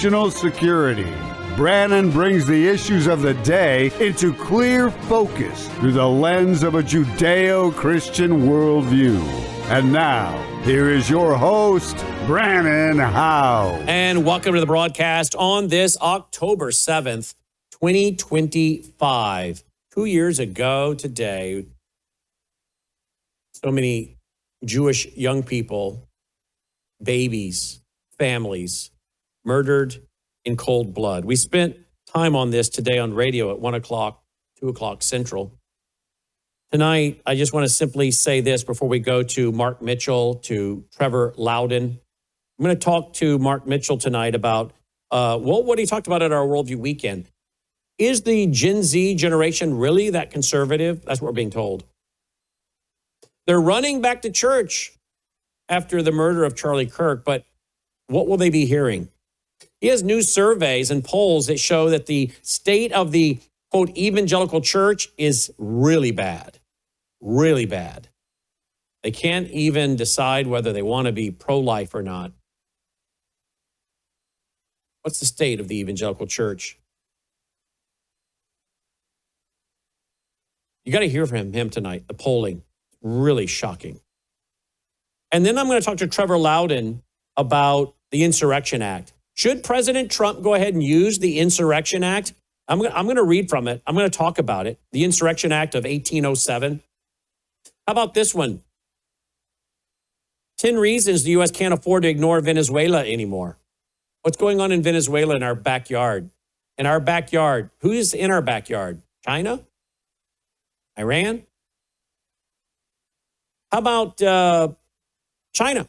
National security. Brannon brings the issues of the day into clear focus through the lens of a Judeo-Christian worldview. And now, here is your host, Brannon Howse. And welcome to the broadcast on this October 7th, 2025. 2 years ago today, so many Jewish young people, babies, families, murdered in cold blood. We spent time on this today on radio at 1 o'clock, 2 o'clock Central. Tonight, I just want to simply say this before we go to Mark Mitchell, to Trevor Loudon. I'm going to talk to Mark Mitchell tonight about what he talked about at our Worldview Weekend. Is the Gen Z generation really that conservative? That's what we're being told. They're running back to church after the murder of Charlie Kirk, but what will they be hearing? He has new surveys and polls that show that the state of the, quote, evangelical church is really bad, really bad. They can't even decide whether they want to be pro-life or not. What's the state of the evangelical church? You got to hear from him tonight. The polling, really shocking. And then I'm going to talk to Trevor Loudon about the Insurrection Act. Should President Trump go ahead and use the Insurrection Act? I'm going to read from it. I'm going to talk about it. The Insurrection Act of 1807. How about this one? 10 reasons the U.S. can't afford to ignore Venezuela anymore. What's going on in Venezuela in our backyard? In our backyard. Who's in our backyard? China? Iran? How about China?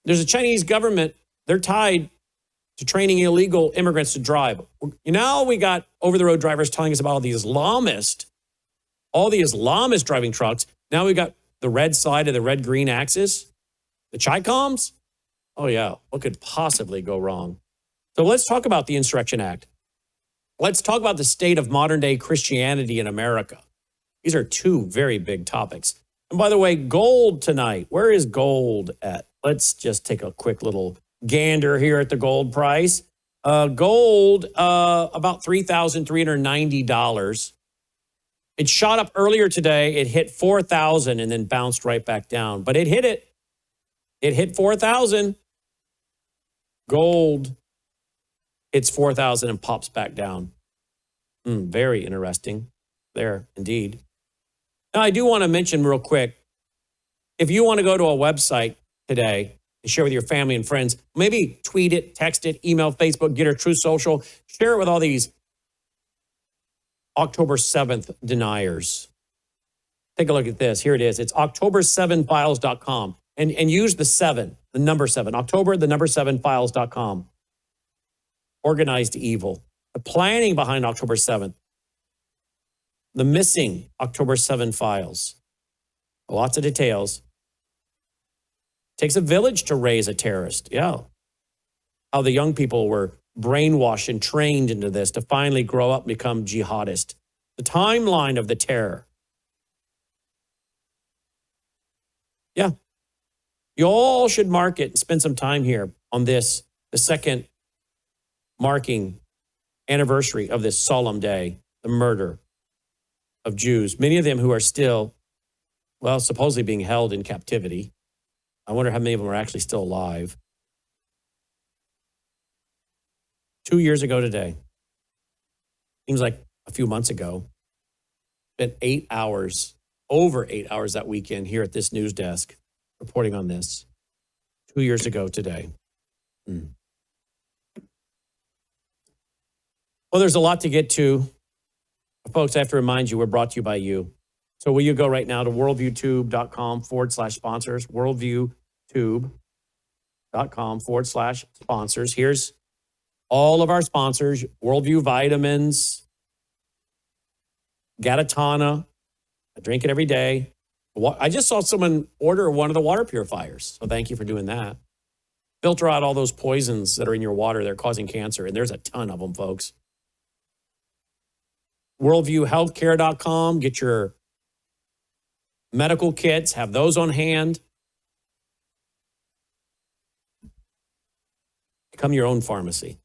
There's a Chinese government. They're tied to training illegal immigrants to drive. Now we got over-the-road drivers telling us about all the Islamist driving trucks. Now we got the red side of the red-green axis, the Chi-Coms. Oh, yeah. What could possibly go wrong? So let's talk about the Insurrection Act. Let's talk about the state of modern-day Christianity in America. These are two very big topics. And by the way, gold tonight. Where is gold at? Let's just take a quick little gander here at the gold price. Gold, about $3,390. It shot up earlier today. It hit 4,000 and then bounced right back down. But it hit it. It hit 4,000. Gold hits 4,000 and pops back down. Very interesting there, indeed. Now, I do want to mention real quick, if you want to go to a website today and share with your family and friends, maybe tweet it, text it, email, Facebook, Getter, Truth Social, share it with all these October 7th deniers. Take a look at this. Here it is. It's October7files.com. And use the 7, the number 7, October, the number 7files.com. Organized evil. The planning behind October 7th. The missing October 7 files. Lots of details. Takes a village to raise a terrorist. Yeah. How the young people were brainwashed and trained into this to finally grow up and become jihadist. The timeline of the terror. Yeah. You all should mark it and spend some time here on this, the second marking anniversary of this solemn day, the murder of Jews, many of them who are still, well, supposedly being held in captivity. I wonder how many of them are actually still alive. 2 years ago today. Seems like a few months ago. Spent 8 hours, over 8 hours that weekend here at this news desk reporting on this. 2 years ago today. Well, there's a lot to get to. Folks, I have to remind you, we're brought to you by you. So will you go right now to worldviewtube.com/sponsors, worldviewtube.com/sponsors. Here's all of our sponsors, Worldview Vitamins, Gatatana. I drink it every day. I just saw someone order one of the water purifiers. So thank you for doing that. Filter out all those poisons that are in your water that are causing cancer. And there's a ton of them, folks. WorldviewHealthcare.com. Get your medical kits. Have those on hand. Become your own pharmacy.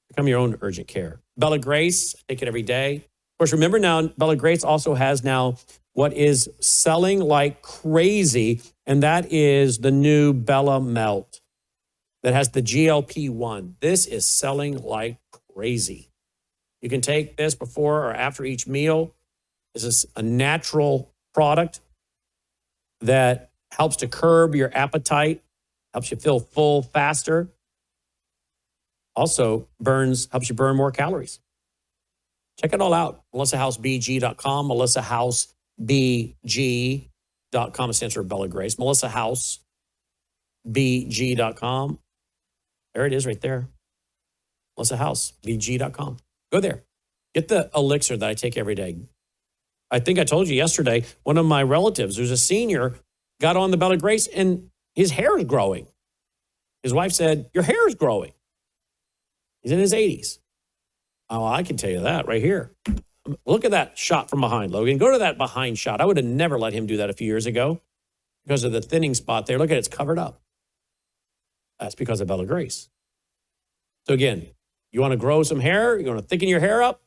Become your own urgent care. Bella Grace, I take it every day. Of course, remember now, Bella Grace also has now what is selling like crazy, and that is the new Bella Melt that has the GLP-1. This is selling like crazy. You can take this before or after each meal. This is a natural product that helps to curb your appetite, helps you feel full faster. Also helps you burn more calories. Check it all out. MelissaHouseBG.com, MelissaHouseBG.com. It stands for Bella Grace. MelissaHouseBG.com. There it is right there. MelissaHouseBG.com. Go there. Get the elixir that I take every day. I think I told you yesterday, one of my relatives who's a senior got on the Bella Grace and his hair is growing. His wife said, your hair is growing. He's in his 80s. Oh, I can tell you that right here. Look at that shot from behind, Logan. Go to that behind shot. I would have never let him do that a few years ago because of the thinning spot there. Look at it, it's covered up. That's because of Bella Grace. So again, you want to grow some hair? You want to thicken your hair up?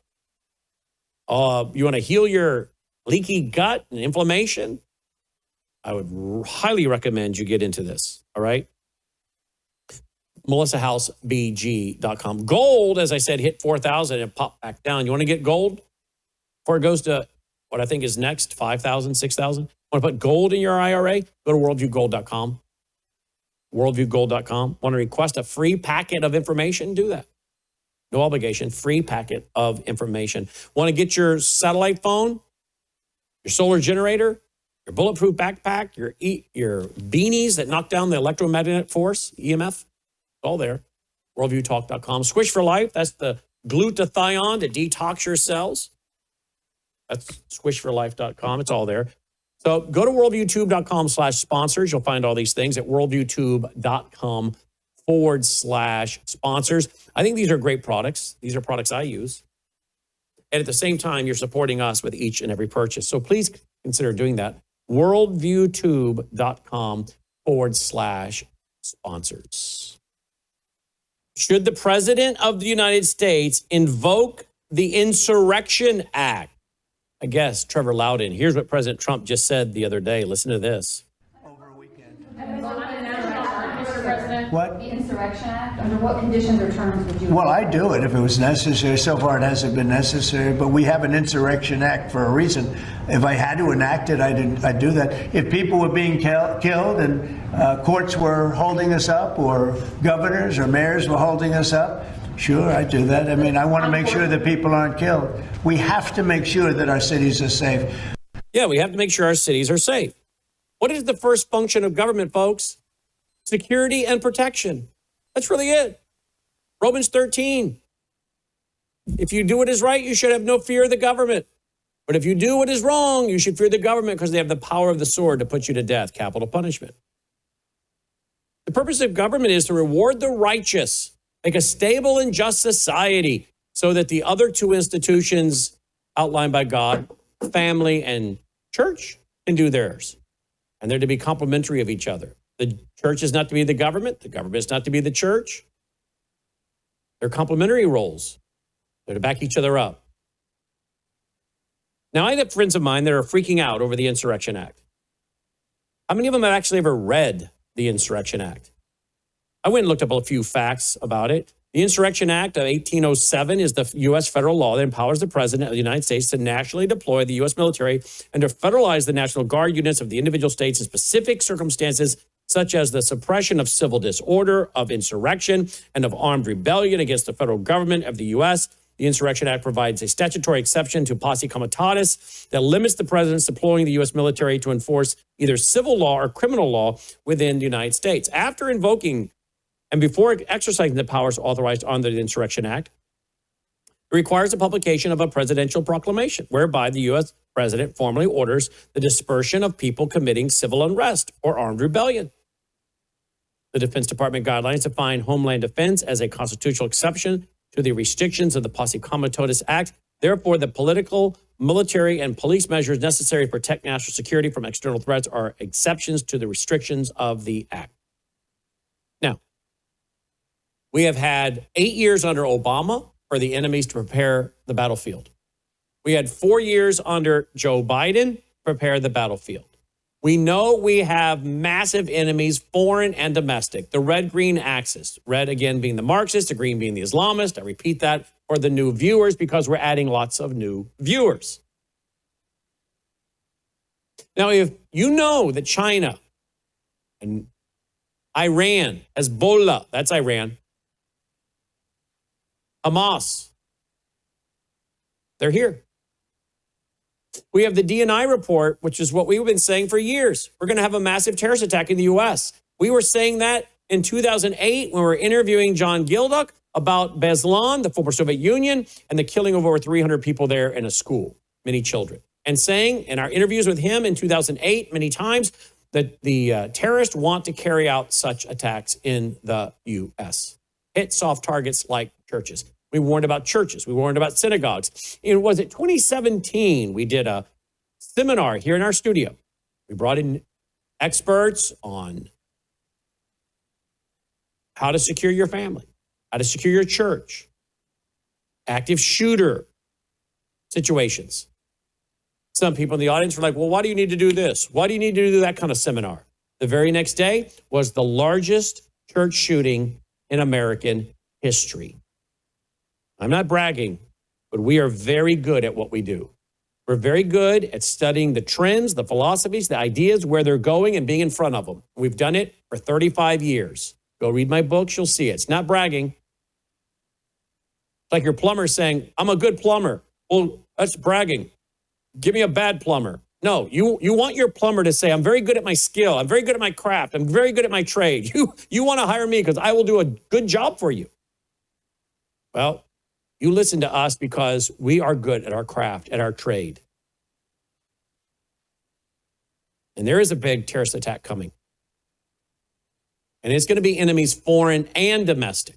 You want to heal your leaky gut and inflammation? I would highly recommend you get into this, all right? MelissaHouseBG.com. Gold, as I said, hit 4,000 and popped back down. You want to get gold before it goes to what I think is next, 5,000, 6,000? Want to put gold in your IRA? Go to worldviewgold.com. Worldviewgold.com. Want to request a free packet of information? Do that. No obligation, free packet of information. Want to get your satellite phone, your solar generator, your bulletproof backpack, your beanies that knock down the electromagnetic force, EMF? All there. Worldviewtalk.com. Squish for Life. That's the glutathione to detox your cells. That's squishforlife.com. It's all there. So go to worldviewtube.com/sponsors. You'll find all these things at worldviewtube.com/sponsors. I think these are great products. These are products I use. And at the same time, you're supporting us with each and every purchase. So please consider doing that. worldviewtube.com/sponsors. Should the President of the United States invoke the Insurrection Act? I guess Trevor Loudon. Here's what President Trump just said the other day. Listen to this. Over a weekend. What? The Insurrection Act? Under what conditions or terms would you? Well, I'd do it if it was necessary. So far, it hasn't been necessary, but we have an Insurrection Act for a reason. If I had to enact it, I'd do that. If people were being killed and courts were holding us up, or governors or mayors were holding us up, sure, I'd do that. I mean, I want to make sure that people aren't killed. We have to make sure that our cities are safe. Yeah, we have to make sure our cities are safe. What is the first function of government, folks? Security and protection. That's really it. Romans 13. If you do what is right, you should have no fear of the government. But if you do what is wrong, you should fear the government because they have the power of the sword to put you to death, capital punishment. The purpose of government is to reward the righteous, make a stable and just society so that the other two institutions outlined by God, family and church, can do theirs. And they're to be complementary of each other. The church is not to be the government is not to be the church. They're complementary roles. They're to back each other up. Now, I have friends of mine that are freaking out over the Insurrection Act. How many of them have actually ever read the Insurrection Act? I went and looked up a few facts about it. The Insurrection Act of 1807 is the U.S. federal law that empowers the President of the United States to nationally deploy the U.S. military and to federalize the National Guard units of the individual states in specific circumstances, such as the suppression of civil disorder, of insurrection, and of armed rebellion against the federal government of the U.S. The Insurrection Act provides a statutory exception to posse comitatus that limits the president's deploying the U.S. military to enforce either civil law or criminal law within the United States. After invoking and before exercising the powers authorized under the Insurrection Act, it requires the publication of a presidential proclamation whereby the U.S. president formally orders the dispersion of people committing civil unrest or armed rebellion. The Defense Department guidelines define Homeland Defense as a constitutional exception to the restrictions of the Posse Comitatus Act. Therefore, the political, military, and police measures necessary to protect national security from external threats are exceptions to the restrictions of the Act. Now, We have had 8 years under Obama for the enemies to prepare the battlefield. We had 4 years under Joe Biden to prepare the battlefield. We know we have massive enemies, foreign and domestic. The red-green axis. Red, again, being the Marxist, the green being the Islamist. I repeat that for the new viewers because we're adding lots of new viewers. Now, if you know that China and Iran, Hezbollah, that's Iran, Hamas, they're here. We have the DNI report, which is what we've been saying for years. We're going to have a massive terrorist attack in the U.S. We were saying that in 2008 when we were interviewing John Gilduck about Beslan, the former Soviet Union, and the killing of over 300 people there in a school, many children. And saying in our interviews with him in 2008 many times that the terrorists want to carry out such attacks in the U.S. Hit soft targets like churches. We warned about churches. We warned about synagogues. Was it 2017? We did a seminar here in our studio. We brought in experts on how to secure your family, how to secure your church, active shooter situations. Some people in the audience were like, well, why do you need to do this? Why do you need to do that kind of seminar? The very next day was the largest church shooting in American history. I'm not bragging, but we are very good at what we do. We're very good at studying the trends, the philosophies, the ideas, where they're going and being in front of them. We've done it for 35 years. Go read my books, you'll see it. It's not bragging. It's like your plumber saying, I'm a good plumber. Well, that's bragging. Give me a bad plumber. No, you want your plumber to say, I'm very good at my skill. I'm very good at my craft. I'm very good at my trade. You want to hire me because I will do a good job for you. Well, you listen to us because we are good at our craft, at our trade. And there is a big terrorist attack coming. And it's going to be enemies foreign and domestic.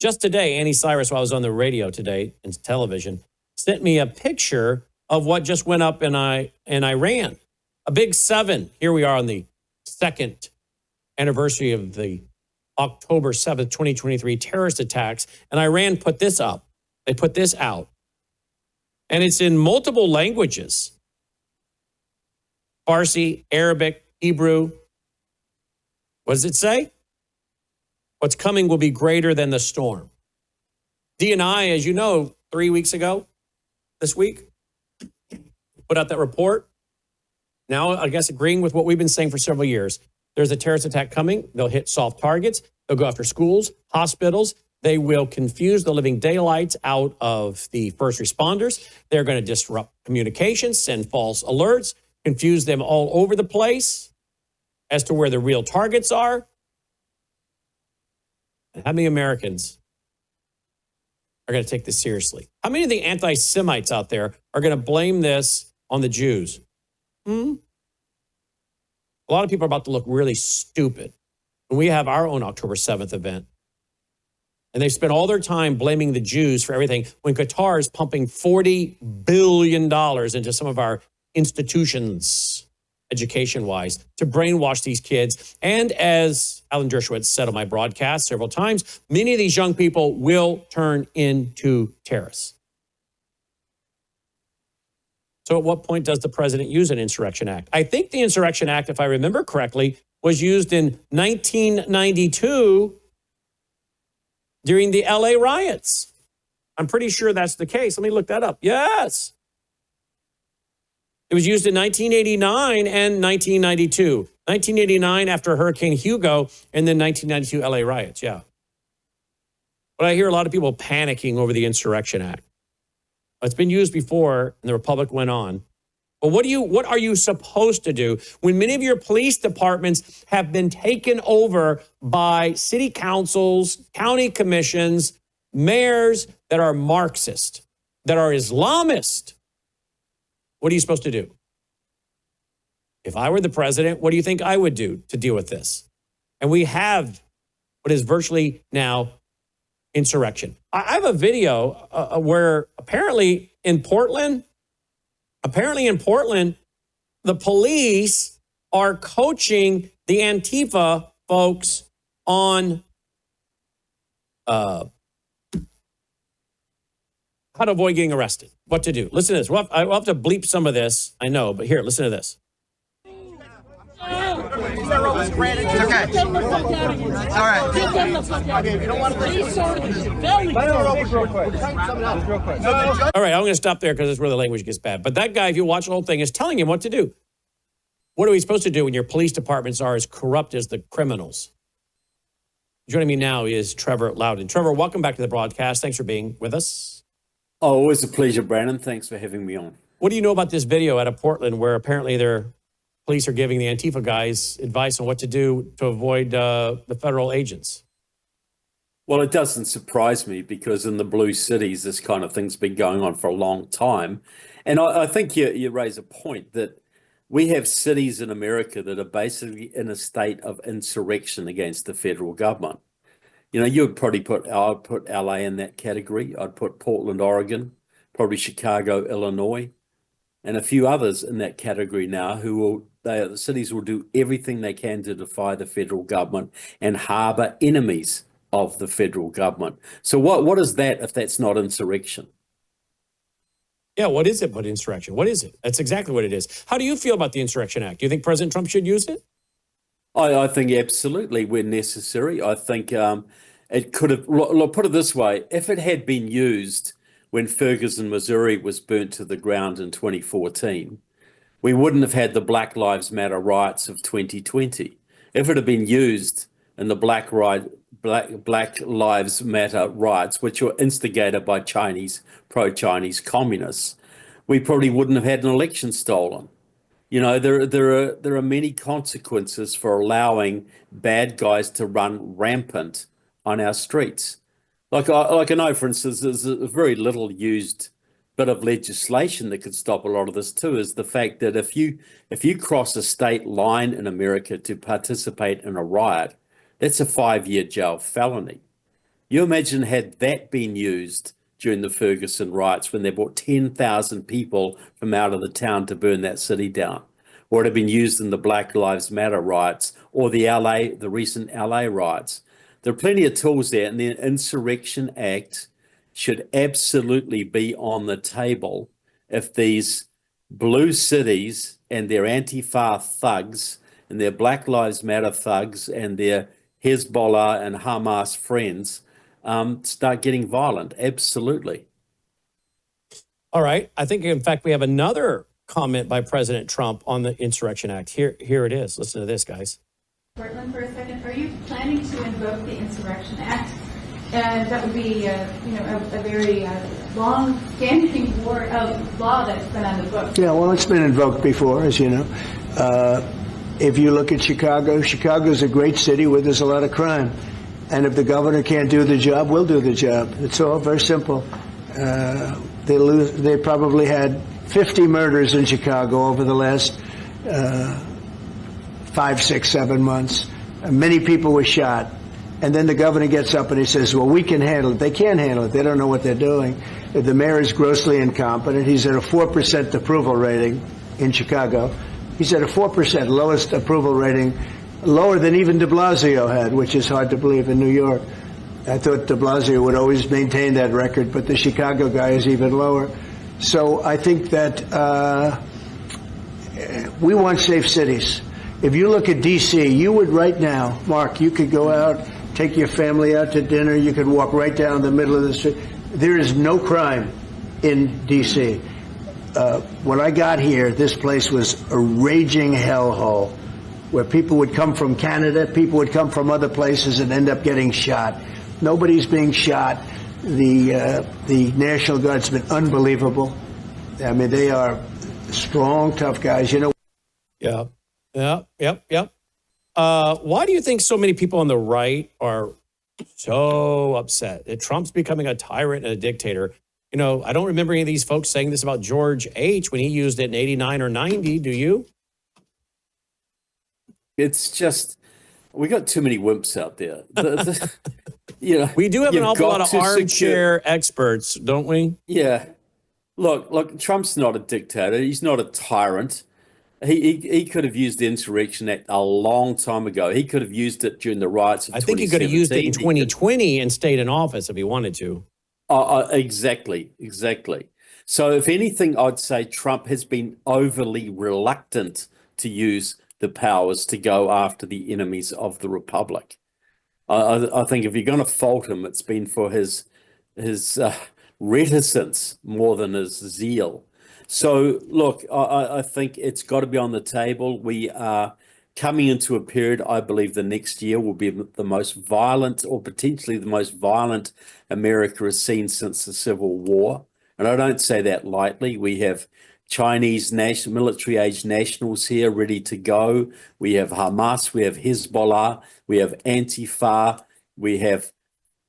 Just today, Annie Cyrus, while I was on the radio today and television, sent me a picture of what just went up in Iran. A big 7. Here we are on the 2nd anniversary of the October 7th, 2023 terrorist attacks. And Iran put this up. They put this out. And it's in multiple languages. Farsi, Arabic, Hebrew. What does it say? What's coming will be greater than the storm. DNI, as you know, 3 weeks ago, this week, put out that report. Now, I guess agreeing with what we've been saying for several years. There's a terrorist attack coming. They'll hit soft targets. They'll go after schools, hospitals. They will confuse the living daylights out of the first responders. They're going to disrupt communications, send false alerts, confuse them all over the place as to where the real targets are. And how many Americans are going to take this seriously? How many of the anti-Semites out there are going to blame this on the Jews? A lot of people are about to look really stupid when we have our own October 7th event. And they spend all their time blaming the Jews for everything when Qatar is pumping $40 billion into some of our institutions, education-wise, to brainwash these kids. And as Alan Dershowitz said on my broadcast several times, many of these young people will turn into terrorists. So at what point does the president use an Insurrection Act? I think the Insurrection Act, if I remember correctly, was used in 1992 during the LA riots. I'm pretty sure that's the case. Let me look that up. Yes. It was used in 1989 and 1992. 1989 after Hurricane Hugo, and then 1992 LA riots, yeah. But I hear a lot of people panicking over the Insurrection Act. It's been used before, and the Republic went on. But what are you supposed to do when many of your police departments have been taken over by city councils, county commissions, mayors that are Marxist, that are Islamist? What are you supposed to do? If I were the president, what do you think I would do to deal with this? And we have what is virtually now insurrection. I have a video where apparently in Portland, the police are coaching the Antifa folks on how to avoid getting arrested, what to do. Listen to this. We'll have to bleep some of this. I know, but here, listen to this. It's okay. All right. Get them the fuck out of here. You don't want to please, sir. All right, I'm going to stop there because it's where the language gets bad. But that guy, if you watch the whole thing, is telling him what to do. What are we supposed to do when your police departments are as corrupt as the criminals? Joining me now is Trevor Loudon. Trevor, welcome back to the broadcast. Thanks for being with us. Oh, always a pleasure, Brannon. Thanks for having me on. What do you know about this video out of Portland where apparently their police are giving the Antifa guys advice on what to do to avoid the federal agents? Well, it doesn't surprise me because in the blue cities, this kind of thing's been going on for a long time. And I think you raise a point that we have cities in America that are basically in a state of insurrection against the federal government. You know, you would probably I'd put LA in that category. I'd put Portland, Oregon, probably Chicago, Illinois, and a few others in that category now the cities will do everything they can to defy the federal government and harbor enemies of the federal government. So what is that if that's not insurrection? Yeah, what is it but insurrection? What is it? That's exactly what it is. How do you feel about the Insurrection Act? Do you think President Trump should use it? I think absolutely when necessary. I think it could have, look, put it this way, if it had been used when Ferguson, Missouri was burnt to the ground in 2014, we wouldn't have had the Black Lives Matter riots of 2020. If it had been used in the Black Lives Matter riots, which were instigated by pro-Chinese communists, we probably wouldn't have had an election stolen. You know, there are many consequences for allowing bad guys to run rampant on our streets. Like I know, for instance, there's a very little used bit of legislation that could stop a lot of this too, is the fact that if you cross a state line in America to participate in a riot, that's a 5-year jail felony. You imagine had that been used during the Ferguson riots when they brought 10,000 people from out of the town to burn that city down, or it had been used in the Black Lives Matter riots or the recent LA riots. There are plenty of tools there, and the Insurrection Act should absolutely be on the table if these blue cities and their Antifa thugs and their Black Lives Matter thugs and their Hezbollah and Hamas friends start getting violent. Absolutely. All right. I think, in fact, we have another comment by President Trump on the Insurrection Act. Here it is. Listen to this, guys. Portland for a second. Are you planning to invoke the Insurrection Act? And that would be, a very long-standing law that's been on the books. Yeah, well, it's been invoked before, as you know. If you look at Chicago's a great city where there's a lot of crime. And if the governor can't do the job, we'll do the job. It's all very simple. They probably had 50 murders in Chicago over the last 5, 6, 7 months. Many people were shot. And then the governor gets up and he says, well, we can handle it. They can't handle it. They don't know what they're doing. The mayor is grossly incompetent. He's at a 4% approval rating in Chicago. He's at a 4%, lowest approval rating, lower than even de Blasio had, which is hard to believe in New York. I thought de Blasio would always maintain that record, but the Chicago guy is even lower. So I think that we want safe cities. If you look at D.C., you would right now, Mark, you could go out, take your family out to dinner, you could walk right down the middle of the street. There is no crime in D.C. When I got here, this place was a raging hellhole where people would come from Canada, people would come from other places and end up getting shot. Nobody's being shot. The National Guard's been unbelievable. I mean, they are strong, tough guys. You know. Yep. Why do you think so many people on the right are so upset that Trump's becoming a tyrant and a dictator? You know, I don't remember any of these folks saying this about George H. when he used it in 89 or 90. Do you? It's just, we got too many wimps out there. We do have an awful lot of armchair experts, don't we? Yeah. Look, Trump's not a dictator. He's not a tyrant. He could have used the Insurrection Act a long time ago. He could have used it during the riots of I think he could have used it in 2017. 2020 and stayed in office if he wanted to. Exactly. So if anything, I'd say Trump has been overly reluctant to use the powers to go after the enemies of the Republic. I think if you're going to fault him, it's been for his reticence more than his zeal. So look, I think it's got to be on the table. We are coming into a period, I believe the next year will be the most violent, or potentially the most violent, America has seen since the Civil War. And I don't say that lightly. We have Chinese military-age nationals here ready to go. We have Hamas, we have Hezbollah, we have Antifa, we have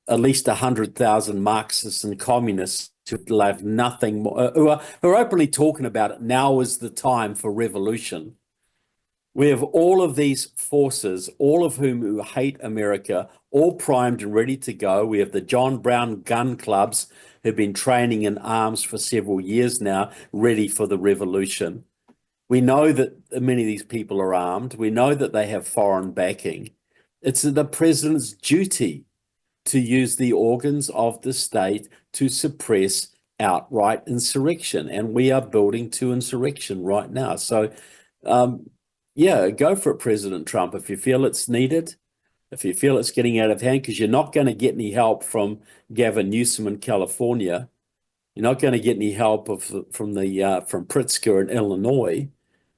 at least 100,000 Marxists and communists who have nothing more, who are openly talking about it. Now is the time for revolution. We have all of these forces, all of whom who hate America, all primed and ready to go. We have the John Brown gun clubs who've been training in arms for several years now, ready for the revolution. We know that many of these people are armed. We know that they have foreign backing. It's the president's duty to use the organs of the state to suppress outright insurrection. And we are building to insurrection right now. So, yeah, go for it, President Trump, if you feel it's needed, if you feel it's getting out of hand, because you're not going to get any help from Gavin Newsom in California. You're not going to get any help from Pritzker in Illinois.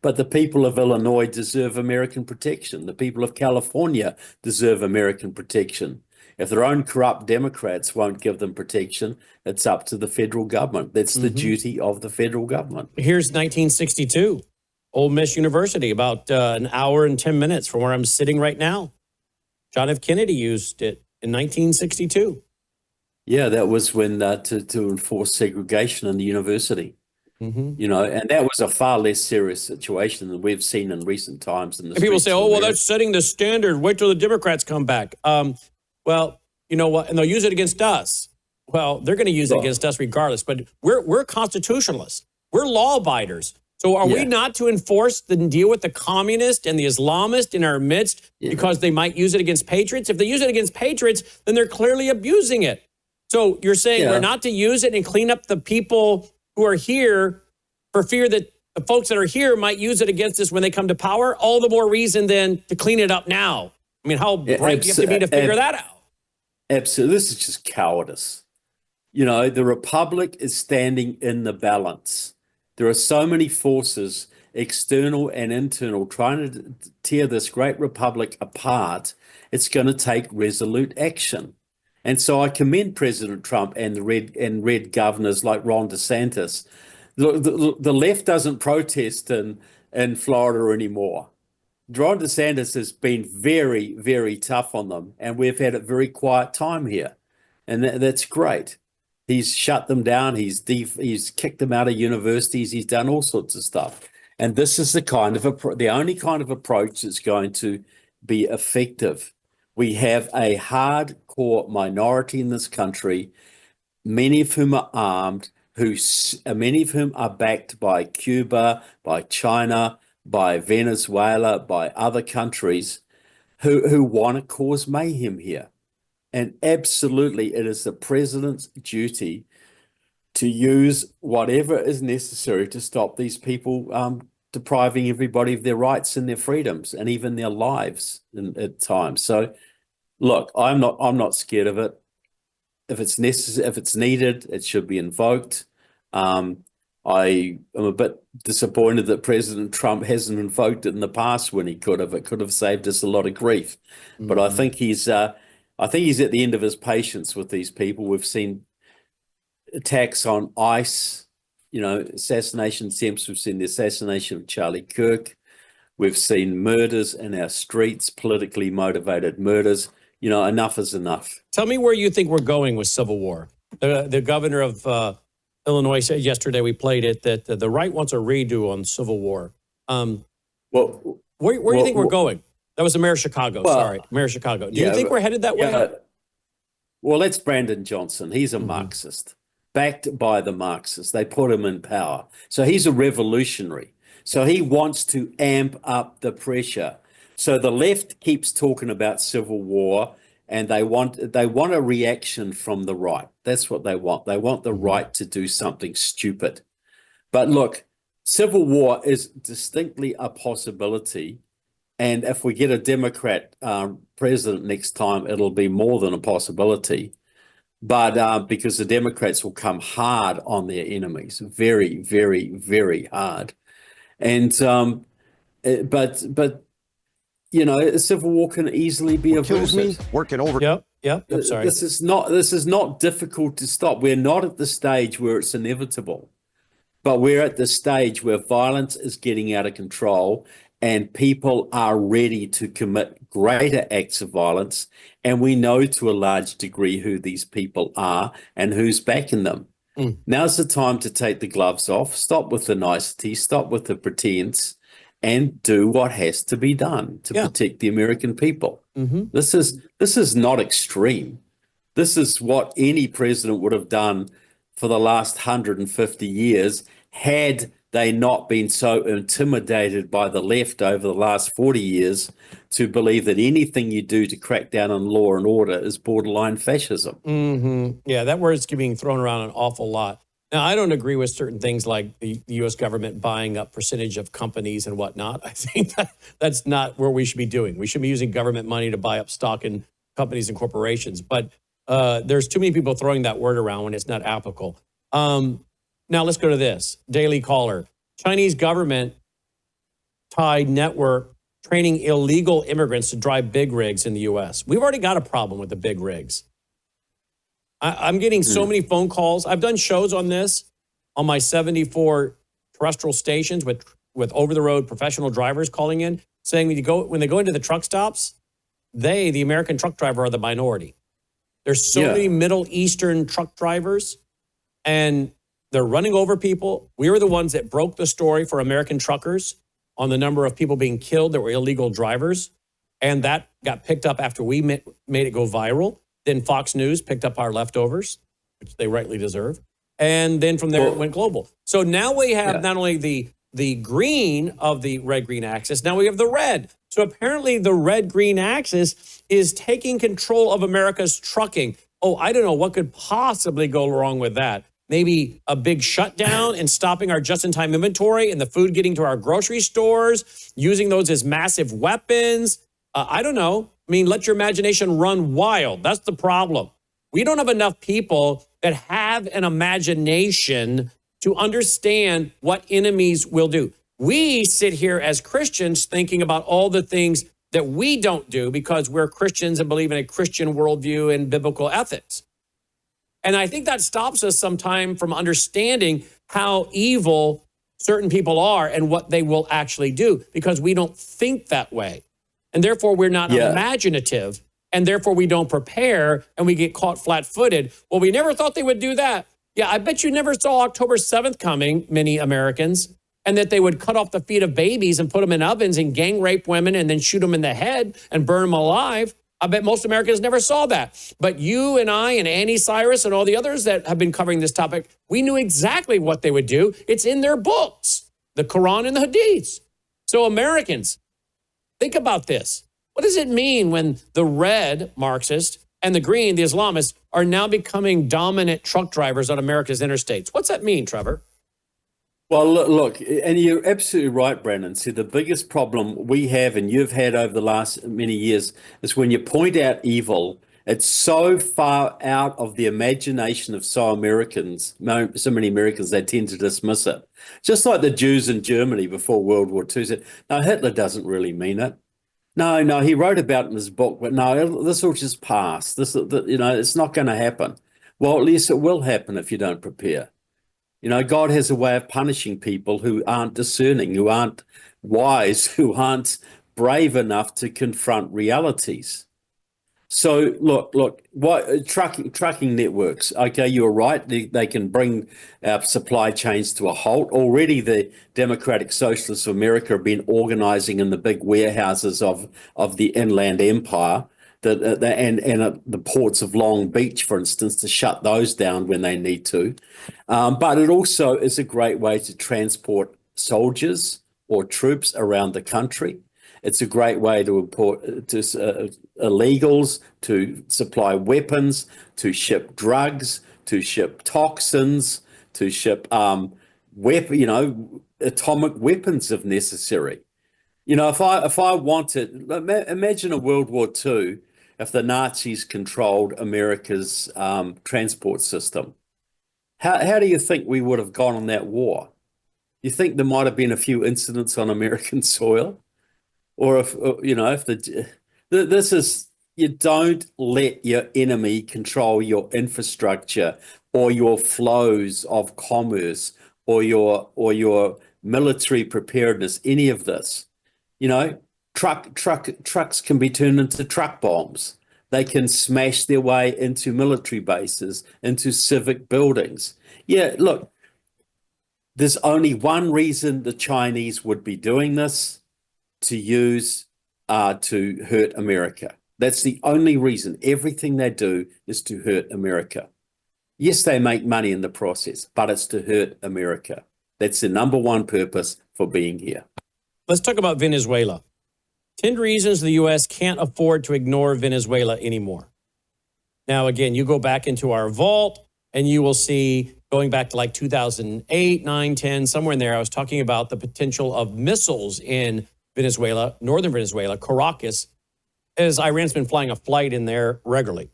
But the people of Illinois deserve American protection. The people of California deserve American protection. If their own corrupt Democrats won't give them protection, it's up to the federal government. That's the duty of the federal government. Here's 1962, Ole Miss University, about an hour and 10 minutes from where I'm sitting right now. John F. Kennedy used it in 1962. Yeah, that was when to enforce segregation in the university. You know, and that was a far less serious situation than we've seen in recent times. And people say, oh, well, that's setting the standard. Wait till the Democrats come back. Well, you know what? And they'll use it against us. Well, they're going to use it against us regardless. But we're constitutionalists. We're law abiders. So are we not to enforce and deal with the communist and the Islamist in our midst because they might use it against patriots? If they use it against patriots, then they're clearly abusing it. So you're saying we're not to use it and clean up the people who are here for fear that the folks that are here might use it against us when they come to power? All the more reason then to clean it up now. I mean, how bright do you have to be to figure that out? Absolutely. This is just cowardice. You know, the Republic is standing in the balance. There are so many forces, external and internal, trying to tear this great Republic apart. It's going to take resolute action. And so I commend President Trump and the red governors like Ron DeSantis. The left doesn't protest in Florida anymore. Ron DeSantis has been very, very tough on them, and we've had a very quiet time here, and that's great. He's shut them down. He's kicked them out of universities. He's done all sorts of stuff, and this is the only kind of approach that's going to be effective. We have a hardcore minority in this country, many of whom are armed, many of whom are backed by Cuba, by China, by Venezuela, by other countries who want to cause mayhem here. And absolutely, it is the president's duty to use whatever is necessary to stop these people depriving everybody of their rights and their freedoms and even their lives at times. So, look, I'm not scared of it. If it's necessary, if it's needed, it should be invoked. I am a bit disappointed that President Trump hasn't invoked it in the past when he could have. It could have saved us a lot of grief. But I think he's at the end of his patience with these people. We've seen attacks on ICE, you know, assassination attempts. We've seen the assassination of Charlie Kirk. We've seen murders in our streets, politically motivated murders. You know, enough is enough. Tell me where you think we're going with civil war. The governor of Illinois said yesterday, we played it, that the right wants a redo on civil war. Where do you think we're going? That was the mayor of Chicago. Mayor of Chicago. Do you think we're headed that way? Well, that's Brandon Johnson. He's a Marxist, backed by the Marxists. They put him in power. So he's a revolutionary. So he wants to amp up the pressure. So the left keeps talking about civil war, and they want a reaction from the right. That's what they want. They want the right to do something stupid. But look, civil war is distinctly a possibility. And if we get a Democrat president next time, it'll be more than a possibility. But because the Democrats will come hard on their enemies, very, very, very hard. And but you know, a civil war can easily be averted. Working over. Yep. Sorry. This is not difficult to stop. We're not at the stage where it's inevitable, but we're at the stage where violence is getting out of control and people are ready to commit greater acts of violence. And we know to a large degree who these people are and who's backing them. Now's the time to take the gloves off, stop with the nicety, stop with the pretense, and do what has to be done to protect the American people. This is not extreme. This is what any president would have done for the last 150 years had they not been so intimidated by the left over the last 40 years to believe that anything you do to crack down on law and order is borderline fascism. Yeah, that word's being thrown around an awful lot. Now, I don't agree with certain things like the U.S. government buying up percentage of companies and whatnot. I think that's not where we should be doing. We should be using government money to buy up stock in companies and corporations. But there's too many people throwing that word around when it's not applicable. Now, let's go to this. Daily Caller. Chinese government tied network training illegal immigrants to drive big rigs in the U.S. We've already got a problem with the big rigs. I'm getting so many phone calls. I've done shows on this on my 74 terrestrial stations with over-the-road professional drivers calling in, saying when they go into the truck stops, the American truck driver, are the minority. There's so many Middle Eastern truck drivers, and they're running over people. We were the ones that broke the story for American truckers on the number of people being killed that were illegal drivers. And that got picked up after we made it go viral. Then Fox News picked up our leftovers, which they rightly deserve. And then from there, it went global. So now we have not only the green of the red-green axis, now we have the red. So apparently the red-green axis is taking control of America's trucking. Oh, I don't know what could possibly go wrong with that. Maybe a big shutdown and stopping our just-in-time inventory and the food getting to our grocery stores, using those as massive weapons. I don't know. I mean, let your imagination run wild. That's the problem. We don't have enough people that have an imagination to understand what enemies will do. We sit here as Christians thinking about all the things that we don't do because we're Christians and believe in a Christian worldview and biblical ethics. And I think that stops us sometime from understanding how evil certain people are and what they will actually do because we don't think that way. And therefore, we're not imaginative, and therefore we don't prepare, and we get caught flat-footed. Well, we never thought they would do that. Yeah, I bet you never saw October 7th coming, many Americans, and that they would cut off the feet of babies and put them in ovens and gang rape women and then shoot them in the head and burn them alive. I bet most Americans never saw that. But you and I and Annie Cyrus and all the others that have been covering this topic, we knew exactly what they would do. It's in their books, the Quran and the Hadiths. So Americans, think about this. What does it mean when the red Marxist and the green, the Islamists, are now becoming dominant truck drivers on America's interstates? What's that mean, Trevor? Well, look, and you're absolutely right, Brannon. See, the biggest problem we have and you've had over the last many years is when you point out evil, it's so far out of the imagination of so many Americans, they tend to dismiss it. Just like the Jews in Germany before World War II said, no, Hitler doesn't really mean it. No, he wrote about it in his book, but no, this will just pass. It's not going to happen. Well, at least it will happen if you don't prepare. You know, God has a way of punishing people who aren't discerning, who aren't wise, who aren't brave enough to confront realities. So look, what trucking networks? Okay, you're right. They can bring our supply chains to a halt. Already, the Democratic Socialists of America have been organizing in the big warehouses of the Inland Empire, and the ports of Long Beach, for instance, to shut those down when they need to. But it also is a great way to transport soldiers, or troops around the country. It's a great way to import illegals, to supply weapons, to ship drugs, to ship toxins, to ship atomic weapons if necessary. If I wanted, imagine a World War II if the Nazis controlled America's transport system. How do you think we would have gone on that war? You think there might have been a few incidents on American soil? Or you don't let your enemy control your infrastructure or your flows of commerce or your military preparedness, any of this. Trucks can be turned into truck bombs. They can smash their way into military bases, into civic buildings. Yeah, look, there's only one reason the Chinese would be doing this, to hurt America. That's the only reason. Everything they do is to hurt America. Yes, they make money in the process, but it's to hurt America. That's the number one purpose for being here. Let's talk about Venezuela. 10 reasons the U.S. can't afford to ignore Venezuela anymore. Now, again, you go back into our vault and you will see, going back to like 2008, 9, 10, somewhere in there, I was talking about the potential of missiles in Venezuela, northern Venezuela, Caracas, as Iran's been flying a flight in there regularly.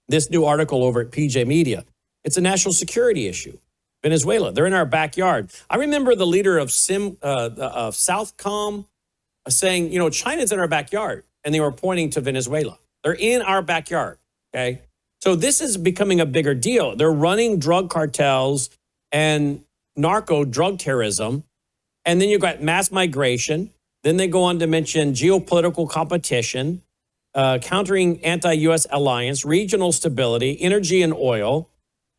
This new article over at PJ Media, it's a national security issue. Venezuela, they're in our backyard. I remember the leader of Southcom saying, China's in our backyard, and they were pointing to Venezuela. They're in our backyard, okay? So this is becoming a bigger deal. They're running drug cartels and narco drug terrorism, and then you've got mass migration. Then they go on to mention geopolitical competition, countering anti-U.S. alliance, regional stability, energy and oil,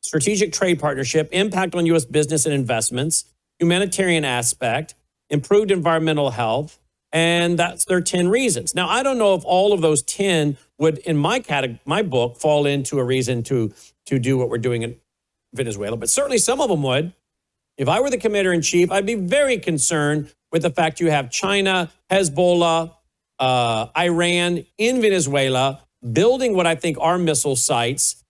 strategic trade partnership, impact on U.S. business and investments, humanitarian aspect, improved environmental health, and that's their 10 reasons. Now, I don't know if all of those 10 would, in my book, fall into a reason to do what we're doing in Venezuela, but certainly some of them would. If I were the commander-in-chief, I'd be very concerned with the fact you have China, Hezbollah, Iran in Venezuela, building what I think are missile sites.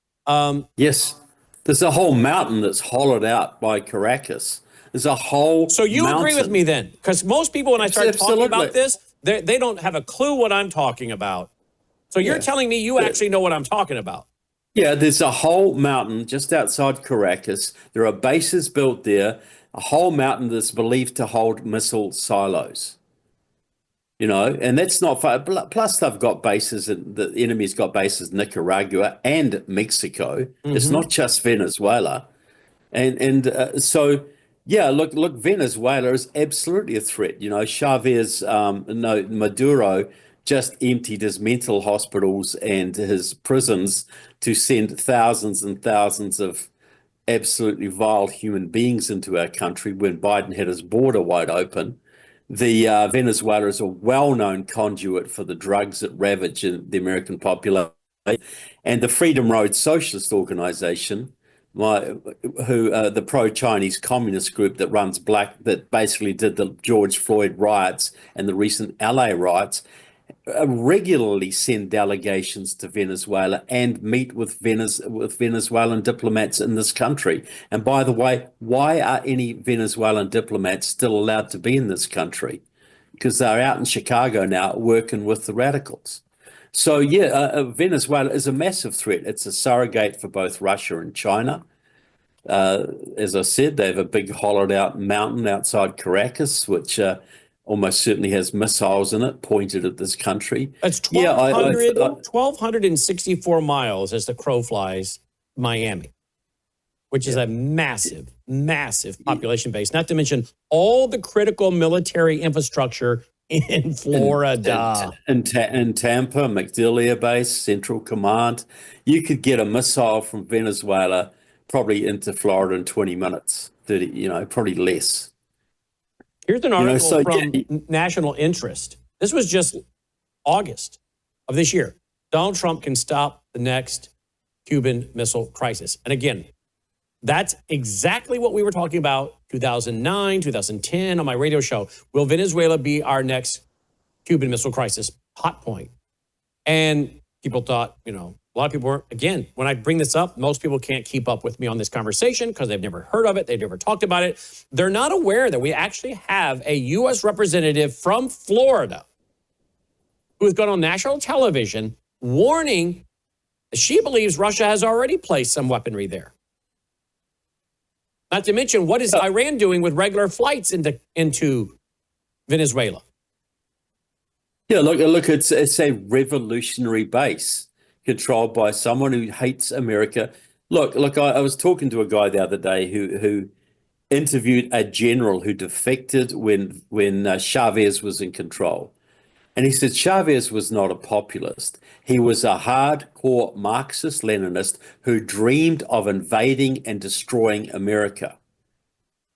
Yes. There's a whole mountain that's hollowed out by Caracas. There's a whole So you mountain. agree with me then? Because most people, when I start talking about this, they don't have a clue what I'm talking about. So you're telling me you actually know what I'm talking about. Yeah, there's a whole mountain just outside Caracas. There are bases built there, a whole mountain that's believed to hold missile silos. And that's not far. Plus, they've got bases, the enemy's got bases in Nicaragua and Mexico. Mm-hmm. It's not just Venezuela. So, look, Venezuela is absolutely a threat. Maduro just emptied his mental hospitals and his prisons to send thousands and thousands of absolutely vile human beings into our country when Biden had his border wide open. Venezuela is a well-known conduit for the drugs that ravage the American population. And the Freedom Road Socialist Organization, the pro-Chinese communist group that basically did the George Floyd riots and the recent LA riots, regularly send delegations to Venezuela and meet with Venezuelan diplomats in this country. And by the way, why are any Venezuelan diplomats still allowed to be in this country? Because they're out in Chicago now working with the radicals. So Venezuela is a massive threat. It's a surrogate for both Russia and China. As I said, they have a big hollowed out mountain outside Caracas, which almost certainly has missiles in it pointed at this country. It's 1,264 miles as the crow flies, Miami, which is a massive, massive population base, not to mention all the critical military infrastructure in Florida. In Tampa, MacDill Air Base, Central Command. You could get a missile from Venezuela probably into Florida in 20 minutes, 30, probably less. Here's an article from National Interest. This was just August of this year. Donald Trump can stop the next Cuban Missile Crisis. And again, that's exactly what we were talking about 2009, 2010 on my radio show. Will Venezuela be our next Cuban Missile Crisis hot point? And people thought, a lot of people weren't. Again, when I bring this up, most people can't keep up with me on this conversation because they've never heard of it. They've never talked about it. They're not aware that we actually have a U.S. representative from Florida who has gone on national television warning that she believes Russia has already placed some weaponry there. Not to mention, what is Iran doing with regular flights into Venezuela? Yeah, look, it's a revolutionary base controlled by someone who hates America. Look, I was talking to a guy the other day who interviewed a general who defected when Chavez was in control. And he said Chavez was not a populist. He was a hardcore Marxist-Leninist who dreamed of invading and destroying America.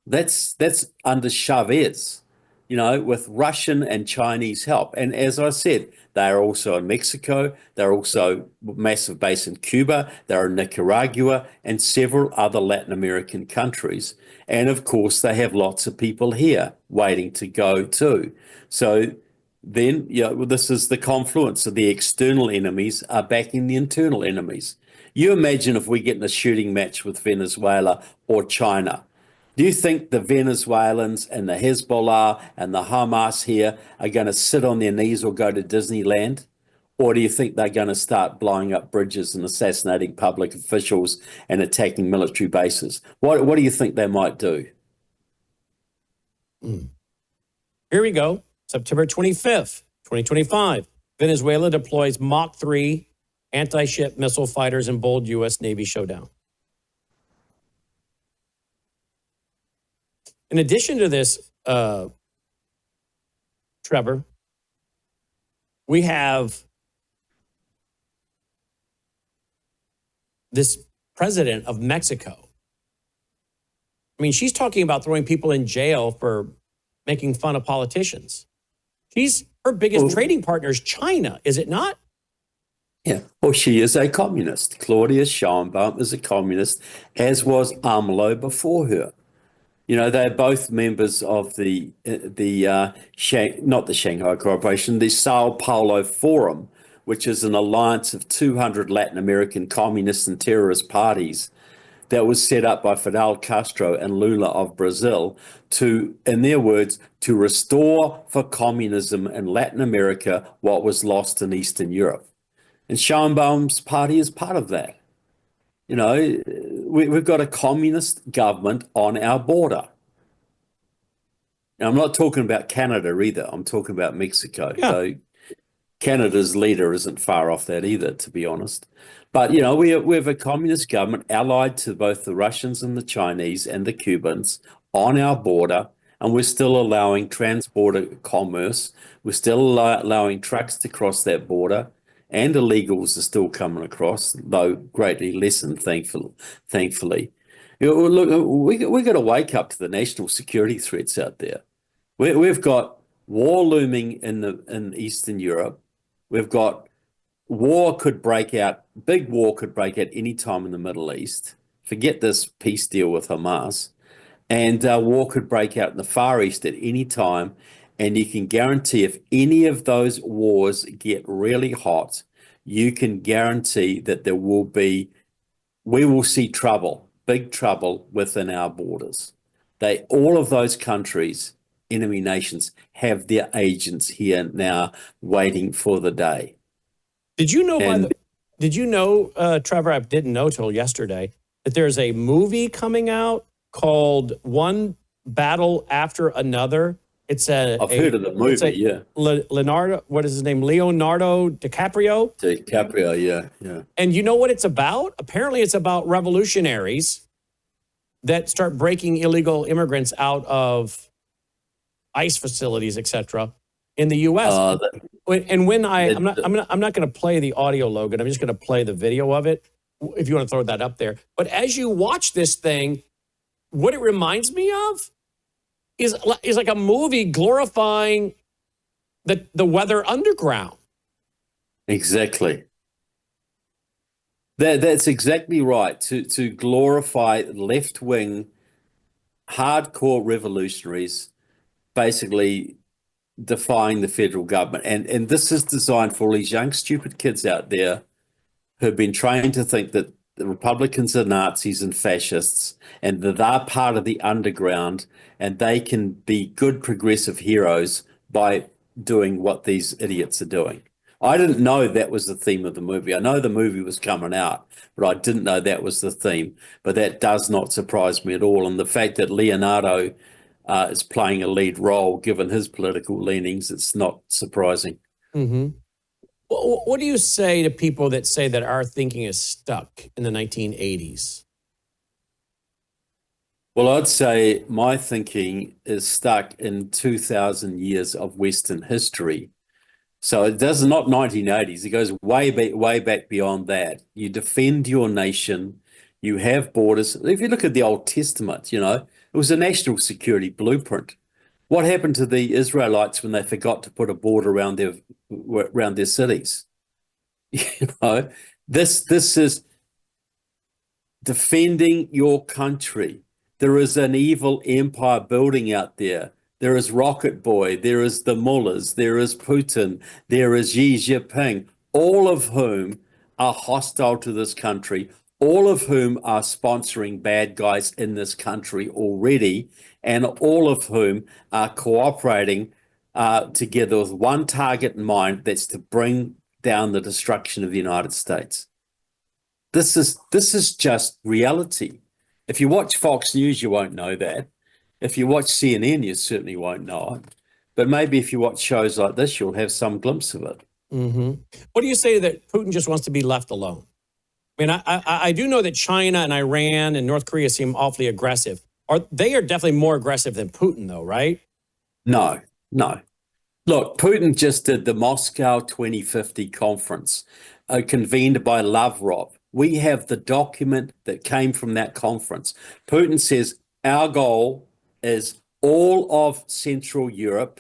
That's under Chavez, with Russian and Chinese help. And as I said, they are also in Mexico. They're also massive base in Cuba. They're in Nicaragua and several other Latin American countries. And of course, they have lots of people here waiting to go too. So then, this is the confluence of the external enemies are backing the internal enemies. You imagine if we get in a shooting match with Venezuela or China. Do you think the Venezuelans and the Hezbollah and the Hamas here are going to sit on their knees or go to Disneyland? Or do you think they're going to start blowing up bridges and assassinating public officials and attacking military bases? What do you think they might do? Here we go. September 25th, 2025. Venezuela deploys Mach 3 anti-ship missile fighters in bold U.S. Navy showdown. In addition to this, Trevor, we have this president of Mexico. I mean, she's talking about throwing people in jail for making fun of politicians. Her biggest trading partner is China, is it not? Yeah, well, she is a communist. Claudia Sheinbaum is a communist, as was AMLO before her. They're both members of not the Shanghai Cooperation, the Sao Paulo Forum, which is an alliance of 200 Latin American communist and terrorist parties that was set up by Fidel Castro and Lula of Brazil to, in their words, to restore for communism in Latin America what was lost in Eastern Europe. And Scheinbaum's party is part of that. We've got a communist government on our border. Now, I'm not talking about Canada either. I'm talking about Mexico. Yeah. So Canada's leader isn't far off that either, to be honest. But, we have a communist government allied to both the Russians and the Chinese and the Cubans on our border, and we're still allowing trans-border commerce. We're still allowing trucks to cross that border, and illegals are still coming across, though greatly lessened, thankfully. Look, we got to wake up to the national security threats out there. We've got war looming in Eastern Europe. We've got big war could break out any time in the Middle East. Forget this peace deal with Hamas. And war could break out in the Far East at any time. And you can guarantee if any of those wars get really hot, you can guarantee that we will see trouble, big trouble within our borders. All of those countries, enemy nations, have their agents here now waiting for the day. Did you know, Trevor, I didn't know till yesterday, that there's a movie coming out called One Battle After Another? I've heard of the movie, yeah. Leonardo, what is his name? Leonardo DiCaprio? DiCaprio, yeah. And you know what it's about? Apparently it's about revolutionaries that start breaking illegal immigrants out of ICE facilities, etc., in the U.S. I'm not going to play the audio, Logan. I'm just going to play the video of it, if you want to throw that up there. But as you watch this thing, what it reminds me of is like a movie glorifying the Weather Underground. Exactly. That's exactly right. To glorify left-wing hardcore revolutionaries basically defying the federal government. And this is designed for all these young, stupid kids out there who've been trained to think that the Republicans are Nazis and fascists and that they're part of the underground and they can be good progressive heroes by doing what these idiots are doing. I didn't know that was the theme of the movie. I know the movie was coming out, but I didn't know that was the theme. But that does not surprise me at all. And the fact that Leonardo is playing a lead role, given his political leanings, it's not surprising. Mm-hmm. What do you say to people that say that our thinking is stuck in the 1980s? Well, I'd say my thinking is stuck in 2,000 years of Western history. So it does not 1980s. It goes way back beyond that. You defend your nation. You have borders. If you look at the Old Testament, it was a national security blueprint. What happened to the Israelites when they forgot to put a border around their cities? This is defending your country. There is an evil empire building out there. There is Rocket Boy, there is the mullahs, there is Putin, there is Xi Jinping, all of whom are hostile to this country, all of whom are sponsoring bad guys in this country already, and all of whom are cooperating together with one target in mind, that's to bring down the destruction of the United States. This is just reality. If you watch Fox News, you won't know that. If you watch CNN, you certainly won't know it. But maybe if you watch shows like this, you'll have some glimpse of it. Mm-hmm. What do you say that Putin just wants to be left alone? I mean, I do know that China and Iran and North Korea seem awfully aggressive. They are definitely more aggressive than Putin, though, right? No. Look, Putin just did the Moscow 2050 conference, convened by Lavrov. We have the document that came from that conference. Putin says our goal is all of Central Europe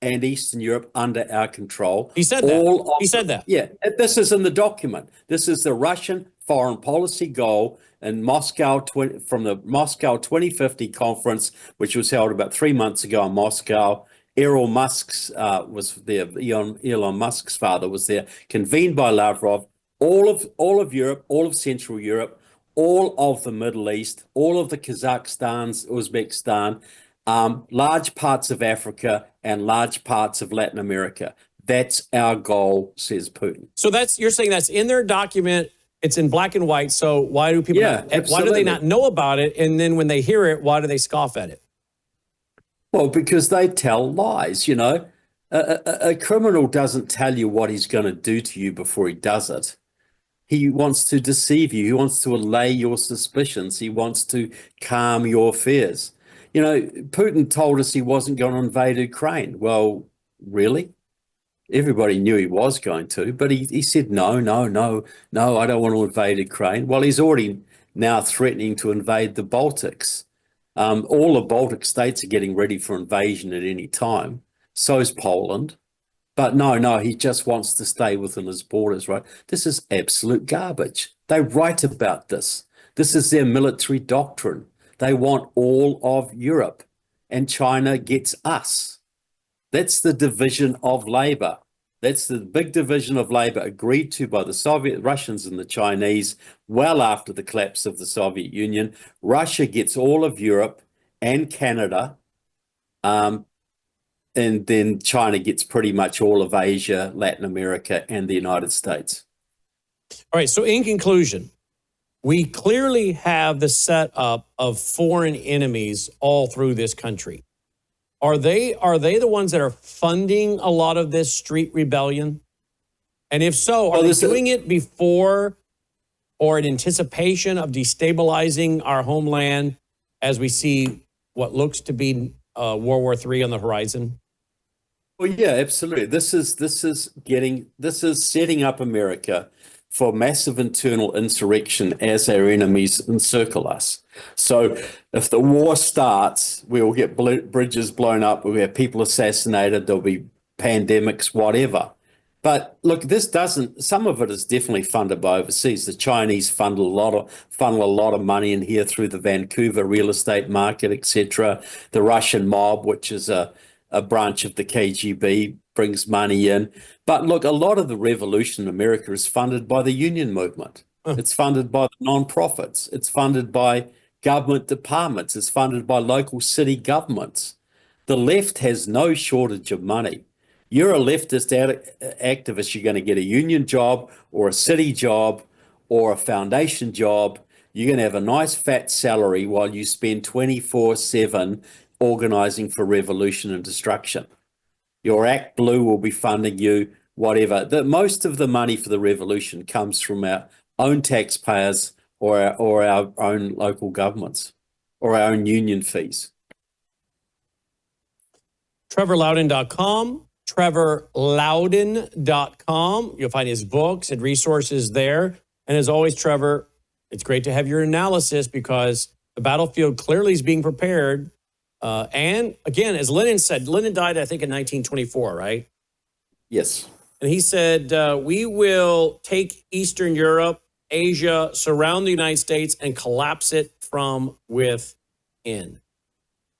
and Eastern Europe under our control. He said that. He said that. Yeah, this is in the document. This is the Russian foreign policy goal in Moscow from the Moscow 2050 conference, which was held about 3 months ago in Moscow. Elon Musk's was there. Elon Musk's father was there, convened by Lavrov. All of Europe, all of Central Europe, all of the Middle East, all of the Kazakhstan, Uzbekistan, large parts of Africa, and large parts of Latin America. That's our goal, says Putin. So you're saying that's in their document. It's in black and white. So why do people? Why do they not know about it? And then when they hear it, why do they scoff at it? Well, because they tell lies. A criminal doesn't tell you what he's going to do to you before he does it. He wants to deceive you. He wants to allay your suspicions. He wants to calm your fears. Putin told us he wasn't going to invade Ukraine. Well, really? Everybody knew he was going to, but he said, no, I don't want to invade Ukraine. Well, he's already now threatening to invade the Baltics. All the Baltic states are getting ready for invasion at any time. So is Poland. But no, he just wants to stay within his borders, right? This is absolute garbage. They write about this. This is their military doctrine. They want all of Europe, and China gets us. That's the division of labor. That's the big division of labor agreed to by the Soviet Russians and the Chinese well after the collapse of the Soviet Union. Russia gets all of Europe and Canada, and then China gets pretty much all of Asia, Latin America, and the United States. All right, so in conclusion, we clearly have the setup of foreign enemies all through this country. Are they the ones that are funding a lot of this street rebellion? And if so, are they doing it before or in anticipation of destabilizing our homeland as we see what looks to be World War III on the horizon? Well, yeah, absolutely. This is setting up America for massive internal insurrection as our enemies encircle us. So if the war starts, we will get bridges blown up, we'll have people assassinated, there'll be pandemics, whatever. But look, some of it is definitely funded by overseas. The Chinese funnel a lot of money in here through the Vancouver real estate market, etc. The Russian mob, which is a branch of the KGB, brings money in. But look, a lot of the revolution in America is funded by the union movement. It's funded by the non-profits. It's funded by government departments. It's funded by local city governments. The left has no shortage of money. You're a leftist activist, you're going to get a union job or a city job or a foundation job. You're going to have a nice fat salary while you spend 24/7 organizing for revolution and destruction. Your Act Blue will be funding you, whatever. Most of the money for the revolution comes from our own taxpayers or our own local governments or our own union fees. TrevorLoudon.com. TrevorLoudon.com. You'll find his books and resources there. And as always, Trevor, it's great to have your analysis because the battlefield clearly is being prepared. And again, as Lenin said, Lenin died, I think, in 1924, right? Yes. And he said, we will take Eastern Europe, Asia, surround the United States, and collapse it from within.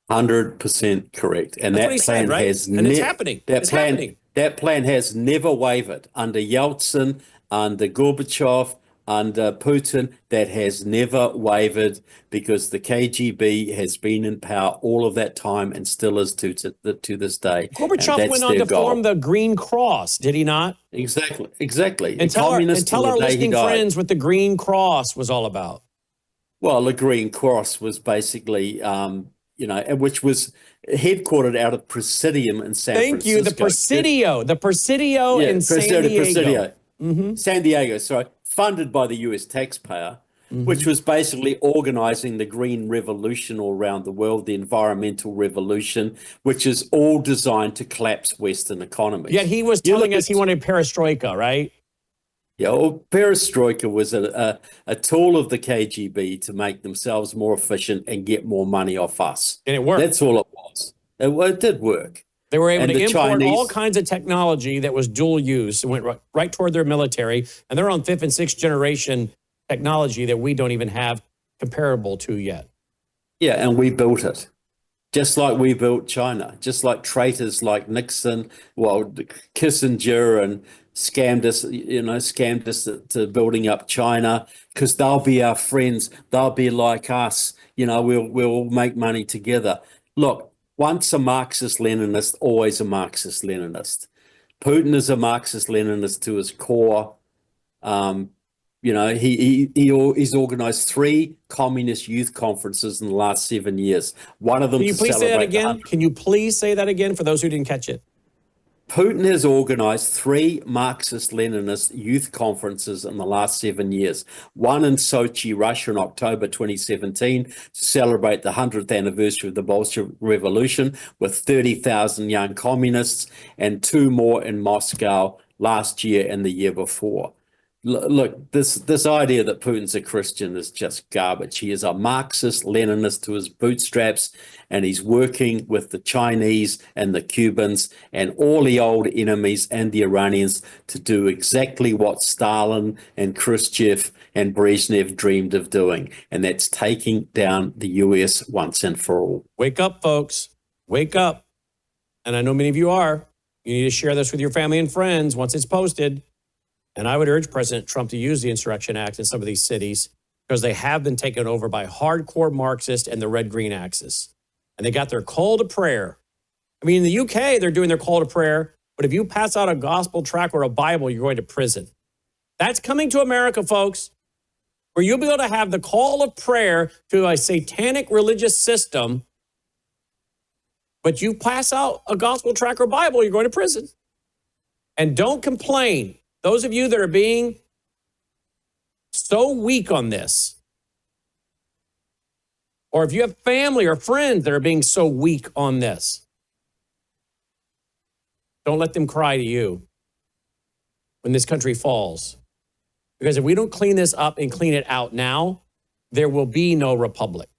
100% correct. And that plan right? has and it's happening. That plan has never wavered under Yeltsin, under Gorbachev, under Putin. That has never wavered because the KGB has been in power all of that time and still is to this day. Gorbachev went on to form the Green Cross, did he not? Exactly. And tell our listening friends what the Green Cross was all about. Well, the Green Cross was basically which was headquartered out of Presidium in San Francisco. Thank you, the Presidio in San Diego. San Diego, sorry, funded by the US taxpayer, which was basically organizing the green revolution all around the world, the environmental revolution, which is all designed to collapse Western economies. Yet he was telling us he wanted perestroika, right? Yeah, well, perestroika was a tool of the KGB to make themselves more efficient and get more money off us. And it worked. That's all it was. It did work. They were able to import all kinds of technology that was dual use and went right toward their military. And they're on 5th and 6th generation technology that we don't even have comparable to yet. Yeah, and we built it. Just like we built China, just like traitors like Nixon, Kissinger and scammed us to building up China because they'll be our friends. They'll be like us. We'll make money together. Look, once a Marxist-Leninist, always a Marxist-Leninist. Putin is a Marxist-Leninist to his core. He's organized 3 communist youth conferences in the last 7 years. One of them. Can you please say that again? Can you please say that again for those who didn't catch it? Putin has organized 3 Marxist-Leninist youth conferences in the last 7 years. One in Sochi, Russia in October 2017 to celebrate the 100th anniversary of the Bolshevik Revolution with 30,000 young communists, and 2 more in Moscow last year and the year before. Look, this idea that Putin's a Christian is just garbage. He is a Marxist-Leninist to his bootstraps, and he's working with the Chinese and the Cubans and all the old enemies and the Iranians to do exactly what Stalin and Khrushchev and Brezhnev dreamed of doing, and that's taking down the US once and for all. Wake up, folks. Wake up. And I know many of you are. You need to share this with your family and friends once it's posted. And I would urge President Trump to use the Insurrection Act in some of these cities because they have been taken over by hardcore Marxists and the red-green axis. And they got their call to prayer. I mean, in the UK, they're doing their call to prayer. But if you pass out a gospel tract or a Bible, you're going to prison. That's coming to America, folks, where you'll be able to have the call of prayer to a satanic religious system. But you pass out a gospel tract or Bible, you're going to prison. And don't complain. Those of you that are being so weak on this, or if you have family or friends that are being so weak on this, don't let them cry to you when this country falls. Because if we don't clean this up and clean it out now, there will be no republic.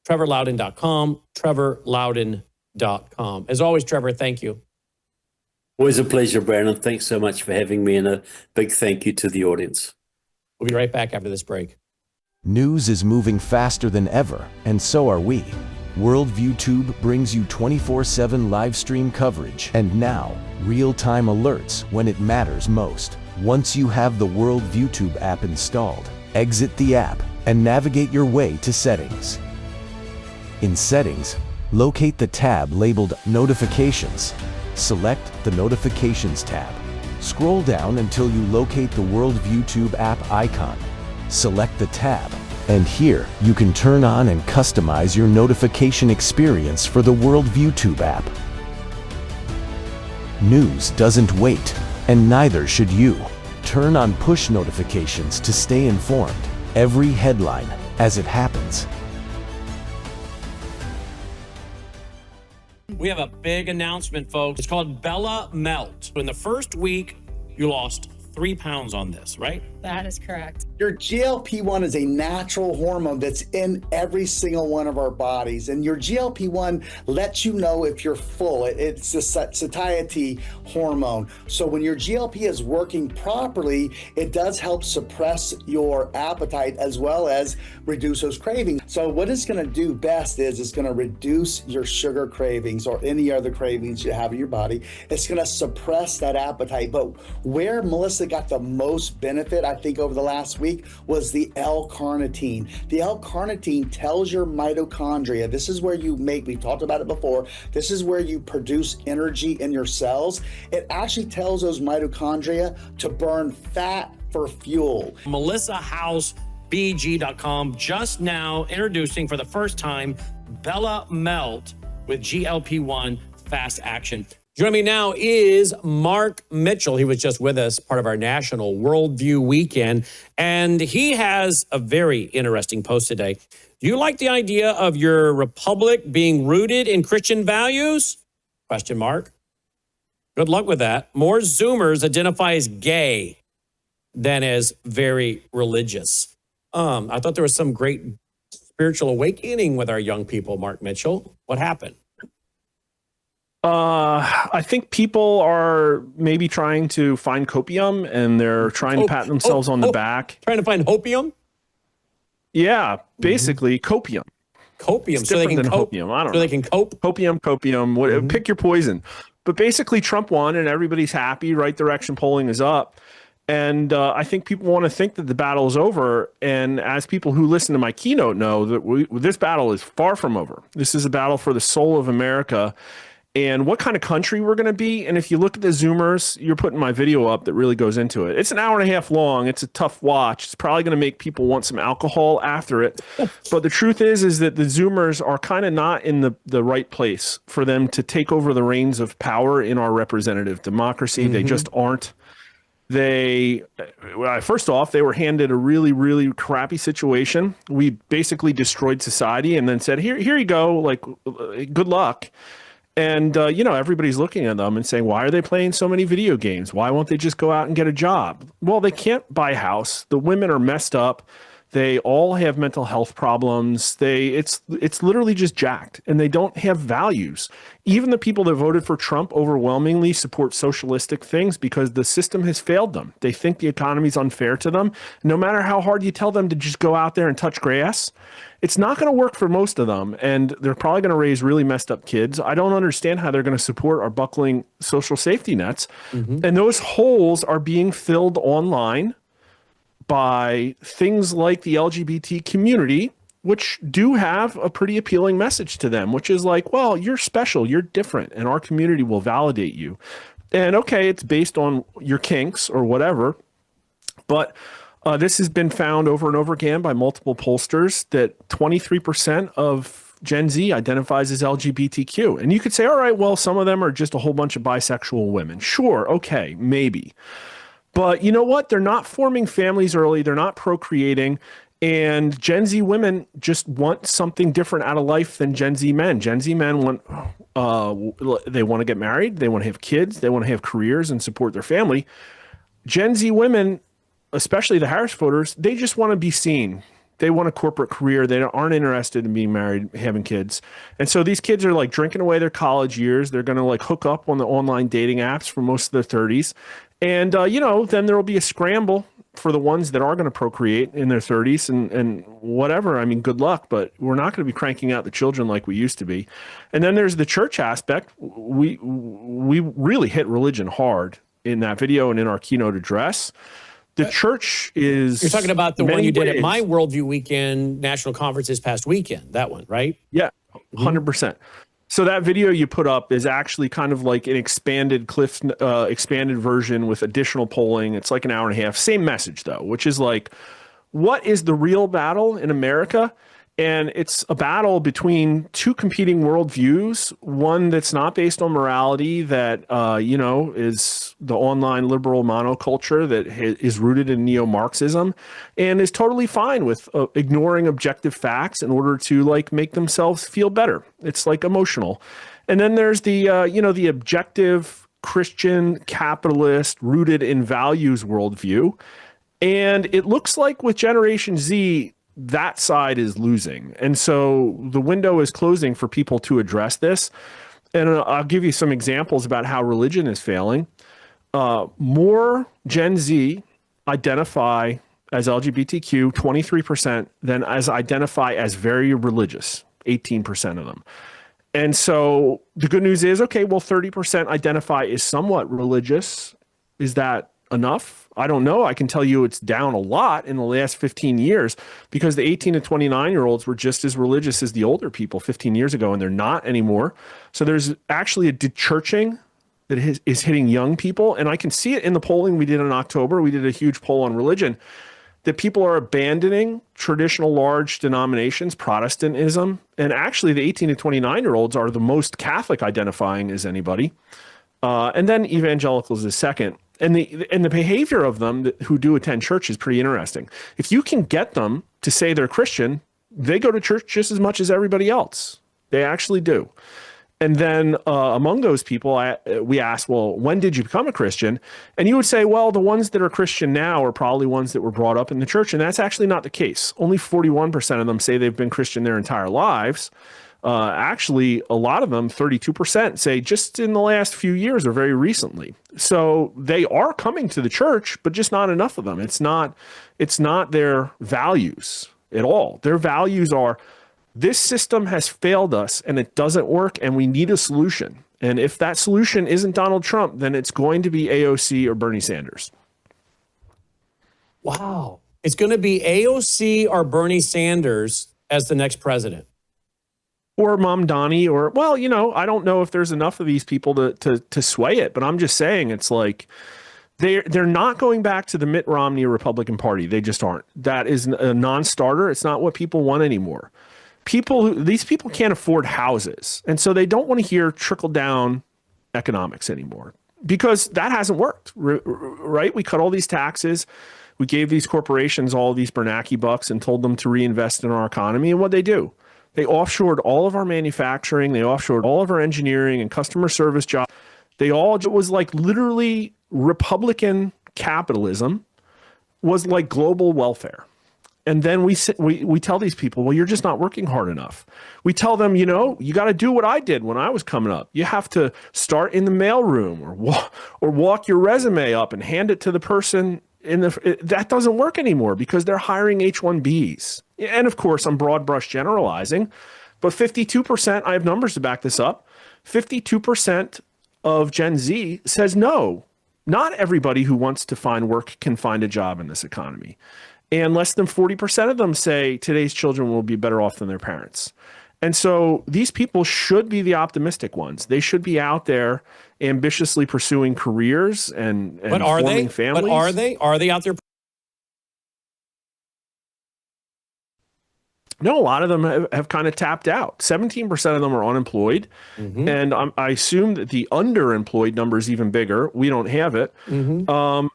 TrevorLoudon.com, TrevorLoudon.com. GLP1.com. As always, Trevor, thank you. Always a pleasure, Brannon. Thanks so much for having me, and a big thank you to the audience. We'll be right back after this break. News is moving faster than ever, and so are we. Worldview Tube brings you 24/7 live stream coverage and now real-time alerts when it matters most. Once you have the Worldview Tube app installed, exit the app and navigate your way to Settings. In Settings, locate the tab labeled Notifications. Select the Notifications tab. Scroll down until you locate the Worldview Tube app icon. Select the tab, and here you can turn on and customize your notification experience for the Worldview Tube app. News doesn't wait, and neither should you. Turn on push notifications to stay informed. Every headline as it happens. We have a big announcement, folks. It's called Bella Melt. In the first week, you lost 3 pounds on this, right? That is correct. Your GLP-1 is a natural hormone that's in every single one of our bodies. And your GLP-1 lets you know if you're full. It's a satiety hormone. So when your GLP is working properly, it does help suppress your appetite as well as reduce those cravings. So what it's going to do best is it's going to reduce your sugar cravings or any other cravings you have in your body. It's going to suppress that appetite. But where Melissa got the most benefit, I think, over the last week was the L-carnitine. The L-carnitine tells your mitochondria, this is where you make, we talked about it before, this is where you produce energy in your cells. It actually tells those mitochondria to burn fat for fuel. Melissa Howse, BG.com, just now introducing for the first time Bella Melt with GLP-1 Fast Action. Joining me now is Mark Mitchell. He was just with us, part of our National Worldview Weekend, and he has a very interesting post today. Do you like the idea of your republic being rooted in Christian values? Question mark. Good luck with that. More Zoomers identify as gay than as very religious. I thought there was some great spiritual awakening with our young people, Mark Mitchell. What happened? I think people are maybe trying to find copium, and they're trying to pat themselves on the back. Trying to find hopium? Yeah, basically copium. Copium, It's so they different can than cope. hopium. I don't So know. they can cope. Copium. Pick your poison. But basically, Trump won, and everybody's happy. Right direction polling is up. And I think people want to think that the battle is over. And as people who listen to my keynote know, that this battle is far from over. This is a battle for the soul of America and what kind of country we're going to be. And if you look at the Zoomers, you're putting my video up that really goes into it. It's an hour and a half long. It's a tough watch. It's probably going to make people want some alcohol after it. But the truth is that the Zoomers are kind of not in the right place for them to take over the reins of power in our representative democracy. They just aren't. First off, they were handed a really, really crappy situation. We basically destroyed society and then said, here you go, like, good luck. And, everybody's looking at them and saying, why are they playing so many video games? Why won't they just go out and get a job? Well, they can't buy a house. The women are messed up. They all have mental health problems. It's literally just jacked, and they don't have values. Even the people that voted for Trump overwhelmingly support socialistic things because the system has failed them. They think the economy is unfair to them. No matter how hard you tell them to just go out there and touch grass, it's not going to work for most of them, and they're probably going to raise really messed up kids. I don't understand how they're going to support our buckling social safety nets. And those holes are being filled online by things like the LGBT community, which do have a pretty appealing message to them, which is like, well, you're special, you're different, and our community will validate you. And okay, it's based on your kinks or whatever, but this has been found over and over again by multiple pollsters that 23% of Gen Z identifies as LGBTQ. And you could say, all right, well, some of them are just a whole bunch of bisexual women. Sure, okay, maybe. But you know what? They're not forming families early. They're not procreating. And Gen Z women just want something different out of life than Gen Z men. Gen Z men they want to get married. They want to have kids. They want to have careers and support their family. Gen Z women, especially the Harris voters, they just want to be seen. They want a corporate career. They aren't interested in being married, having kids. And so these kids are like drinking away their college years. They're going to like hook up on the online dating apps for most of their 30s. And, then there will be a scramble for the ones that are going to procreate in their 30s and whatever. I mean, good luck, but we're not going to be cranking out the children like we used to be. And then there's the church aspect. We really hit religion hard in that video and in our keynote address. The church is... You're talking about the one you did at ways. my Worldview Weekend National Conference this past weekend, that one, right? Yeah, 100%. So that video you put up is actually kind of like an expanded version with additional polling. It's like an hour and a half. Same message, though, which is like, what is the real battle in America? And it's a battle between two competing worldviews, one that's not based on morality, that, is the online liberal monoculture that is rooted in neo-Marxism and is totally fine with ignoring objective facts in order to like make themselves feel better. It's like emotional. And then there's the objective Christian capitalist rooted in values worldview. And it looks like with Generation Z, that side is losing. And so the window is closing for people to address this. And I'll give you some examples about how religion is failing. More Gen Z identify as LGBTQ, 23%, than as identify as very religious, 18% of them. And so the good news is, okay, well, 30% identify as somewhat religious. Is that enough? I don't know. I can tell you it's down a lot in the last 15 years because the 18 to 29-year-olds were just as religious as the older people 15 years ago, and they're not anymore. So there's actually a dechurching that is hitting young people. And I can see it in the polling we did in October. We did a huge poll on religion, that people are abandoning traditional large denominations, Protestantism. And actually the 18 to 29-year-olds are the most Catholic identifying as anybody. And then evangelicals is second. And the behavior of them who do attend church is pretty interesting. If you can get them to say they're Christian, they go to church just as much as everybody else. They actually do. And then among those people, we asked, well, when did you become a Christian? And you would say, well, the ones that are Christian now are probably ones that were brought up in the church. And that's actually not the case. Only 41% of them say they've been Christian their entire lives. Actually, a lot of them, 32%, say just in the last few years or very recently. So they are coming to the church, but just not enough of them. It's not their values at all. Their values are, this system has failed us and it doesn't work and we need a solution. And if that solution isn't Donald Trump, then it's going to be AOC or Bernie Sanders. Wow. It's going to be AOC or Bernie Sanders as the next president. Or Mom Donnie, or, well, I don't know if there's enough of these people to sway it, but I'm just saying it's like they're not going back to the Mitt Romney Republican Party. They just aren't. That is a non-starter. It's not what people want anymore. These people can't afford houses, and so they don't want to hear trickle-down economics anymore because that hasn't worked, right? We cut all these taxes. We gave these corporations all these Bernanke bucks and told them to reinvest in our economy, and what'd they do? They offshored all of our manufacturing. They offshored all of our engineering and customer service jobs. It was like literally Republican capitalism was like global welfare. And then we tell these people, well, you're just not working hard enough. We tell them, you got to do what I did when I was coming up. You have to start in the mailroom or walk your resume up and hand it to the person that doesn't work anymore because they're hiring H-1Bs. And of course, I'm broad brush generalizing, but 52%, I have numbers to back this up, 52% of Gen Z says no. Not everybody who wants to find work can find a job in this economy. And less than 40% of them say today's children will be better off than their parents. And so these people should be the optimistic ones. They should be out there ambitiously pursuing careers and forming families. But are they? Are they out there? No, a lot of them have kind of tapped out. 17% of them are unemployed. Mm-hmm. And I assume that the underemployed number is even bigger. We don't have it. Mm-hmm.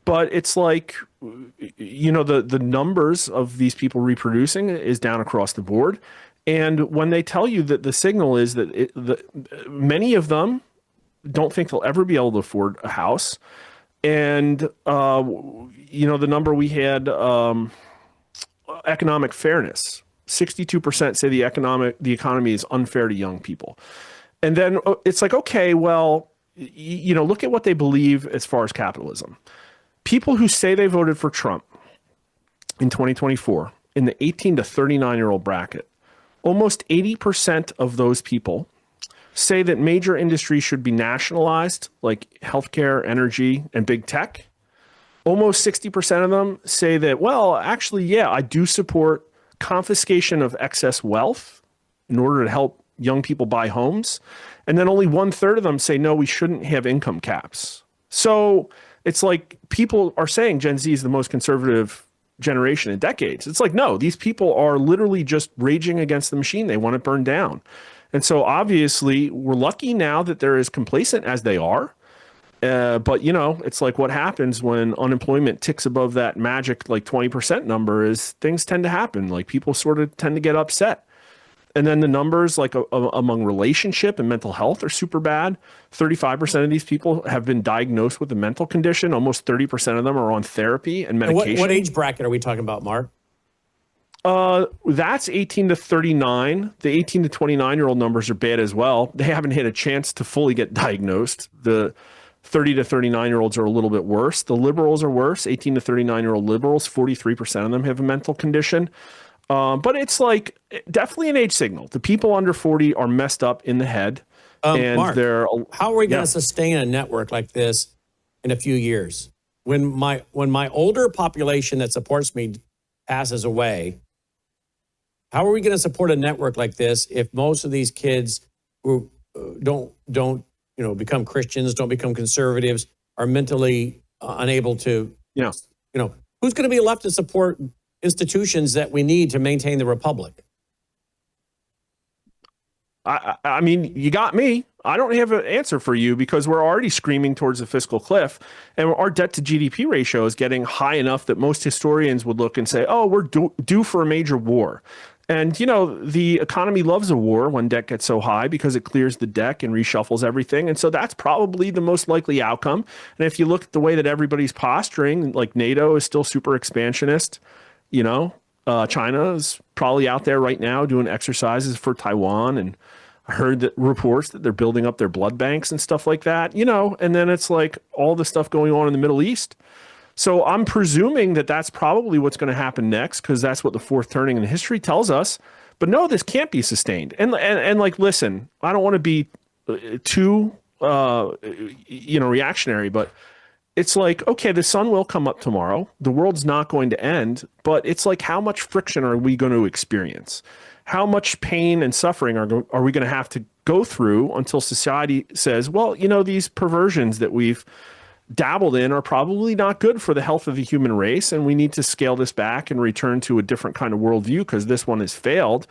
But it's like, the numbers of these people reproducing is down across the board. And when they tell you that the signal is that many of them don't think they'll ever be able to afford a house. And, the number we had economic fairness. 62% say the economy is unfair to young people. And then it's like, okay, well, look at what they believe as far as capitalism. People who say they voted for Trump in 2024 in the 18 to 39-year-old bracket, almost 80% of those people say that major industries should be nationalized, like healthcare, energy, and big tech. Almost 60% of them say that, well, actually, yeah, I do support confiscation of excess wealth in order to help young people buy homes. And then only 1/3 of them say, no, we shouldn't have income caps. So it's like people are saying Gen Z is the most conservative generation in decades. It's like, no, these people are literally just raging against the machine. They want it burned down. And so obviously we're lucky now that they're as complacent as they are. But it's like what happens when unemployment ticks above that magic, like 20% number, is things tend to happen. Like people sort of tend to get upset. And then the numbers like among relationship and mental health are super bad. 35% of these people have been diagnosed with a mental condition. Almost 30% of them are on therapy and medication. And what age bracket are we talking about, Mark? That's 18 to 39. The 18 to 29-year-old numbers are bad as well. They haven't had a chance to fully get diagnosed. The 30 to 39-year-olds are a little bit worse. The liberals are worse. 18 to 39-year-old liberals, 43% of them have a mental condition. But it's like definitely an age signal. The people under 40 are messed up in the head. And Mark, how are we going to Yeah. sustain a network like this in a few years? When my older population that supports me passes away, how are we going to support a network like this if most of these kids who don't become Christians, don't become conservatives, are mentally unable to, who's going to be left to support institutions that we need to maintain the republic? I mean, you got me. I don't have an answer for you because we're already screaming towards the fiscal cliff, and our debt to GDP ratio is getting high enough that most historians would look and say, oh, we're due for a major war. And, the economy loves a war when debt gets so high because it clears the deck and reshuffles everything. And so that's probably the most likely outcome. And if you look at the way that everybody's posturing, like NATO is still super expansionist, China is probably out there right now doing exercises for Taiwan. And I heard that reports that they're building up their blood banks and stuff like that, and then it's like all the stuff going on in the Middle East. So I'm presuming that that's probably what's going to happen next because that's what the fourth turning in history tells us. But no, this can't be sustained. And like, listen, I don't want to be too, reactionary, but it's like, okay, the sun will come up tomorrow. The world's not going to end, but it's like, how much friction are we going to experience? How much pain and suffering are we going to have to go through until society says, well, these perversions that we've dabbled in are probably not good for the health of the human race, and we need to scale this back and return to a different kind of worldview because this one has failed.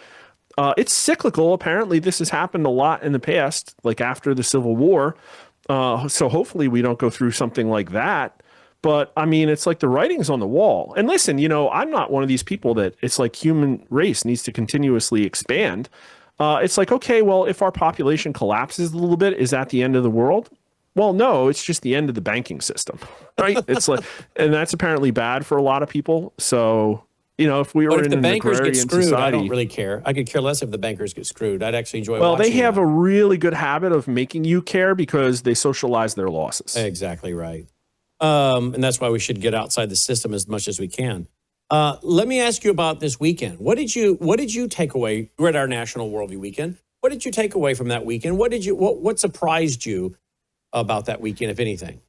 It's cyclical. Apparently, this has happened a lot in the past, like after the Civil War. So hopefully we don't go through something like that. But I mean, it's like the writing's on the wall. And listen, I'm not one of these people that it's like human race needs to continuously expand. It's like, okay, well, if our population collapses a little bit, is that the end of the world? Well, no, it's just the end of the banking system, right? It's like, and that's apparently bad for a lot of people. So, if we were in an agrarian society, I don't really care. I could care less if the bankers get screwed. I'd actually enjoy. Well, they have that. a really good habit of making you care because they socialize their losses. Exactly right. And that's why we should get outside the system as much as we can. Let me ask you about this weekend. What did you take away? We're at our National Worldview Weekend. What did you take away from that weekend? What surprised you about that weekend, if anything?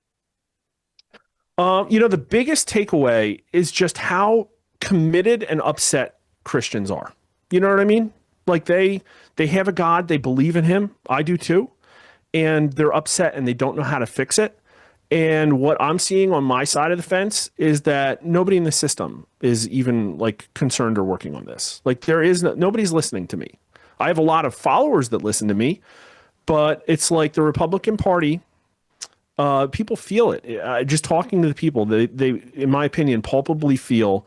The biggest takeaway is just how committed and upset Christians are. You know what I mean? Like they have a God, they believe in him. I do too. And they're upset and they don't know how to fix it. And what I'm seeing on my side of the fence is that nobody in the system is even like concerned or working on this. Like nobody's listening to me. I have a lot of followers that listen to me, but it's like the Republican Party, people feel it. Just talking to the people, they, in my opinion, palpably feel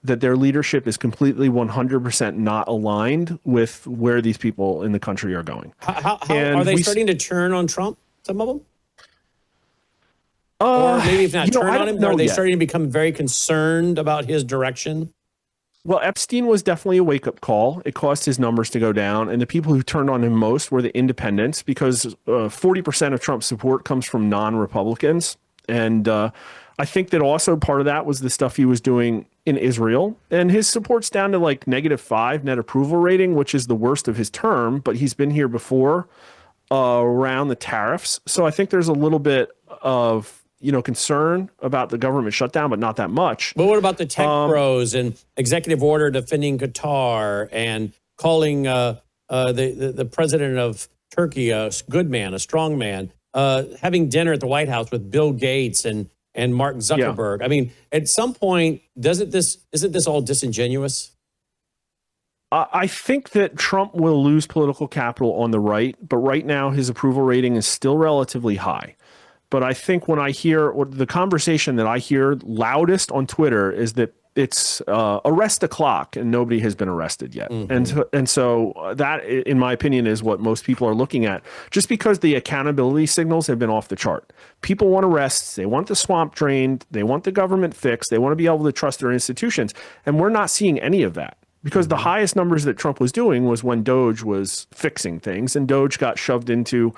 that their leadership is completely 100% not aligned with where these people in the country are going. How are they starting to turn on Trump, some of them? Or maybe if not turn on him, are they starting to become very concerned about his direction? Well, Epstein was definitely a wake-up call. It caused his numbers to go down, and the people who turned on him most were the independents, because 40% of Trump's support comes from non-Republicans. And I think that also part of that was the stuff he was doing in Israel. And his support's down to like -5 net approval rating, which is the worst of his term, but he's been here before around the tariffs. So I think there's a little bit of concern about the government shutdown, but not that much. But what about the tech bros and executive order defending Qatar and calling the president of Turkey a good man, a strong man, having dinner at the White House with Bill Gates and Mark Zuckerberg? I mean, at some point, isn't this all disingenuous? I think that Trump will lose political capital on the right, but right now his approval rating is still relatively high. But I think when I hear the conversation that I hear loudest on Twitter is that it's arrest the clock and nobody has been arrested yet. Mm-hmm. And so that, in my opinion, is what most people are looking at, just because the accountability signals have been off the chart. People want arrests. They want the swamp drained. They want the government fixed. They want to be able to trust their institutions. And we're not seeing any of that, because the highest numbers that Trump was doing was when Doge was fixing things, and Doge got shoved into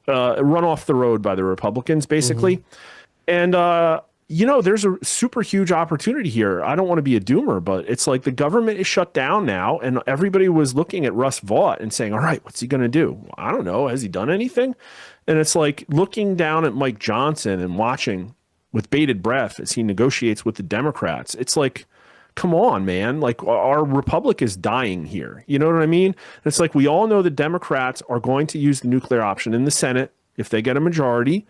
run off the road by the Republicans, basically. Mm-hmm. And, there's a super huge opportunity here. I don't want to be a doomer, but it's like the government is shut down now, and everybody was looking at Russ Vought and saying, all right, what's he going to do? I don't know. Has he done anything? And it's like looking down at Mike Johnson and watching with bated breath as he negotiates with the Democrats. It's like, come on, man. Like, our republic is dying here. You know what I mean? It's like, we all know the Democrats are going to use the nuclear option in the Senate if they get a majority.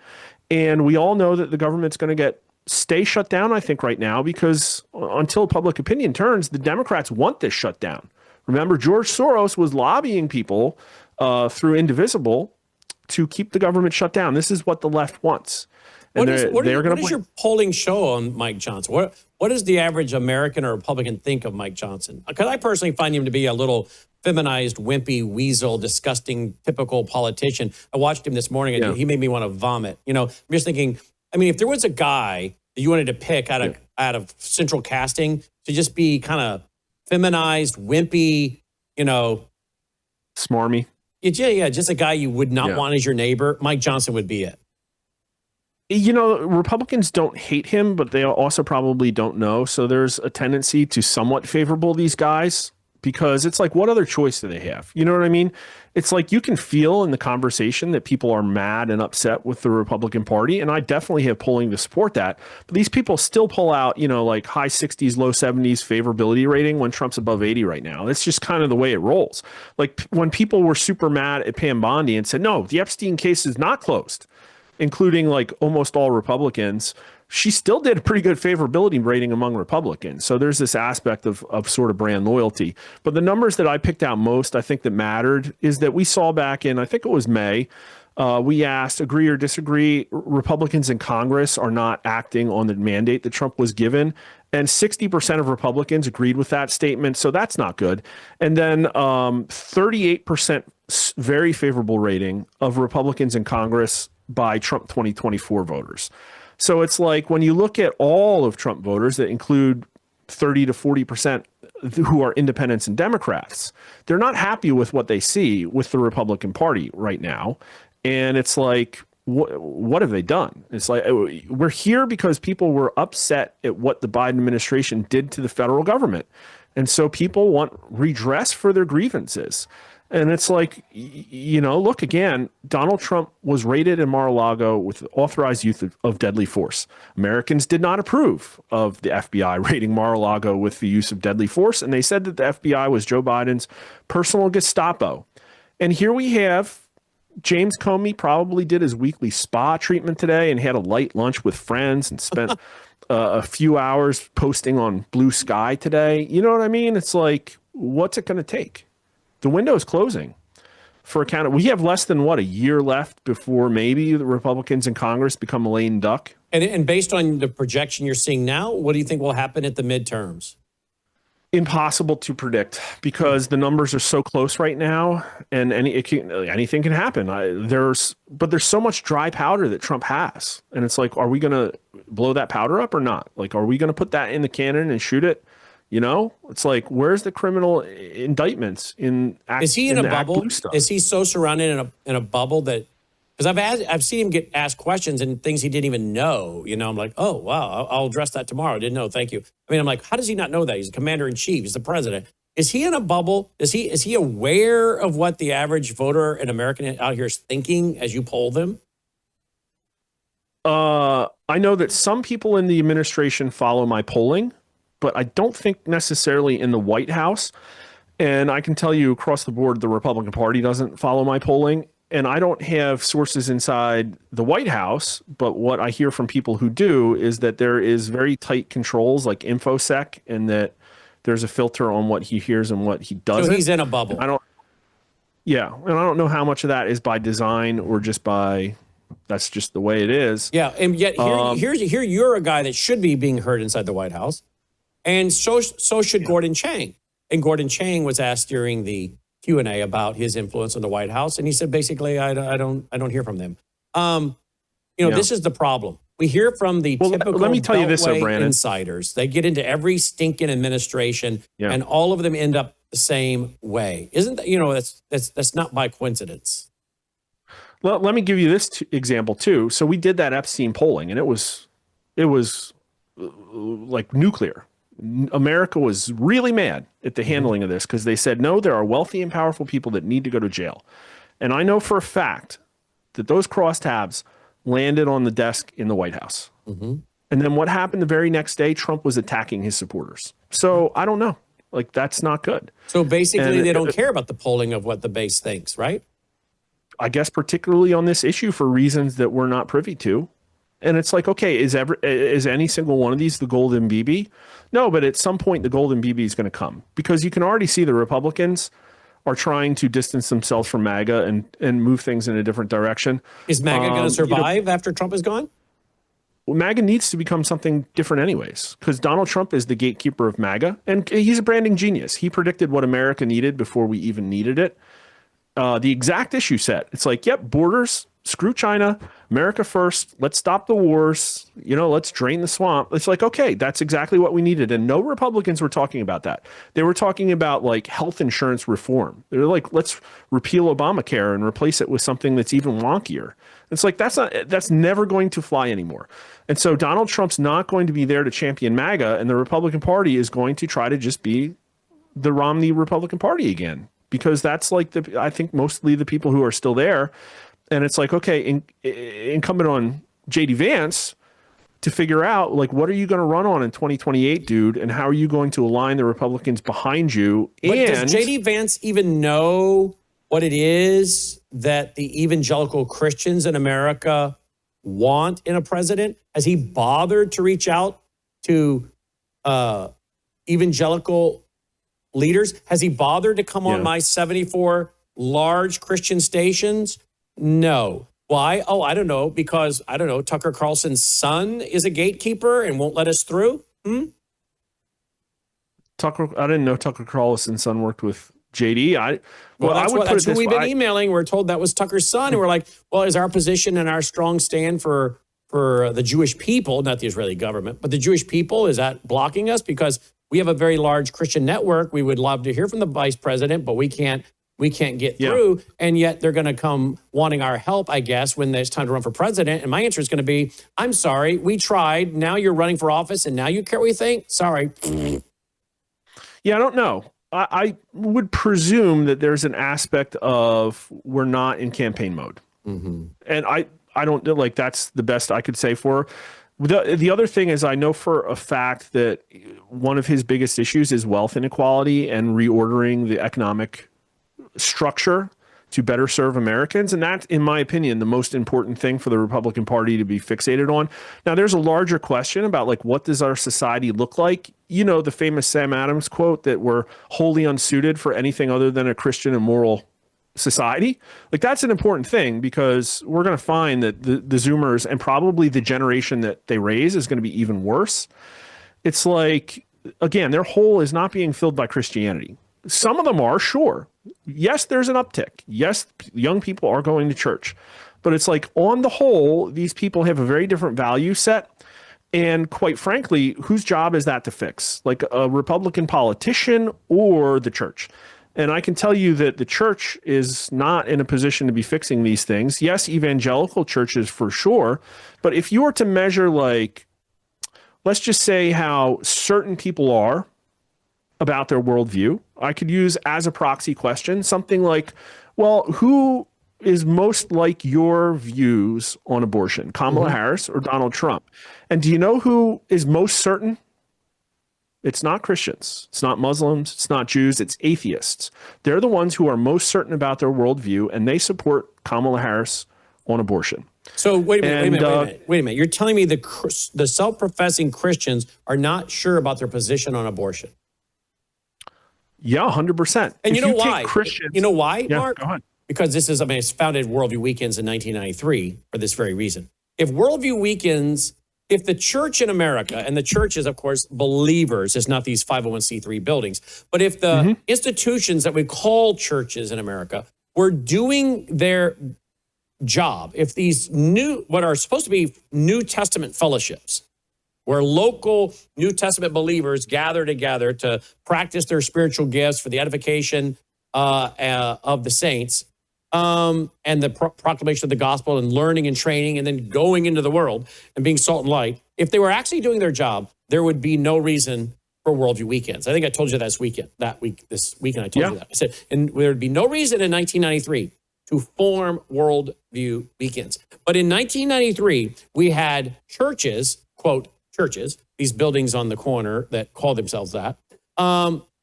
And we all know that the government's going to stay shut down, I think, right now, because until public opinion turns, the Democrats want this shut down. Remember, George Soros was lobbying people through Indivisible to keep the government shut down. This is what the left wants. And what is your polling show on Mike Johnson? What does the average American or Republican think of Mike Johnson? Because I personally find him to be a little feminized, wimpy, weasel, disgusting, typical politician. I watched him this morning, and he made me want to vomit. I'm just thinking, I mean, if there was a guy that you wanted to pick out of central casting to just be kind of feminized, wimpy, smarmy. Yeah, just a guy you would not want as your neighbor, Mike Johnson would be it. Republicans don't hate him, but they also probably don't know. So there's a tendency to somewhat favorable these guys, because it's like, what other choice do they have? You know what I mean? It's like, you can feel in the conversation that people are mad and upset with the Republican Party. And I definitely have polling to support that. But these people still pull out, like high 60s, low 70s favorability rating when Trump's above 80 right now. That's just kind of the way it rolls. Like, when people were super mad at Pam Bondi and said, no, the Epstein case is not closed, including like almost all Republicans, she still did a pretty good favorability rating among Republicans. So there's this aspect of sort of brand loyalty. But the numbers that I picked out most, I think, that mattered is that we saw back in, I think it was May, we asked, agree or disagree, Republicans in Congress are not acting on the mandate that Trump was given. And 60% of Republicans agreed with that statement. So that's not good. And then 38% very favorable rating of Republicans in Congress by Trump 2024 voters. So it's like, when you look at all of Trump voters that include 30 to 40% who are independents and Democrats, they're not happy with what they see with the Republican Party right now. And it's like, what have they done? It's like, we're here because people were upset at what the Biden administration did to the federal government. And so people want redress for their grievances. And it's like, look, again, Donald Trump was raided in Mar-a-Lago with authorized use of deadly force. Americans did not approve of the FBI raiding Mar-a-Lago with the use of deadly force. And they said that the FBI was Joe Biden's personal Gestapo. And here we have James Comey probably did his weekly spa treatment today and had a light lunch with friends and spent a few hours posting on Blue Sky today. You know what I mean? It's like, what's it going to take? The window is closing for account. We have less than a year left before maybe the Republicans in Congress become a lame duck. And based on the projection you're seeing now, what do you think will happen at the midterms? Impossible to predict, because the numbers are so close right now, and anything can happen. There's so much dry powder that Trump has, and it's like, are we going to blow that powder up or not? Like, are we going to put that in the cannon and shoot it? You know, it's like, where's the criminal indictments in? Is he in a bubble? Stuff? Is he so surrounded in a bubble that? Because I've seen him get asked questions and things he didn't even know. You know, I'm like, oh wow, I'll address that tomorrow. Didn't know. Thank you. I mean, I'm like, how does he not know that? He's the commander in chief. He's the president. Is he in a bubble? Is he aware of what the average voter and American out here is thinking as you poll them? I know that some people in the administration follow my polling, but I don't think necessarily in the White House. And I can tell you across the board, the Republican Party doesn't follow my polling. And I don't have sources inside the White House, but what I hear from people who do is that there is very tight controls like InfoSec, and that there's a filter on what he hears and what he doesn't. So he's in a bubble. And I don't know how much of that is by design or just by, that's just the way it is. Yeah, and yet here you're a guy that should be being heard inside the White House, and so should Gordon Chang. And Gordon Chang was asked during the Q&A about his influence in the White House, and he said basically, I don't hear from them. This is the problem. We hear from the typical let me tell you this, Brannon. insiders. They get into every stinking administration, and all of them end up the same way. Isn't that that's not by coincidence? Well, let me give you this example too. So we did that Epstein polling, and it was like nuclear. America was really mad at the handling of this because they said, no, there are wealthy and powerful people that need to go to jail. And I know for a fact that those crosstabs landed on the desk in the White House. Mm-hmm. And then what happened the very next day? Trump was attacking his supporters. So I don't know. Like, that's not good. So basically, they don't care about the polling of what the base thinks, right? I guess particularly on this issue for reasons that we're not privy to. And it's like, okay, is any single one of these the golden BB? No, but at some point the golden BB is going to come, because you can already see the Republicans are trying to distance themselves from MAGA and move things in a different direction. Is MAGA going to survive after Trump is gone? Well, MAGA needs to become something different anyways, because Donald Trump is the gatekeeper of MAGA, and he's a branding genius. He predicted what America needed before we even needed it. The exact issue set. It's like, yep, borders, screw China, America first, let's stop the wars, let's drain the swamp. It's like, okay, that's exactly what we needed. And no Republicans were talking about that. They were talking about like health insurance reform. They're like, let's repeal Obamacare and replace it with something that's even wonkier. It's like, that's never going to fly anymore. And so Donald Trump's not going to be there to champion MAGA, and the Republican Party is going to try to just be the Romney Republican Party again, because that's like I think mostly the people who are still there. And it's like, okay, incumbent on J.D. Vance to figure out, like, what are you going to run on in 2028, dude? And how are you going to align the Republicans behind you? But does J.D. Vance even know what it is that the evangelical Christians in America want in a president? Has he bothered to reach out to evangelical leaders? Has he bothered to come on my 74 large Christian stations? No. Why? Oh, I don't know. Because, Tucker Carlson's son is a gatekeeper and won't let us through? I didn't know Tucker Carlson's son worked with JD. That's who we've been emailing. We're told that was Tucker's son. And we're like, well, is our position and our strong stand for the Jewish people, not the Israeli government, but the Jewish people, is that blocking us? Because we have a very large Christian network. We would love to hear from the vice president, but we can't get through, and yet they're going to come wanting our help, I guess, when there's time to run for president. And my answer is going to be, I'm sorry, we tried. Now you're running for office, and now you care what we think? Sorry. Yeah, I don't know. I would presume that there's an aspect of we're not in campaign mode. Mm-hmm. And I don't like, that's the best I could say for the other thing is, I know for a fact that one of his biggest issues is wealth inequality and reordering the economic structure to better serve Americans. And that's, in my opinion, the most important thing for the Republican Party to be fixated on. Now, there's a larger question about, like, what does our society look like? The famous Sam Adams quote that we're wholly unsuited for anything other than a Christian and moral society. Like, that's an important thing, because we're going to find that the Zoomers and probably the generation that they raise is going to be even worse. It's like, again, their hole is not being filled by Christianity. Some of them are, sure. Yes, there's an uptick. Yes, young people are going to church. But it's like, on the whole, these people have a very different value set. And quite frankly, whose job is that to fix? Like a Republican politician or the church? And I can tell you that the church is not in a position to be fixing these things. Yes, evangelical churches for sure. But if you were to measure, like, let's just say how certain people are about their worldview, I could use as a proxy question something like, well, who is most like your views on abortion, Kamala Harris or Donald Trump? And do you know who is most certain? It's not Christians. It's not Muslims. It's not Jews. It's atheists. They're the ones who are most certain about their worldview, and they support Kamala Harris on abortion. So wait a minute. You're telling me the self-professing Christians are not sure about their position on abortion? Yeah, 100%. And you know why? Christians, Mark? Go ahead. Because this is, it's founded Worldview Weekends in 1993 for this very reason. If Worldview Weekends, if the church in America, and the church is, of course, believers, it's not these 501c3 buildings, but if the institutions that we call churches in America were doing their job, if these what are supposed to be New Testament fellowships, where local New Testament believers gather together to practice their spiritual gifts for the edification of the saints, and the proclamation of the gospel and learning and training and then going into the world and being salt and light, if they were actually doing their job, there would be no reason for Worldview Weekends. I think I told you this weekend I told you that. I said, and there would be no reason in 1993 to form Worldview Weekends. But in 1993, we had churches, quote, churches, these buildings on the corner that call themselves that,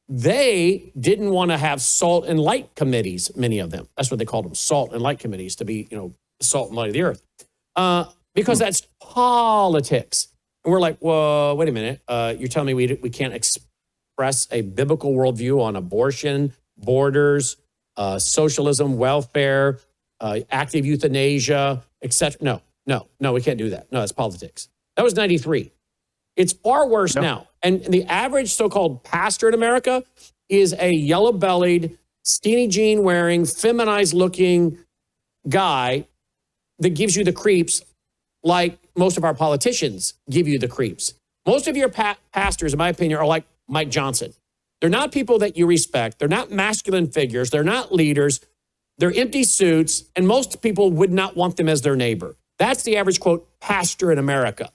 they didn't want to have salt and light committees, many of them. That's what they called them, salt and light committees, to be, salt and light of the earth. Because that's politics. And we're like, well, wait a minute. You're telling me we can't express a biblical worldview on abortion, borders, socialism, welfare, active euthanasia, etc. No, we can't do that. No, that's politics. That was 93. It's far worse now. And the average so-called pastor in America is a yellow-bellied, skinny jean wearing, feminized-looking guy that gives you the creeps like most of our politicians give you the creeps. Most of your pastors, in my opinion, are like Mike Johnson. They're not people that you respect. They're not masculine figures. They're not leaders. They're empty suits, and most people would not want them as their neighbor. That's the average, quote, pastor in America.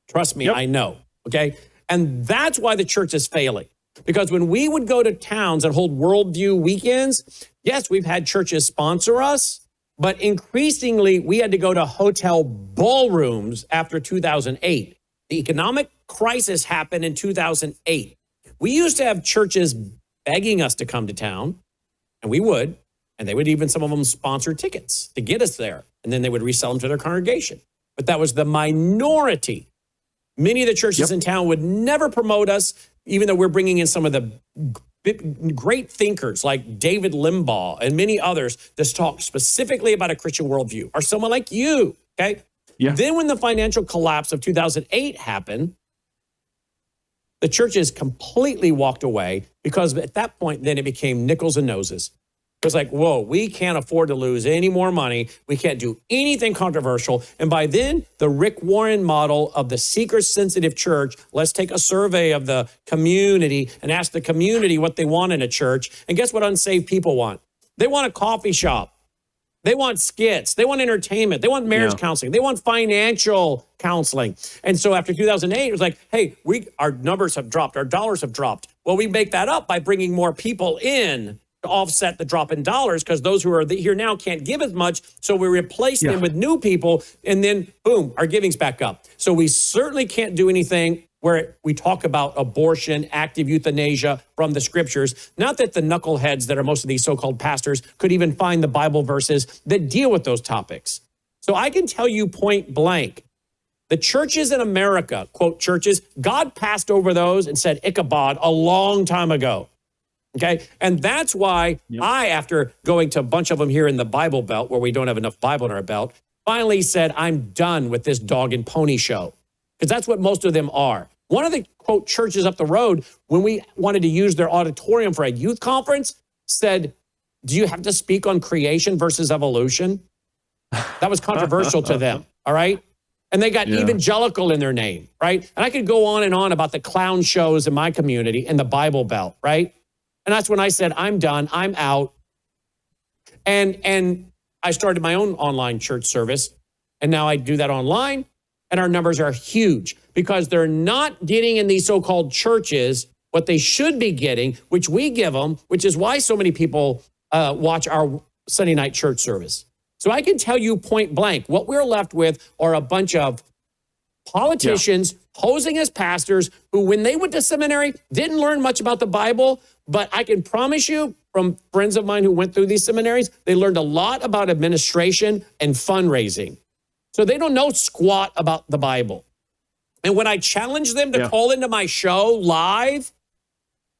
Trust me, I know, okay? And that's why the church is failing. Because when we would go to towns and hold Worldview Weekends, yes, we've had churches sponsor us, but increasingly we had to go to hotel ballrooms after 2008. The economic crisis happened in 2008. We used to have churches begging us to come to town, and we would, and they would even, some of them, sponsor tickets to get us there, and then they would resell them to their congregation. But that was the minority. Many of the churches in town would never promote us, even though we're bringing in some of the great thinkers like David Limbaugh and many others that talk specifically about a Christian worldview, or someone like you, okay? Yeah. Then when the financial collapse of 2008 happened, the churches completely walked away because at that point, then it became nickels and noses. It was like, whoa, we can't afford to lose any more money. We can't do anything controversial. And by then, the Rick Warren model of the seeker-sensitive church, let's take a survey of the community and ask the community what they want in a church. And guess what unsaved people want? They want a coffee shop. They want skits. They want entertainment. They want marriage counseling. They want financial counseling. And so after 2008, it was like, hey, our numbers have dropped. Our dollars have dropped. Well, we make that up by bringing more people in to offset the drop in dollars, because those who are here now can't give as much. So we replace them with new people, and then boom, our giving's back up. So we certainly can't do anything where we talk about abortion, active euthanasia from the scriptures. Not that the knuckleheads that are most of these so-called pastors could even find the Bible verses that deal with those topics. So I can tell you point blank, the churches in America, quote churches, God passed over those and said Ichabod a long time ago. Okay. And that's why I, after going to a bunch of them here in the Bible Belt, where we don't have enough Bible in our belt, finally said, I'm done with this dog and pony show. Because that's what most of them are. One of the, quote, churches up the road, when we wanted to use their auditorium for a youth conference, said, do you have to speak on creation versus evolution? That was controversial to them. All right. And they got evangelical in their name, right? And I could go on and on about the clown shows in my community and the Bible Belt, right? And that's when I said, I'm done, I'm out. And I started my own online church service. And now I do that online. And our numbers are huge because they're not getting in these so-called churches what they should be getting, which we give them, which is why so many people watch our Sunday night church service. So I can tell you point blank, what we're left with are a bunch of politicians posing as pastors who, when they went to seminary, didn't learn much about the Bible. But I can promise you from friends of mine who went through these seminaries, they learned a lot about administration and fundraising. So they don't know squat about the Bible. And when I challenge them to call into my show live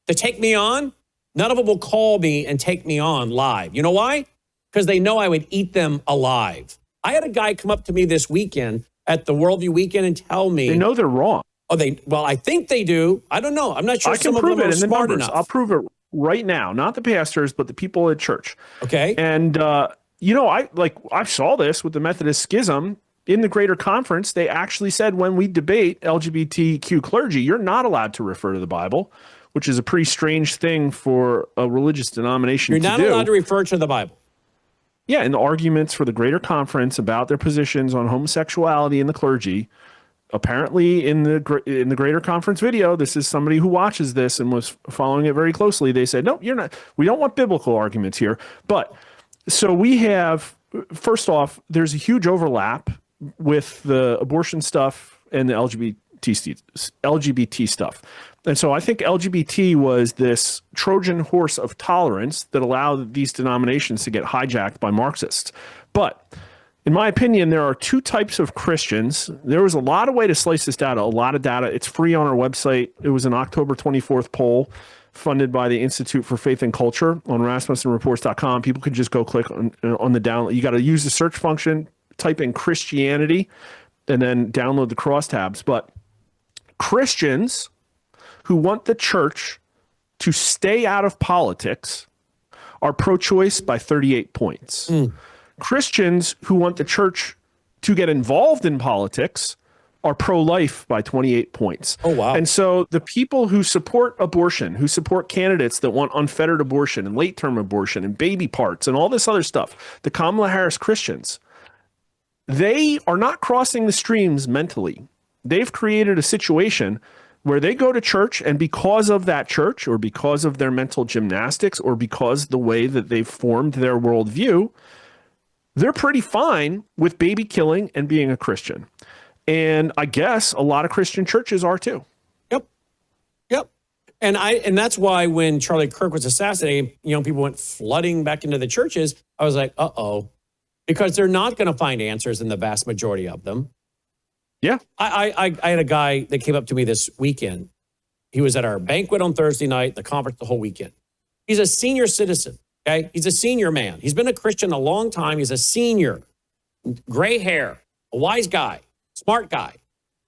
to take me on, none of them will call me and take me on live. You know why? Because they know I would eat them alive. I had a guy come up to me this weekend at the Worldview Weekend and tell me... They know they're wrong. Oh, well, I think they do. I don't know. I'm not sure I can some prove of them it are in the smart numbers. enough. I'll prove it right now. Not the pastors, but the people at church. Okay. And, I saw this with the Methodist Schism. In the Greater Conference, they actually said when we debate LGBTQ clergy, you're not allowed to refer to the Bible, which is a pretty strange thing for a religious denomination to do. You're not allowed to refer to the Bible. Yeah, and the arguments for the Greater Conference about their positions on homosexuality in the clergy, apparently in the Greater Conference video, this is somebody who watches this and was following it very closely. They said, no, you're not. We don't want biblical arguments here. But so we have, first off, there's a huge overlap with the abortion stuff and the LGBT stuff. And so I think LGBT was this Trojan horse of tolerance that allowed these denominations to get hijacked by Marxists. But in my opinion, there are two types of Christians. There was a lot of way to slice this data, a lot of data. It's free on our website. It was an October 24th poll funded by the Institute for Faith and Culture on RasmussenReports.com. People could just go click on the download. You got to use the search function, type in Christianity, and then download the crosstabs. But Christians who want the church to stay out of politics are pro-choice by 38 points. Christians who want the church to get involved in politics are pro-life by 28 points. Oh, wow. And so the people who support abortion, who support candidates that want unfettered abortion and late-term abortion and baby parts and all this other stuff, the Kamala Harris Christians, they are not crossing the streams mentally. They've created a situation where they go to church, and because of that church or because of their mental gymnastics or because the way that they've formed their worldview, they're pretty fine with baby killing and being a Christian. And I guess a lot of Christian churches are too. Yep. And that's why when Charlie Kirk was assassinated, people went flooding back into the churches. I was like, uh-oh. Because they're not going to find answers in the vast majority of them. Yeah. I had a guy that came up to me this weekend. He was at our banquet on Thursday night, the conference the whole weekend. He's a senior citizen, okay? He's a senior man. He's been a Christian a long time. He's a senior, gray hair, a wise guy, smart guy,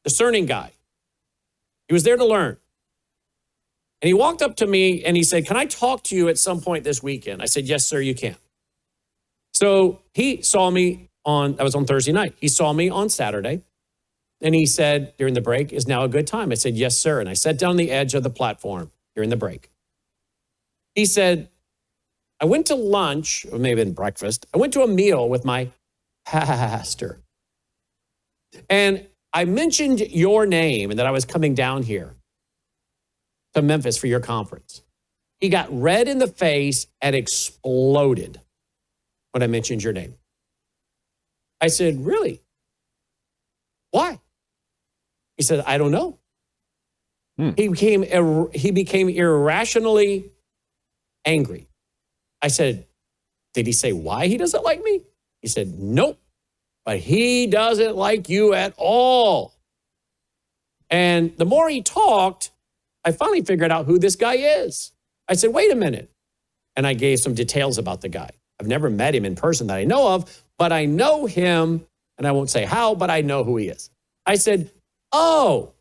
discerning guy. He was there to learn. And he walked up to me and he said, can I talk to you at some point this weekend? I said, yes, sir, you can. So he saw me that was on Thursday night. He saw me on Saturday. And he said, during the break, is now a good time? I said, yes, sir. And I sat down on the edge of the platform during the break. He said, I went to lunch, or maybe breakfast. I went to a meal with my pastor. And I mentioned your name and that I was coming down here to Memphis for your conference. He got red in the face and exploded when I mentioned your name. I said, really? Why? He said, I don't know. He became irrationally angry. I said, did he say why he doesn't like me? He said, nope, but he doesn't like you at all. And the more he talked, I finally figured out who this guy is. I said, wait a minute. And I gave some details about the guy. I've never met him in person that I know of, but I know him, and I won't say how, but I know who he is. I said, oh,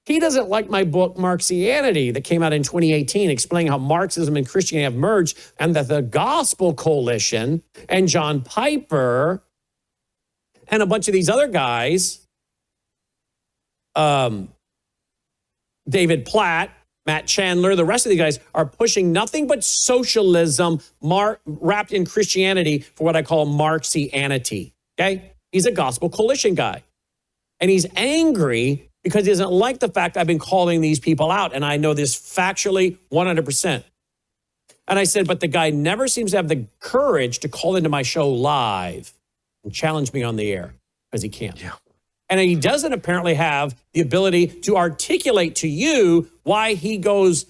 he doesn't like my book, Marxianity, that came out in 2018, explaining how Marxism and Christianity have merged, and that the Gospel Coalition and John Piper and a bunch of these other guys, David Platt, Matt Chandler, the rest of the guys are pushing nothing but socialism wrapped in Christianity for what I call Marxianity, okay? He's a gospel coalition guy. And he's angry because he doesn't like the fact I've been calling these people out. And I know this factually 100%. And I said, but the guy never seems to have the courage to call into my show live and challenge me on the air because he can't. Yeah. And he doesn't apparently have the ability to articulate to you why he goes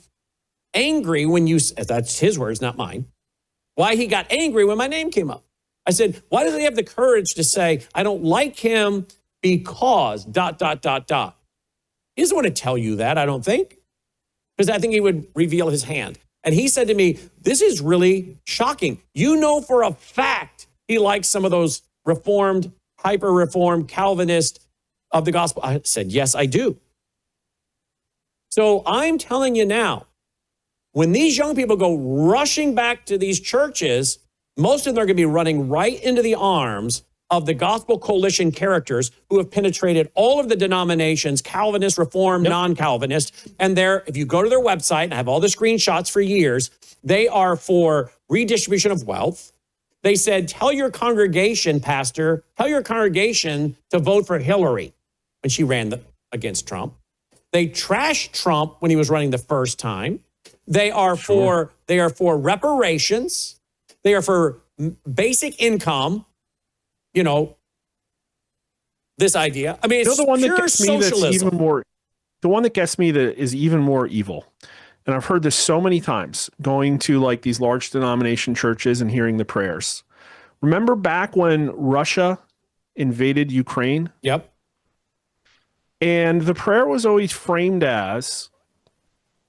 angry when you, that's his words, not mine, why he got angry when my name came up. I said, why doesn't he have the courage to say, I don't like him because ... He doesn't want to tell you that, I don't think, because I think he would reveal his hand. And he said to me, this is really shocking. You know for a fact he likes some of those reformed, hyper-reformed Calvinist of the gospel. I said, yes, I do. So I'm telling you now, when these young people go rushing back to these churches, most of them are going to be running right into the arms of the gospel coalition characters who have penetrated all of the denominations, Calvinist, Reformed, non-Calvinist. And they're, if you go to their website, and I have all the screenshots for years, they are for redistribution of wealth. They said, tell your congregation, pastor, tell your congregation to vote for Hillary when she ran against Trump. They trashed Trump when he was running the first time. They are for reparations. They are for basic income. You know, this idea. I mean, it's the one pure that gets me socialism. that's even more, the one that gets me that is even more evil. And I've heard this so many times going to like these large denomination churches and hearing the prayers. Remember back when Russia invaded Ukraine? Yep. And the prayer was always framed as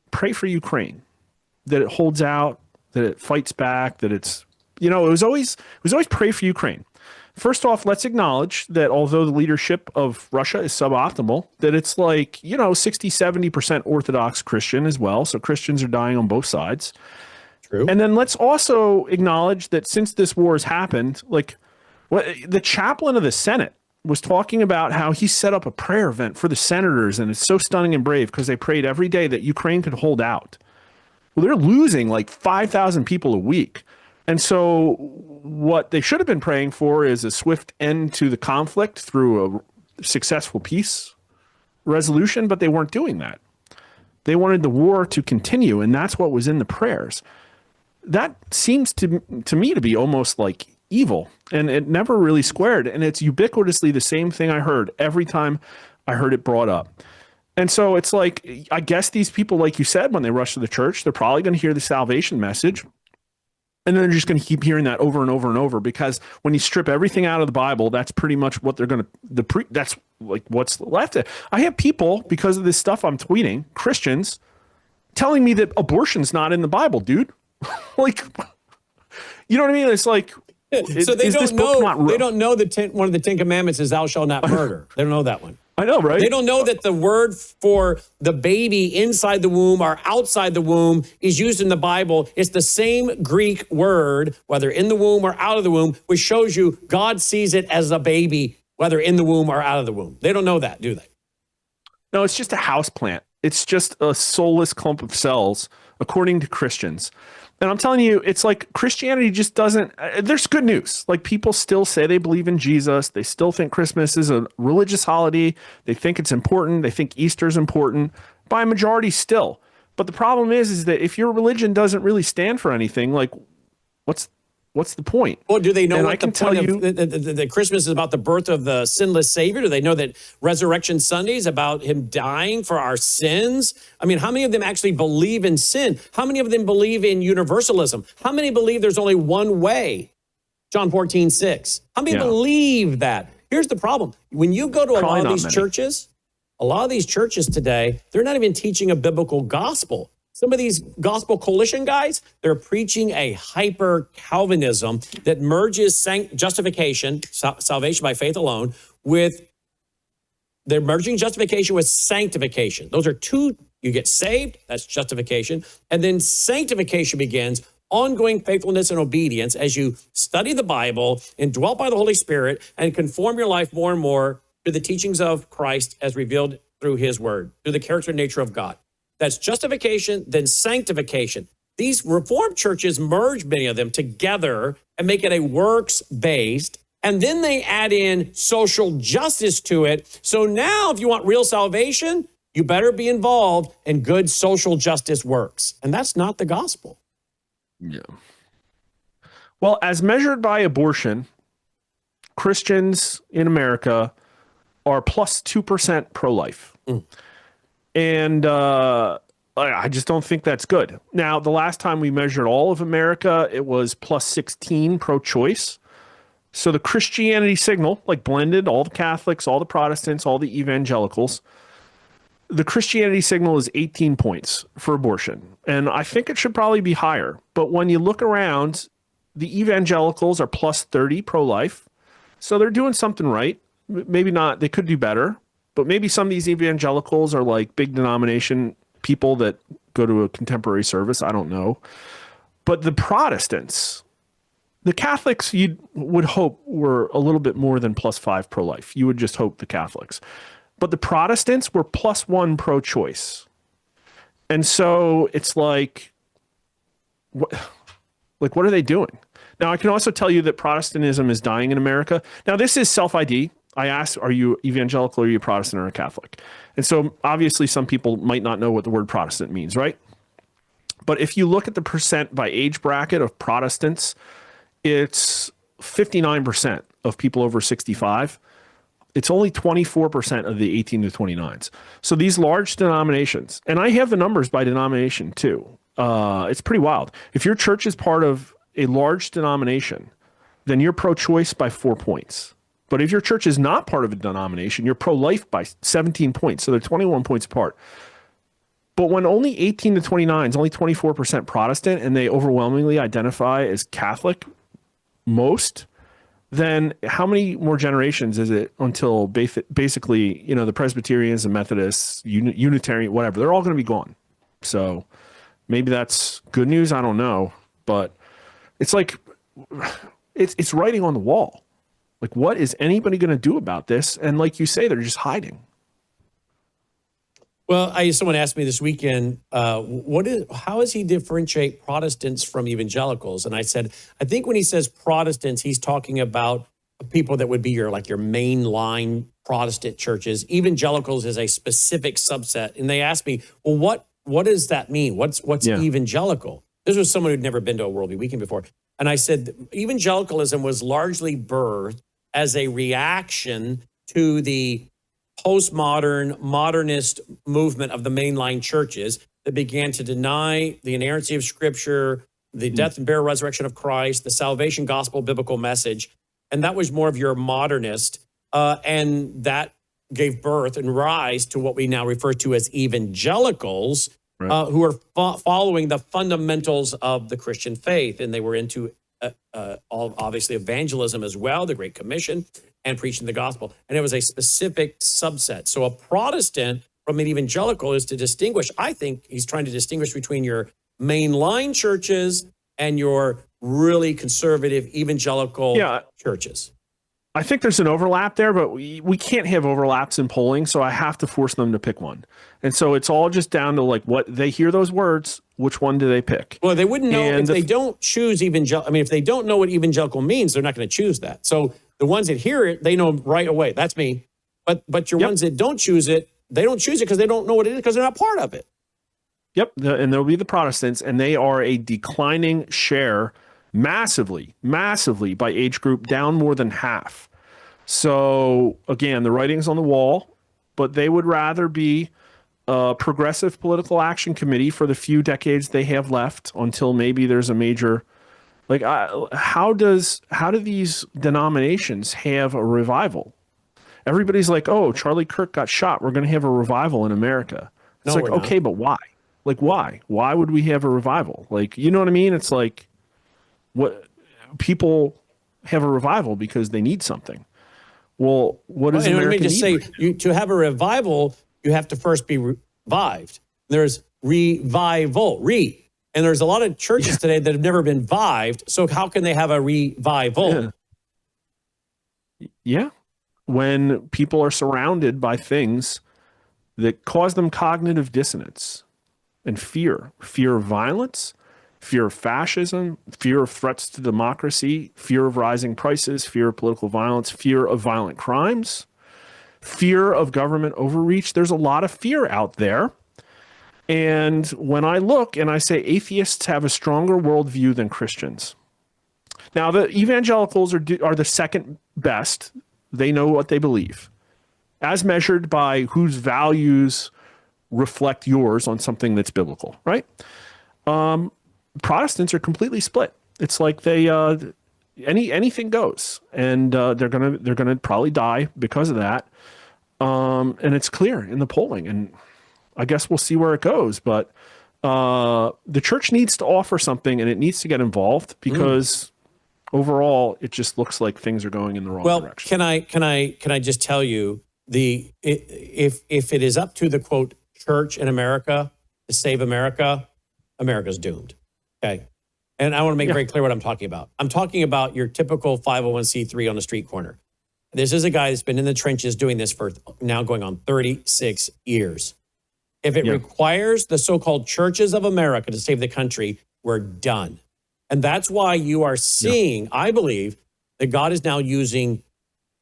pray for Ukraine, that it holds out, that it fights back, that it's, you know, it was always pray for Ukraine. First off, let's acknowledge that although the leadership of Russia is suboptimal, that it's like, you know, 60, 70% Orthodox Christian as well. So Christians are dying on both sides. True. And then let's also acknowledge that since this war has happened, like the chaplain of the Senate was talking about how he set up a prayer event for the senators. And it's so stunning and brave because they prayed every day that Ukraine could hold out. Well, they're losing like 5,000 people a week. And so what they should have been praying for is a swift end to the conflict through a successful peace resolution, but they weren't doing that. They wanted the war to continue, and that's what was in the prayers. That seems to me to be almost like evil, and it never really squared. And it's ubiquitously the same thing I heard every time I heard it brought up. And so it's like, I guess these people, like you said, when they rush to the church, they're probably going to hear the salvation message. And then they're just going to keep hearing that over and over and over, because when you strip everything out of the Bible, that's pretty much what they're going to, that's like what's left. I have people, because of this stuff I'm tweeting, Christians, telling me that abortion's not in the Bible, dude. Like, you know what I mean? It's like, so they don't know. They don't know one of the 10 Commandments is "Thou shalt not murder." They don't know that one. I know, right? They don't know that the word for the baby inside the womb or outside the womb is used in the Bible. It's the same Greek word, whether in the womb or out of the womb, which shows you God sees it as a baby, whether in the womb or out of the womb. They don't know that, do they? No, it's just a house plant. It's just a soulless clump of cells, according to Christians. And I'm telling you, it's like Christianity just doesn't, there's good news. Like, people still say they believe in Jesus. They still think Christmas is a religious holiday. They think it's important. They think Easter is important by a majority still. But the problem is that if your religion doesn't really stand for anything, like what's the point? Well, do they know and what I can the point tell of the Christmas is about? The birth of the sinless Savior? Do they know that Resurrection Sunday is about him dying for our sins? I mean, how many of them actually believe in sin? How many of them believe in universalism? How many believe there's only one way? John 14:6. How many believe that? Here's the problem. When you go to a lot of these churches, a lot of these churches today, they're not even teaching a biblical gospel. Some of these gospel coalition guys, they're preaching a hyper Calvinism that merges justification, salvation by faith alone, they're merging justification with sanctification. Those are two. You get saved, that's justification. And then sanctification begins ongoing faithfulness and obedience as you study the Bible, indwelt by the Holy Spirit, and conform your life more and more to the teachings of Christ as revealed through his word, through the character and nature of God. That's justification, then sanctification. These Reformed churches merge many of them together and make it a works-based, and then they add in social justice to it. So now if you want real salvation, you better be involved in good social justice works. And that's not the gospel. Yeah. Well, as measured by abortion, Christians in America are plus 2% pro-life. And I just don't think that's good. Now, the last time we measured all of America, it was plus 16 pro-choice. So the Christianity signal, like blended, all the Catholics, all the Protestants, all the evangelicals, the Christianity signal is 18 points for abortion. And I think it should probably be higher. But when you look around, the evangelicals are plus 30 pro-life. So they're doing something right. Maybe not, they could do better. But maybe some of these evangelicals are like big denomination people that go to a contemporary service. I don't know. But the Protestants, the Catholics, you would hope were a little bit more than plus 5 pro-life. You would just hope the Catholics. But the Protestants were plus 1 pro-choice. And so it's like, what are they doing? Now, I can also tell you that Protestantism is dying in America. Now, this is self-ID. I asked, are you evangelical or are you Protestant or a Catholic? And so obviously some people might not know what the word Protestant means, right? But if you look at the percent by age bracket of Protestants, it's 59% of people over 65. It's only 24% of the 18 to 29s. So these large denominations, and I have the numbers by denomination too. It's pretty wild. If your church is part of a large denomination, then you're pro-choice by 4 points. But if your church is not part of a denomination, you're pro-life by 17 points. So they're 21 points apart. But when only 18 to 29 is only 24% Protestant and they overwhelmingly identify as Catholic, most, then how many more generations is it until basically, you know, the Presbyterians, the Methodists, Unitarian, whatever, they're all going to be gone. So maybe that's good news. I don't know. But it's like, it's writing on the wall. Like, what is anybody going to do about this? And like you say, they're just hiding. Well, someone asked me this weekend, how does he differentiate Protestants from evangelicals? And I said, I think when he says Protestants, he's talking about people that would be your mainline Protestant churches. Evangelicals is a specific subset. And they asked me, well, what does that mean? What's evangelical? This was someone who'd never been to a Worldview Weekend before. And I said, evangelicalism was largely birthed as a reaction to the postmodern, modernist movement of the mainline churches that began to deny the inerrancy of Scripture, the death and burial, resurrection of Christ, the salvation gospel, biblical message. And that was more of your modernist. And that gave birth and rise to what we now refer to as evangelicals, right, who are following the fundamentals of the Christian faith. And they were into obviously evangelism as well, the Great Commission, and preaching the gospel. And it was a specific subset. So a Protestant from an evangelical is to distinguish, I think he's trying to distinguish between your mainline churches and your really conservative evangelical churches. I think there's an overlap there, but we can't have overlaps in polling, so I have to force them to pick one. And so it's all just down to like what they hear those words, which one do they pick? Well, they wouldn't know if they don't choose evangelical. I mean, if they don't know what evangelical means, they're not going to choose that. So the ones that hear it, they know right away. That's me. But your ones that don't choose it, they don't choose it because they don't know what it is because they're not part of it. Yep. And there'll be the Protestants, and they are a declining share massively by age group, down more than half. So again, the writing's on the wall, but they would rather be a progressive political action committee for the few decades they have left until maybe there's a major, like, how do these denominations have a revival? Everybody's like, oh, Charlie Kirk got shot, we're going to have a revival in America. It's like, okay, but why? Like, why? Why would we have a revival? Like, you know what I mean? It's like, what people have a revival because they need something. Well, what is America? Let me just say, to have a revival, you have to first be revived. There's revival, And there's a lot of churches today that have never been revived. So how can they have a revival? Yeah. When people are surrounded by things that cause them cognitive dissonance and fear of violence, fear of fascism, fear of threats to democracy, fear of rising prices, fear of political violence, fear of violent crimes, fear of government overreach. There's a lot of fear out there. And when I look and I say atheists have a stronger worldview than Christians. Now, the evangelicals are the second best. They know what they believe, as measured by whose values reflect yours on something that's biblical, right? Protestants are completely split. It's like they anything goes, and they're gonna probably die because of that. And it's clear in the polling, and I guess we'll see where it goes. But the church needs to offer something, and it needs to get involved because overall, it just looks like things are going in the wrong direction. Can I just tell you if it is up to the quote church in America to save America, America's doomed. Okay. And I want to make very clear what I'm talking about. I'm talking about your typical 501c3 on the street corner. This is a guy that's been in the trenches doing this for now going on 36 years. If it requires the so-called churches of America to save the country, we're done. And that's why you are seeing, I believe, that God is now using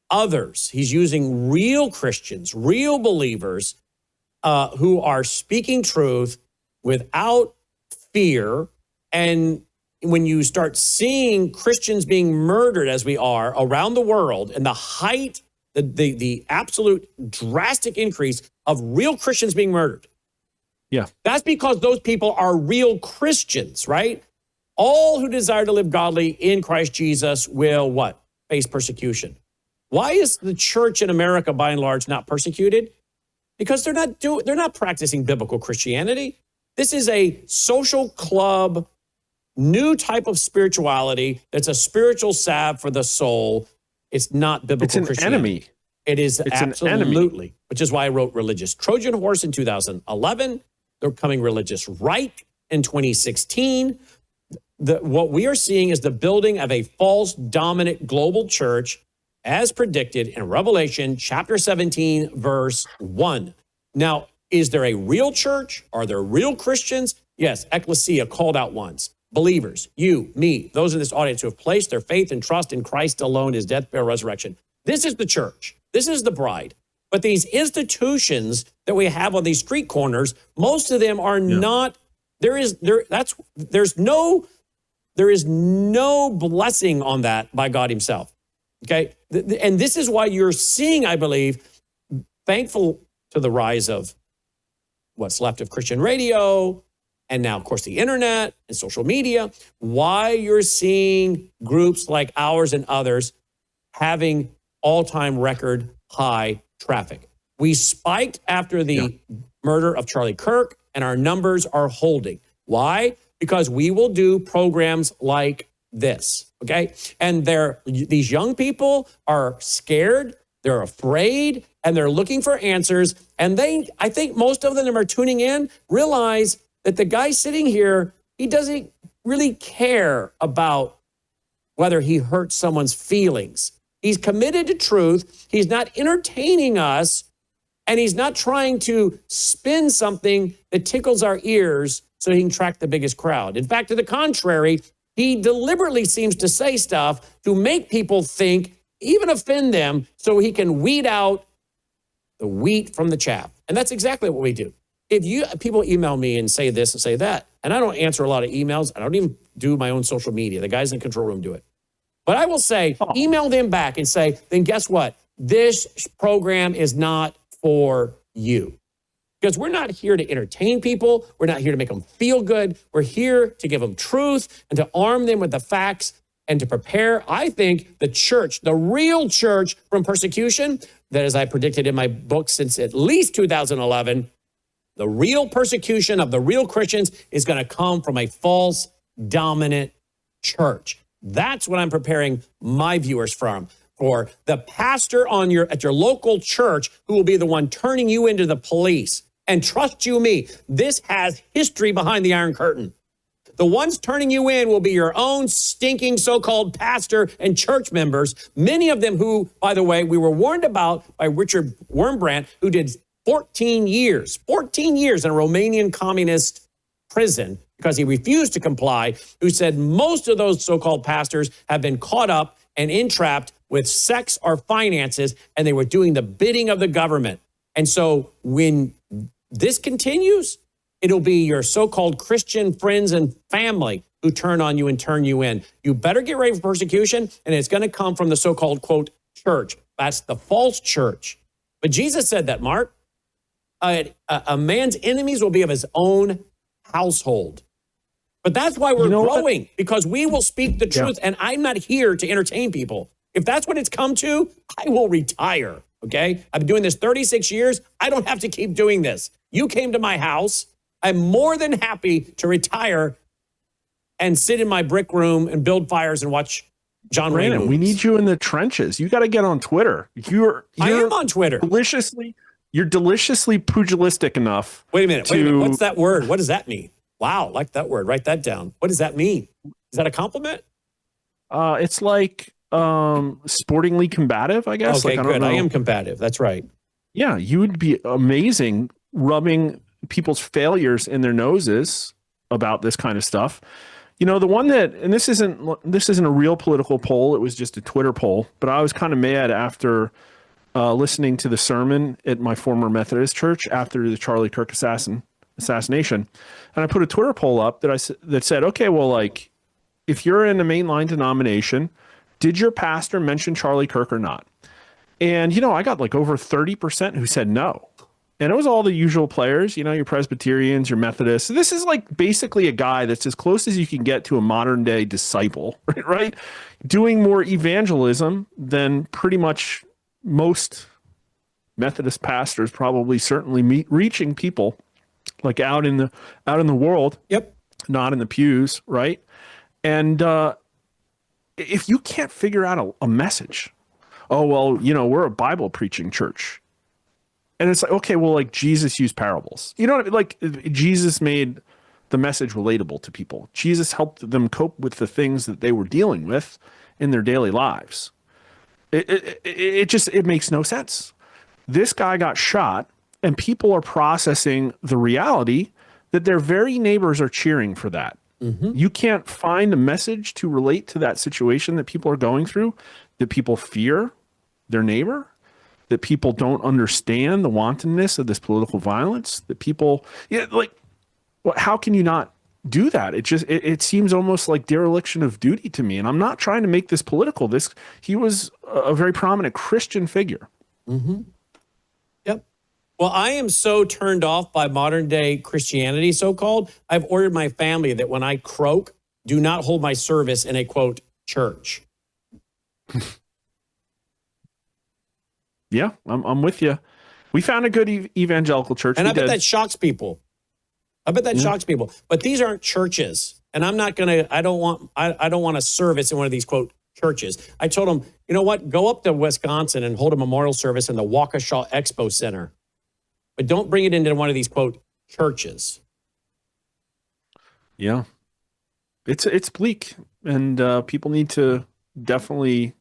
others. He's using real Christians, real believers who are speaking truth without fear. And when you start seeing Christians being murdered as we are around the world, and the height, the absolute drastic increase of real Christians being murdered. Yeah. That's because those people are real Christians, right? All who desire to live godly in Christ Jesus will what? Face persecution. Why is the church in America by and large not persecuted? Because they're not practicing biblical Christianity. This is a social club, new type of spirituality that's a spiritual salve for the soul. It's not biblical Christianity. It's an enemy. It is absolutely, which is why I wrote Religious Trojan Horse in 2011. They're becoming religious right in 2016. What we are seeing is the building of a false dominant global church as predicted in Revelation chapter 17, verse 1. Now, is there a real church? Are there real Christians? Yes, ecclesia, called out ones. Believers, you, me, those in this audience who have placed their faith and trust in Christ alone, his death, burial, resurrection. This is the church. This is the bride. But these institutions that we have on these street corners, most of them are not, there is no blessing on that by God himself. Okay. And this is why you're seeing, I believe, thankful to the rise of what's left of Christian radio, and now, of course, the internet and social media, why you're seeing groups like ours and others having all-time record high traffic. We spiked after the murder of Charlie Kirk, and our numbers are holding. Why? Because we will do programs like this, okay? And these young people are scared, they're afraid, and they're looking for answers. And I think most of them are tuning in, realize that the guy sitting here, he doesn't really care about whether he hurts someone's feelings. He's committed to truth. He's not entertaining us, and he's not trying to spin something that tickles our ears so he can track the biggest crowd. In fact, to the contrary, he deliberately seems to say stuff to make people think, even offend them, so he can weed out the wheat from the chaff. And that's exactly what we do. If people email me and say this and say that, and I don't answer a lot of emails, I don't even do my own social media. The guys in the control room do it. But I will say, email them back and say, then guess what? This program is not for you. Because we're not here to entertain people. We're not here to make them feel good. We're here to give them truth and to arm them with the facts and to prepare, I think, the church, the real church, from persecution that, as I predicted in my book since at least 2011, the real persecution of the real Christians is going to come from a false, dominant church. That's what I'm preparing my viewers for the pastor at your local church who will be the one turning you into the police. And trust you me, this has history behind the Iron Curtain. The ones turning you in will be your own stinking so-called pastor and church members, many of them who, by the way, we were warned about by Richard Wurmbrand, who did 14 years in a Romanian communist prison because he refused to comply, who said most of those so-called pastors have been caught up and entrapped with sex or finances, and they were doing the bidding of the government. And so when this continues, it'll be your so-called Christian friends and family who turn on you and turn you in. You better get ready for persecution, and it's going to come from the so-called, quote, church. That's the false church. But Jesus said that, Mark. A man's enemies will be of his own household. But that's why we're growing, because we will speak the truth, and I'm not here to entertain people. If that's what it's come to, I will retire, okay? I've been doing this 36 years. I don't have to keep doing this. You came to my house. I'm more than happy to retire and sit in my brick room and build fires and watch John Wayne movies. We need you in the trenches. You got to get on Twitter. I am on Twitter. You're deliciously pugilistic enough. Wait a minute. What's that word? What does that mean? Wow, like that word. Write that down. What does that mean? Is that a compliment? It's like sportingly combative, I guess. Okay, like, I good. I am combative. That's right. Yeah, you would be amazing rubbing people's failures in their noses about this kind of stuff. You know, the one that, and this isn't a real political poll. It was just a Twitter poll, but I was kind of mad after listening to the sermon at my former Methodist church after the Charlie Kirk assassination. And I put a Twitter poll up that said, okay, well, like, if you're in a mainline denomination, did your pastor mention Charlie Kirk or not? And, you know, I got like over 30% who said no. And it was all the usual players, you know, your Presbyterians, your Methodists. So this is like basically a guy that's as close as you can get to a modern day disciple, right? Doing more evangelism than pretty much most Methodist pastors, probably certainly reaching people like out in the world. Yep. Not in the pews, right? And if you can't figure out a message, oh, well, you know, we're a Bible preaching church. And it's like, okay, well, like Jesus used parables. You know what I mean? Like Jesus made the message relatable to people. Jesus helped them cope with the things that they were dealing with in their daily lives. It makes no sense. This guy got shot, and people are processing the reality that their very neighbors are cheering for that. Mm-hmm. You can't find a message to relate to that situation that people are going through, that people fear their neighbor, that people don't understand the wantonness of this political violence, that people, how can you not do that? It seems almost like dereliction of duty to me. And I'm not trying to make this political. He was a very prominent Christian figure. Mm-hmm. Yep. Well, I am so turned off by modern day Christianity, so-called. I've ordered my family that when I croak, do not hold my service in a, quote, church. Yeah, I'm with you. We found a good evangelical church. And I bet that shocks people. Shocks people. But these aren't churches. And I'm not going to, I don't want a service in one of these, quote, churches. I told them, you know what? Go up to Wisconsin and hold a memorial service in the Waukesha Expo Center. But don't bring it into one of these, quote, churches. Yeah. It's bleak. And people need to definitely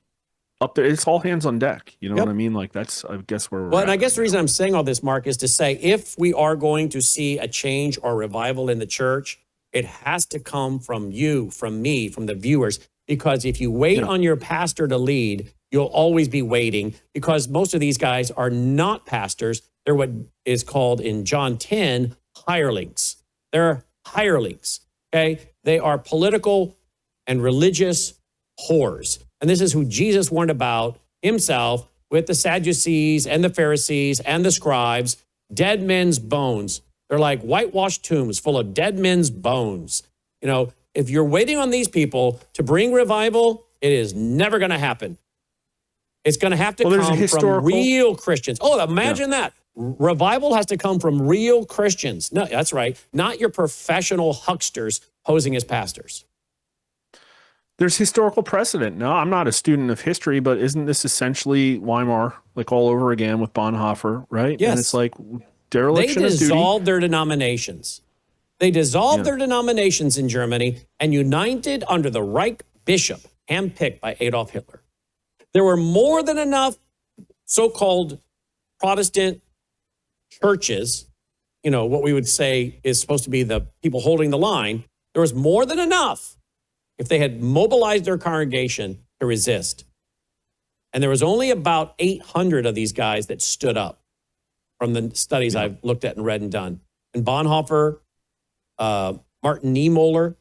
up there. It's all hands on deck. You know what I mean? Like that's, I guess, where we're Well, and I guess the reason I'm saying all this, Mark, is to say if we are going to see a change or revival in the church, it has to come from you, from me, from the viewers. Because if you wait on your pastor to lead, you'll always be waiting, because most of these guys are not pastors. They're what is called in John 10, hirelings. They're hirelings, okay? They are political and religious whores. And this is who Jesus warned about himself with the Sadducees and the Pharisees and the scribes, dead men's bones. They're like whitewashed tombs full of dead men's bones. You know, if you're waiting on these people to bring revival, it is never going to happen. It's going to have to come from real Christians. Oh, imagine that. Revival has to come from real Christians. No, that's right. Not your professional hucksters posing as pastors. There's historical precedent. No, I'm not a student of history, but isn't this essentially Weimar, like all over again with Bonhoeffer, right? Yes. And it's like dereliction of duty. They dissolved their denominations. They dissolved their denominations in Germany and united under the Reich bishop, handpicked by Adolf Hitler. There were more than enough so-called Protestant churches, you know, what we would say is supposed to be the people holding the line. There was more than enough if they had mobilized their congregation to resist. And there was only about 800 of these guys that stood up from the studies I've looked at and read and done. And Bonhoeffer, Martin Niemöller.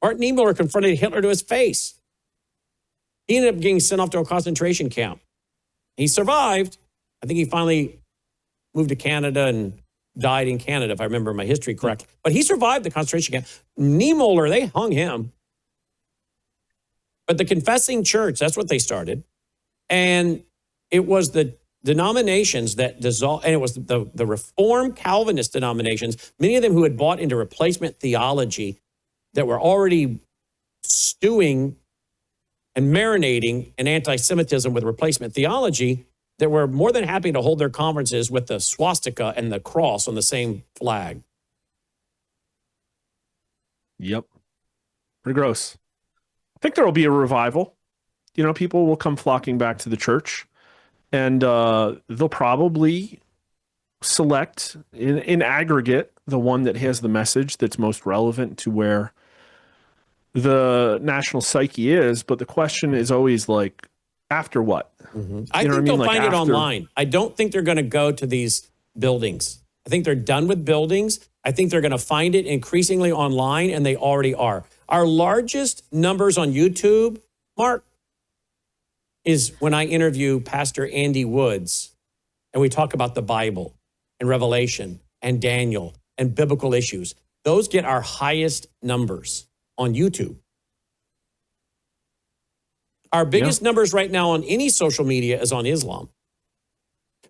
Martin Niemöller confronted Hitler to his face. He ended up getting sent off to a concentration camp. He survived. I think he finally moved to Canada and died in Canada, if I remember my history correctly. But he survived the concentration camp. Niemöller, they hung him. But the confessing church, that's what they started. And it was the denominations that dissolved, and it was the Reformed Calvinist denominations, many of them who had bought into replacement theology that were already stewing and marinating in anti-Semitism with replacement theology, that were more than happy to hold their conferences with the swastika and the cross on the same flag. Yep. Pretty gross. I think there will be a revival. You know, people will come flocking back to the church, and they'll probably select in aggregate the one that has the message that's most relevant to where the national psyche is. But the question is always like, after what? I think they'll find it online. I don't think they're going to go to these buildings. I think they're done with buildings. I think they're going to find it increasingly online, and they already are. Our largest numbers on YouTube, Mark, is when I interview Pastor Andy Woods, and we talk about the Bible and Revelation and Daniel and biblical issues. Those get our highest numbers on YouTube. Our biggest numbers right now on any social media is on Islam,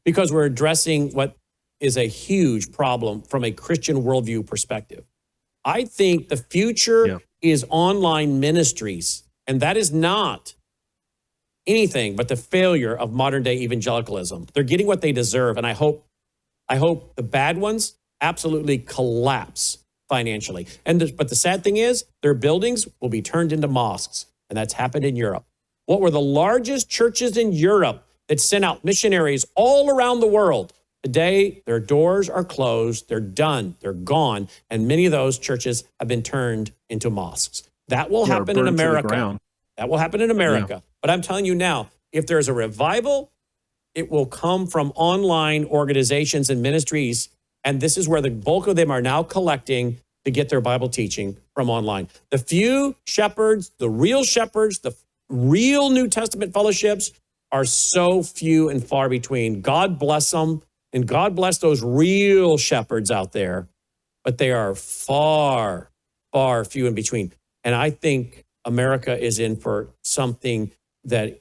because we're addressing what is a huge problem from a Christian worldview perspective. I think the future is online ministries, and that is not anything but the failure of modern day evangelicalism. They're getting what they deserve, and I hope the bad ones absolutely collapse financially. But the sad thing is, their buildings will be turned into mosques, and that's happened in Europe. What were the largest churches in Europe that sent out missionaries all around the world? Today, their doors are closed, they're done, they're gone, and many of those churches have been turned into mosques. That will happen in America. That will happen in America. Yeah. But I'm telling you now, if there's a revival, it will come from online organizations and ministries, and this is where the bulk of them are now collecting to get their Bible teaching from online. The few shepherds, the real New Testament fellowships are so few and far between. God bless them, and God bless those real shepherds out there, but they are far, far few in between. And I think America is in for something that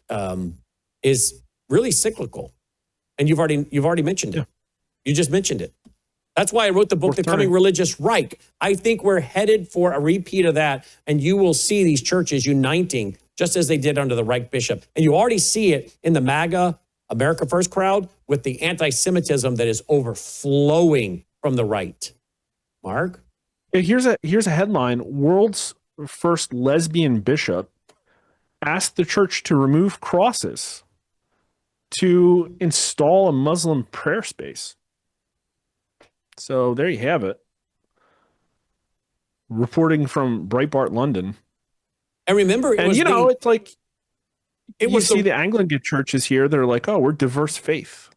is really cyclical. And you've already mentioned it. You just mentioned it. That's why I wrote the book, The Coming Religious Reich. I think we're headed for a repeat of that, and you will see these churches uniting just as they did under the Reich bishop. And you already see it in the MAGA, America First crowd, with the anti-Semitism that is overflowing from the right. Mark? Here's a headline. World's first lesbian bishop asked the church to remove crosses to install a Muslim prayer space. So there you have it. Reporting from Breitbart London. And remember, it's like you see the Anglican churches here. They're like, oh, we're diverse faith.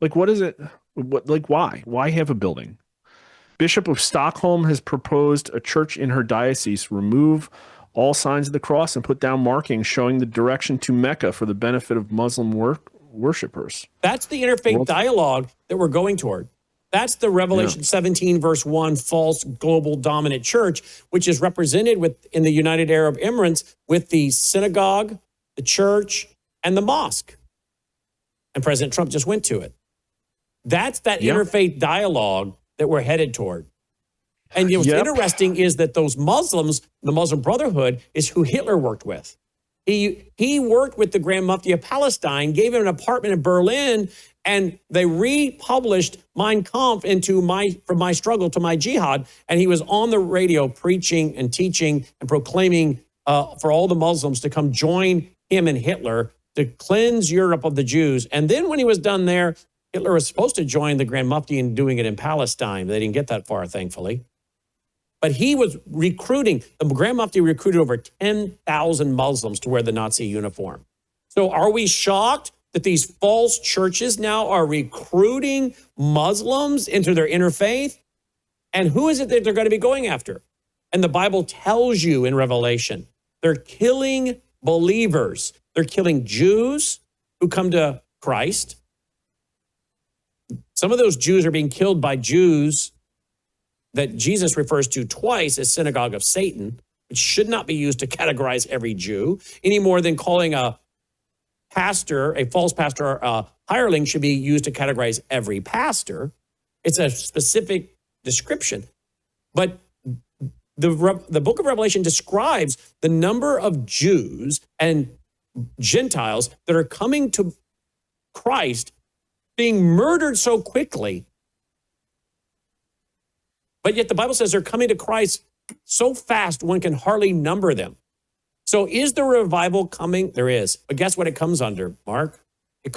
Like, what is it? Why? Why have a building? Bishop of Stockholm has proposed a church in her diocese remove all signs of the cross and put down markings showing the direction to Mecca for the benefit of Muslim worshipers. That's the interfaith dialogue that we're going toward. That's the Revelation 17, verse 1, false global dominant church, which is represented in the United Arab Emirates with the synagogue, the church, and the mosque. And President Trump just went to it. That's that interfaith dialogue that we're headed toward. And what's interesting is that those Muslims, the Muslim Brotherhood, is who Hitler worked with. He worked with the Grand Mufti of Palestine, gave him an apartment in Berlin, And they republished Mein Kampf from my struggle to my jihad. And he was on the radio preaching and teaching and proclaiming for all the Muslims to come join him and Hitler to cleanse Europe of the Jews. And then when he was done there, Hitler was supposed to join the Grand Mufti in doing it in Palestine. They didn't get that far, thankfully. But he was recruiting, the Grand Mufti recruited over 10,000 Muslims to wear the Nazi uniform. So are we shocked that these false churches now are recruiting Muslims into their interfaith? And who is it that they're going to be going after? And the Bible tells you in Revelation, they're killing believers. They're killing Jews who come to Christ. Some of those Jews are being killed by Jews that Jesus refers to twice as synagogue of Satan, which should not be used to categorize every Jew any more than calling a pastor, a false pastor, a hireling should be used to categorize every pastor. It's a specific description. But the book of Revelation describes the number of Jews and Gentiles that are coming to Christ being murdered so quickly. But yet the Bible says they're coming to Christ so fast one can hardly number them. So is the revival coming? There is. But guess what it comes under, Mark? It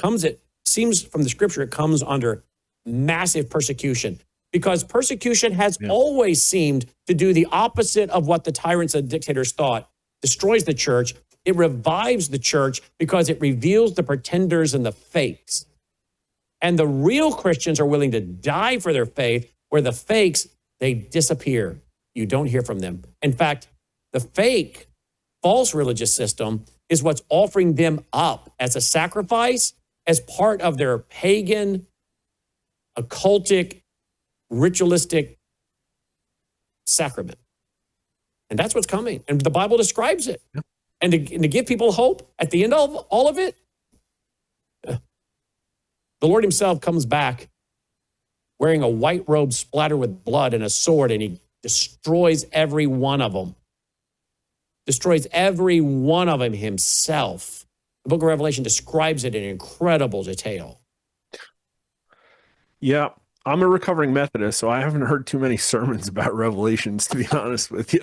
seems from the scripture, it comes under massive persecution. Because persecution has always seemed to do the opposite of what the tyrants and dictators thought. Destroys the church. It revives the church because it reveals the pretenders and the fakes. And the real Christians are willing to die for their faith, where the fakes, they disappear. You don't hear from them. In fact, the fake, false religious system is what's offering them up as a sacrifice, as part of their pagan, occultic, ritualistic sacrament. And that's what's coming. And the Bible describes it. Yeah. And to give people hope at the end of all of it, the Lord himself comes back wearing a white robe splattered with blood and a sword, and he destroys every one of them. Destroys every one of them himself. The book of Revelation describes it in incredible detail. Yeah. I'm a recovering Methodist, so I haven't heard too many sermons about Revelations, to be honest with you.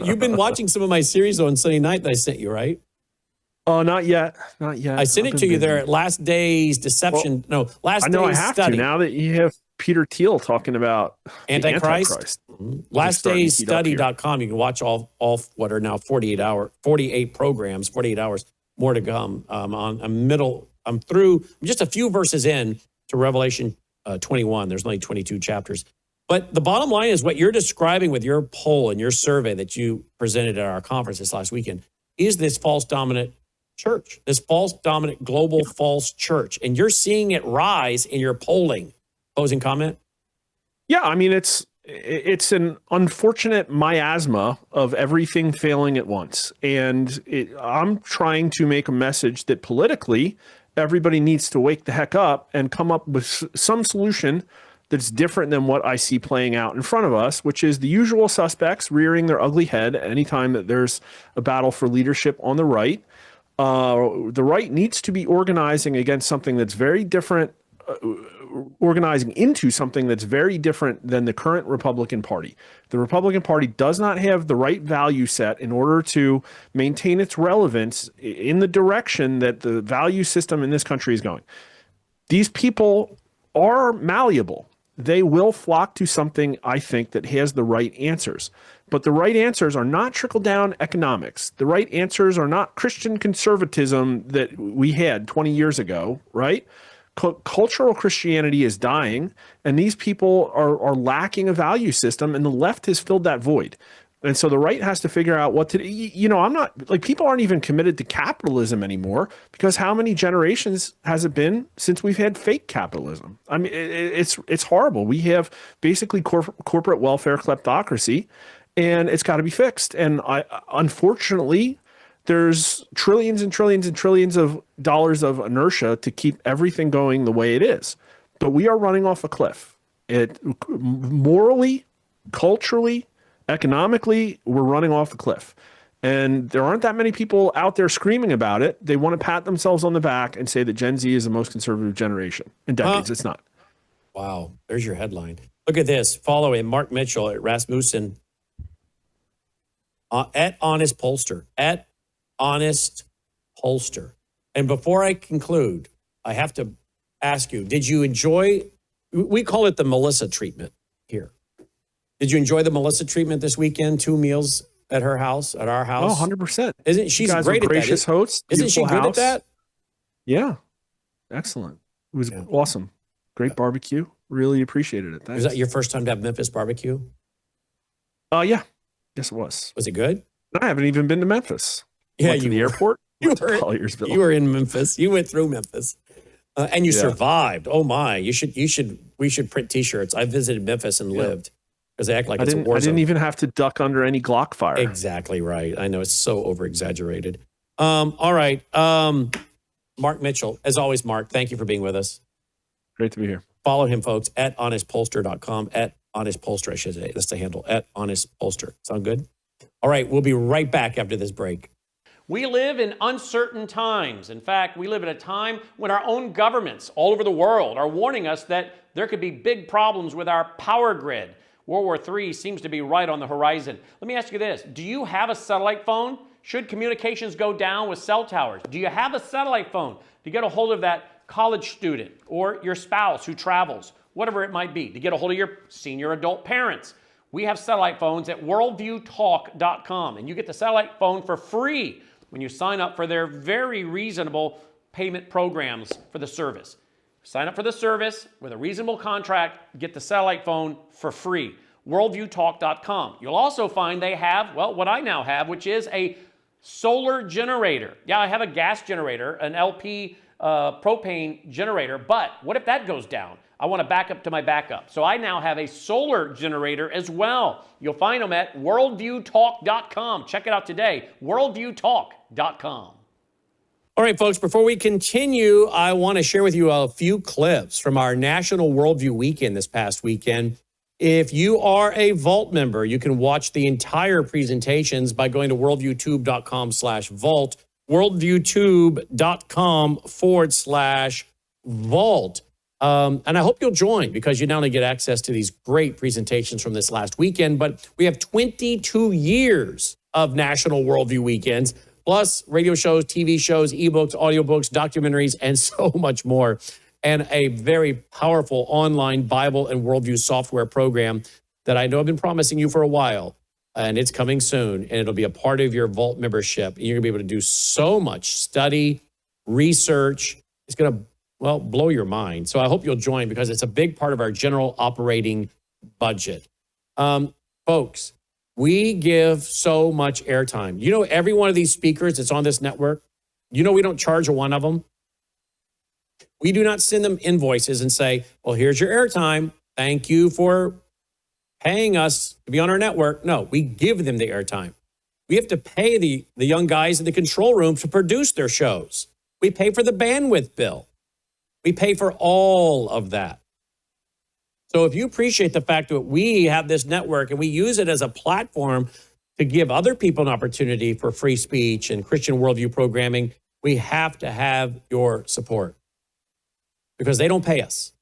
You've been watching some of my series on Sunday night that I sent you, right? Oh, not yet. Not yet. I sent it to you there at Last Day's Deception. Last Day's I have Study. to now that you have Peter Thiel talking about Antichrist. LastDaysStudy.com. You can watch all what are now 48 programs, 48 hours, more to come. I'm through just a few verses in to Revelation 21. There's only 22 chapters. But the bottom line is what you're describing with your poll and your survey that you presented at our conference this last weekend is this false dominant church, this false dominant global false church. And you're seeing it rise in your polling. Closing comment? Yeah, I mean, it's an unfortunate miasma of everything failing at once. And I'm trying to make a message that politically, everybody needs to wake the heck up and come up with some solution that's different than what I see playing out in front of us, which is the usual suspects rearing their ugly head anytime that there's a battle for leadership on the right. The right needs to be organizing against something that's very different, organizing into something that's very different than the current Republican Party. The Republican Party does not have the right value set in order to maintain its relevance in the direction that the value system in this country is going. These people are malleable. They will flock to something, I think, that has the right answers. But the right answers are not trickle-down economics. The right answers are not Christian conservatism that we had 20 years ago, right? Cultural Christianity is dying, and these people are lacking a value system, and the left has filled that void. And so the right has to figure out what to, I'm not, like, people aren't even committed to capitalism anymore, because how many generations has it been since we've had fake capitalism? I mean, it's horrible. We have basically corporate welfare kleptocracy, and it's got to be fixed. And unfortunately, there's trillions and trillions and trillions of dollars of inertia to keep everything going the way it is. But we are running off a cliff. Morally, culturally, economically, we're running off the cliff. And there aren't that many people out there screaming about it. They want to pat themselves on the back and say that Gen Z is the most conservative generation in decades. It's not. Wow. There's your headline. Look at this. Follow him, Mark Mitchell at Rasmussen, at Honest Pollster, at Honest Pollster. And before I conclude, I have to ask you, did you enjoy, we call it the Melissa treatment here. Did you enjoy the Melissa treatment this weekend? 2 meals at her house, at our house? Oh, 100%. Isn't she great at that? Gracious host. Isn't she good at that? Yeah. Excellent. It was awesome. Great barbecue. Really appreciated it. Thanks. Was that your first time to have Memphis barbecue? Yeah. Yes, it was. Was it good? I haven't even been to Memphis. Yeah, Went to the airport. You were in Memphis. You went through Memphis. And you survived. Oh my! We should print T-shirts. I visited Memphis and lived because they act like it's a war zone. I didn't even have to duck under any Glock fire. Exactly right. I know it's so over exaggerated. All right, Mark Mitchell. As always, Mark, thank you for being with us. Great to be here. Follow him, folks, at honestpollster.com. At Honest Pollster, I should say. That's the handle. At Honest Pollster. Sound good? All right, we'll be right back after this break. We live in uncertain times. In fact, we live at a time when our own governments all over the world are warning us that there could be big problems with our power grid. World War III seems to be right on the horizon. Let me ask you this. Do you have a satellite phone? Should communications go down with cell towers? Do you have a satellite phone to get a hold of that college student or your spouse who travels, whatever it might be, to get a hold of your senior adult parents? We have satellite phones at worldviewtalk.com, and you get the satellite phone for free when you sign up for their very reasonable payment programs for the service. Sign up for the service with a reasonable contract, get the satellite phone for free. Worldviewtalk.com. You'll also find they have, well, what I now have, which is a solar generator. Yeah, I have a gas generator, an LP propane generator, but what if that goes down? I want to back up to my backup. So I now have a solar generator as well. You'll find them at worldviewtalk.com. Check it out today, worldviewtalk.com. All right, folks, before we continue, I want to share with you a few clips from our National Worldview Weekend this past weekend. If you are a Vault member, you can watch the entire presentations by going to worldviewtube.com/vault, worldviewtube.com/vault. And I hope you'll join because you not only get access to these great presentations from this last weekend, but we have 22 years of National Worldview Weekends, plus radio shows, TV shows, ebooks, audiobooks, documentaries, and so much more. And a very powerful online Bible and worldview software program that I know I've been promising you for a while. And it's coming soon, and it'll be a part of your Vault membership. You're going to be able to do so much study, research. It's going to, well, blow your mind. So I hope you'll join because it's a big part of our general operating budget. Folks, we give so much airtime. You know, every one of these speakers that's on this network, you know we don't charge a one of them. We do not send them invoices and say, well, here's your airtime. Thank you for paying us to be on our network. No, we give them the airtime. We have to pay the young guys in the control room to produce their shows. We pay for the bandwidth bill. We pay for all of that. So if you appreciate the fact that we have this network and we use it as a platform to give other people an opportunity for free speech and Christian worldview programming, we have to have your support because they don't pay us.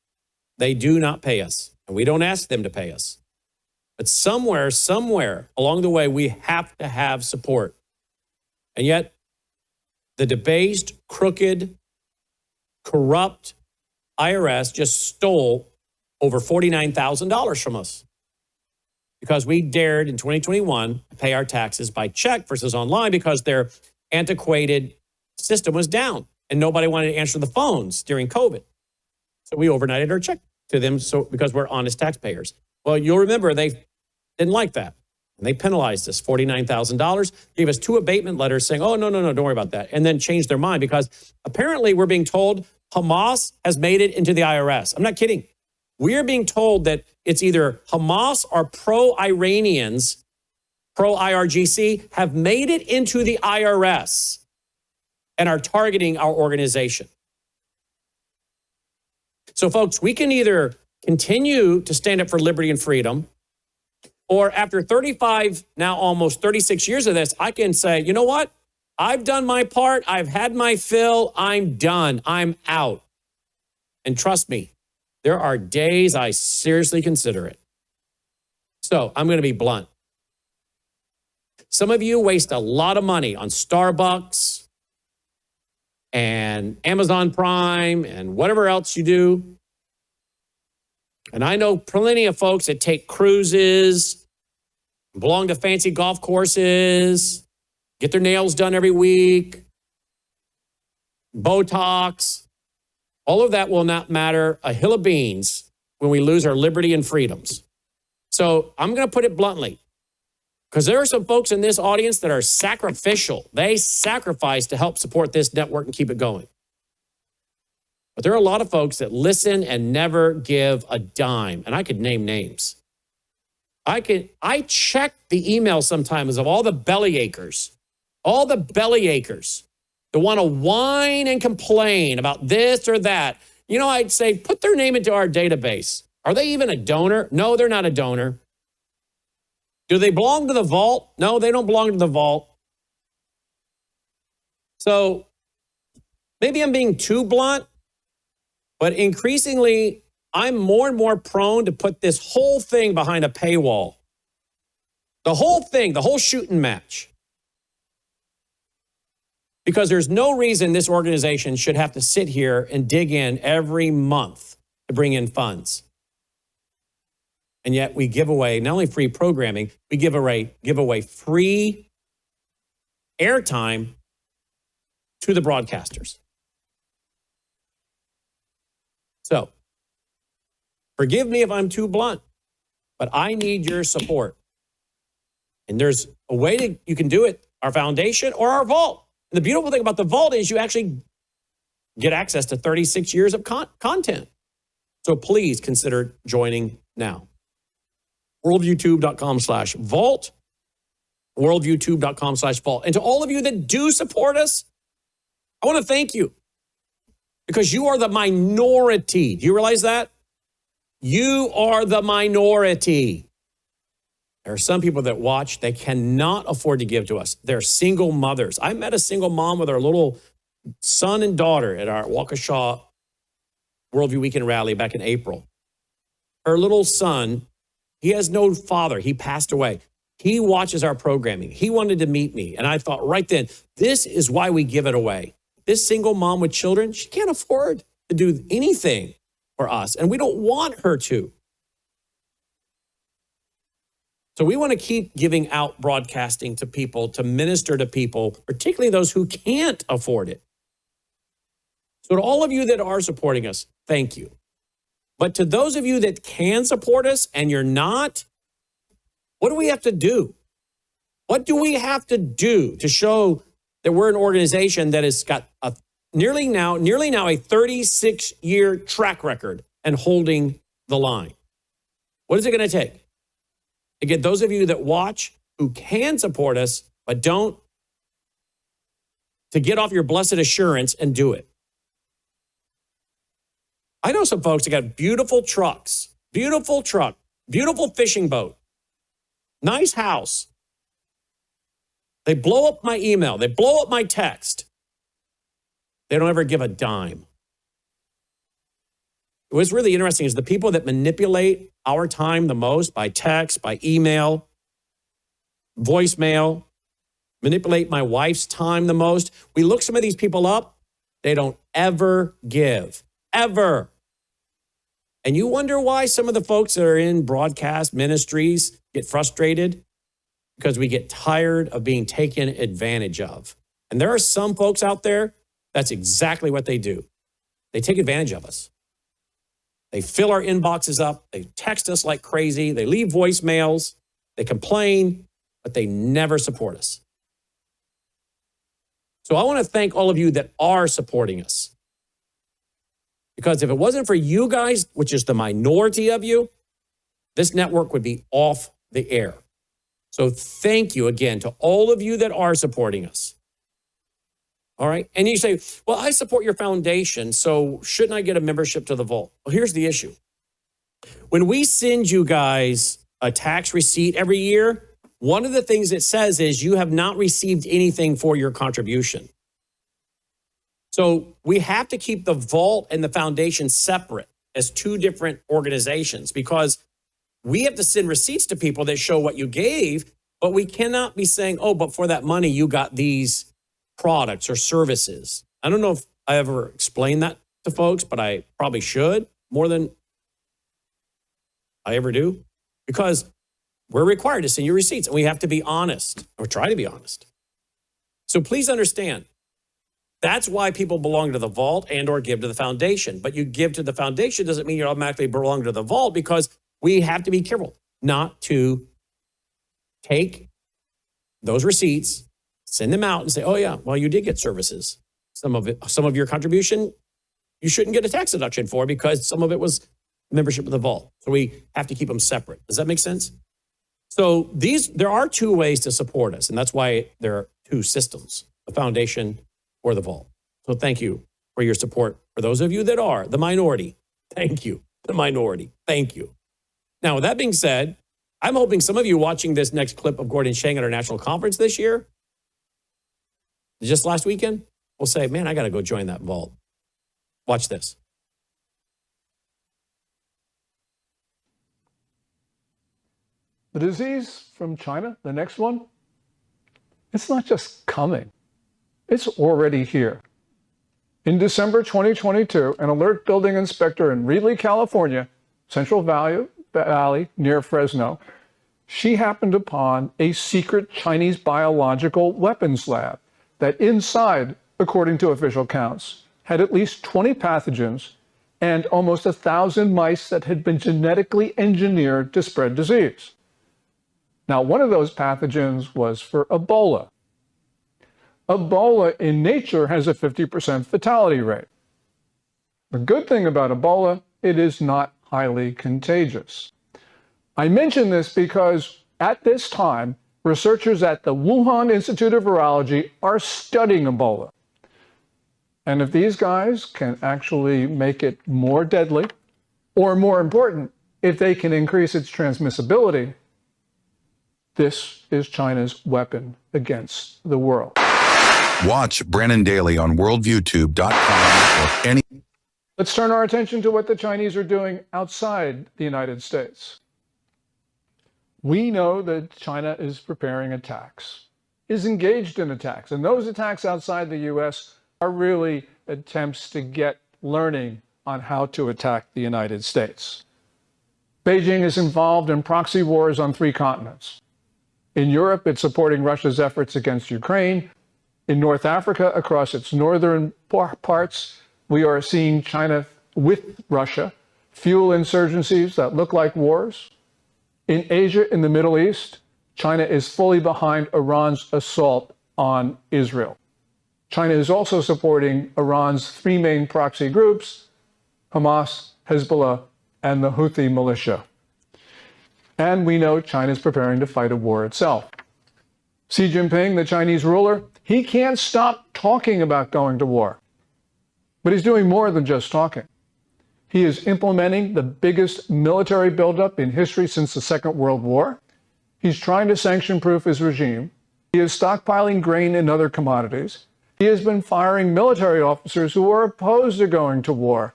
They do not pay us, and we don't ask them to pay us. But somewhere along the way, we have to have support. And yet, the debased, crooked, corrupt IRS just stole over $49,000 from us because we dared in 2021 to pay our taxes by check versus online because their antiquated system was down and nobody wanted to answer the phones during COVID. So we overnighted our check to them because we're honest taxpayers. Well, you'll remember they didn't like that. And they penalized us $49,000, gave us 2 abatement letters saying, oh, no, don't worry about that. And then changed their mind because apparently we're being told Hamas has made it into the IRS. I'm not kidding. We are being told that it's either Hamas or pro-Iranians, pro-IRGC, have made it into the IRS and are targeting our organization. So, folks, we can either continue to stand up for liberty and freedom, Or after 35, now almost 36 years of this, I can say, you know what? I've done my part. I've had my fill. I'm done. I'm out. And trust me, there are days I seriously consider it. So I'm going to be blunt. Some of you waste a lot of money on Starbucks and Amazon Prime and whatever else you do. And I know plenty of folks that take cruises, belong to fancy golf courses, get their nails done every week, Botox. All of that will not matter a hill of beans when we lose our liberty and freedoms. So I'm going to put it bluntly, because there are some folks in this audience that are sacrificial. They sacrifice to help support this network and keep it going. But there are a lot of folks that listen and never give a dime. And I could name names. I check the email sometimes of all the bellyachers that want to whine and complain about this or that. You know, I'd say, put their name into our database. Are they even a donor? No, they're not a donor. Do they belong to the vault? No, they don't belong to the vault. So maybe I'm being too blunt, but increasingly, I'm more and more prone to put this whole thing behind a paywall. The whole thing, the whole shooting match. Because there's no reason this organization should have to sit here and dig in every month to bring in funds. And yet we give away not only free programming, we give away free airtime to the broadcasters. So, forgive me if I'm too blunt, but I need your support. And there's a way you can do it, our foundation or our vault. And the beautiful thing about the vault is you actually get access to 36 years of content. So please consider joining now. worldviewtube.com/vault, worldviewtube.com/vault. And to all of you that do support us, I want to thank you, because you are the minority. Do you realize that? You are the minority. There are some people that watch, they cannot afford to give to us. They're single mothers. I met a single mom with her little son and daughter at our Waukesha Worldview Weekend Rally back in April. Her little son, he has no father. He passed away. He watches our programming. He wanted to meet me. And I thought right then, this is why we give it away. This single mom with children, she can't afford to do anything for us. And we don't want her to. So we want to keep giving out broadcasting to people, to minister to people, particularly those who can't afford it. So to all of you that are supporting us, thank you. But to those of you that can support us and you're not, what do we have to do? What do we have to do to show that we're an organization that has got a nearly now a 36-year track record and holding the line? What is it going to take to get those of you that watch who can support us but don't, to get off your blessed assurance and do it? I know some folks that got beautiful trucks, beautiful fishing boat, nice house. They blow up my email. They blow up my text. They don't ever give a dime. What's really interesting is the people that manipulate our time the most by text, by email, voicemail, manipulate my wife's time the most. We look some of these people up. They don't ever give. Ever. And you wonder why some of the folks that are in broadcast ministries get frustrated? Because we get tired of being taken advantage of. And there are some folks out there, that's exactly what they do. They take advantage of us. They fill our inboxes up. They text us like crazy. They leave voicemails. They complain, but they never support us. So I want to thank all of you that are supporting us. Because if it wasn't for you guys, which is the minority of you, this network would be off the air. So thank you again to all of you that are supporting us. All right. And you say, well, I support your foundation, so shouldn't I get a membership to the vault? Well, here's the issue. When we send you guys a tax receipt every year, one of the things it says is you have not received anything for your contribution. So we have to keep the vault and the foundation separate as two different organizations, because we have to send receipts to people that show what you gave, but we cannot be saying, oh, but for that money, you got these products or services. I don't know if I ever explained that to folks, but I probably should more than I ever do, because we're required to send you receipts and we have to be honest, or try to be honest. So please understand, that's why people belong to the vault and or give to the foundation. But you give to the foundation doesn't mean you automatically belong to the vault, because we have to be careful not to take those receipts, send them out and say, oh yeah, well, you did get services. Some of your contribution, you shouldn't get a tax deduction for, because some of it was membership of the vault. So we have to keep them separate. Does that make sense? So there are two ways to support us, and that's why there are two systems, the foundation or the vault. So thank you for your support. For those of you that are the minority, thank you. The minority, thank you. Now, with that being said, I'm hoping some of you watching this next clip of Gordon Chang at our national conference this year, just last weekend, will say, man, I got to go join that vault. Watch this. The disease from China, the next one, it's not just coming. It's already here. In December 2022, an alert building inspector in Reedley, California, Central Valley near Fresno, she happened upon a secret Chinese biological weapons lab that inside, according to official counts, had at least 20 pathogens and almost 1,000 mice that had been genetically engineered to spread disease. Now, one of those pathogens was for Ebola. Ebola in nature has a 50% fatality rate. The good thing about Ebola, it is not highly contagious. I mention this because at this time, researchers at the Wuhan Institute of Virology are studying Ebola. And if these guys can actually make it more deadly, or more important, if they can increase its transmissibility, this is China's weapon against the world. Watch Brannon Daily on worldviewtube.com or any. Let's turn our attention to what the Chinese are doing outside the United States. We know that China is preparing attacks, is engaged in attacks, and those attacks outside the U.S. are really attempts to get learning on how to attack the United States. Beijing is involved in proxy wars on 3 continents. In Europe, it's supporting Russia's efforts against Ukraine. In North Africa, across its northern parts, we are seeing China with Russia fuel insurgencies that look like wars. In Asia, in the Middle East, China is fully behind Iran's assault on Israel. China is also supporting Iran's 3 main proxy groups, Hamas, Hezbollah, and the Houthi militia. And we know China is preparing to fight a war itself. Xi Jinping, the Chinese ruler, he can't stop talking about going to war. But he's doing more than just talking. He is implementing the biggest military buildup in history since the Second World War. He's trying to sanction-proof his regime. He is stockpiling grain and other commodities. He has been firing military officers who are opposed to going to war.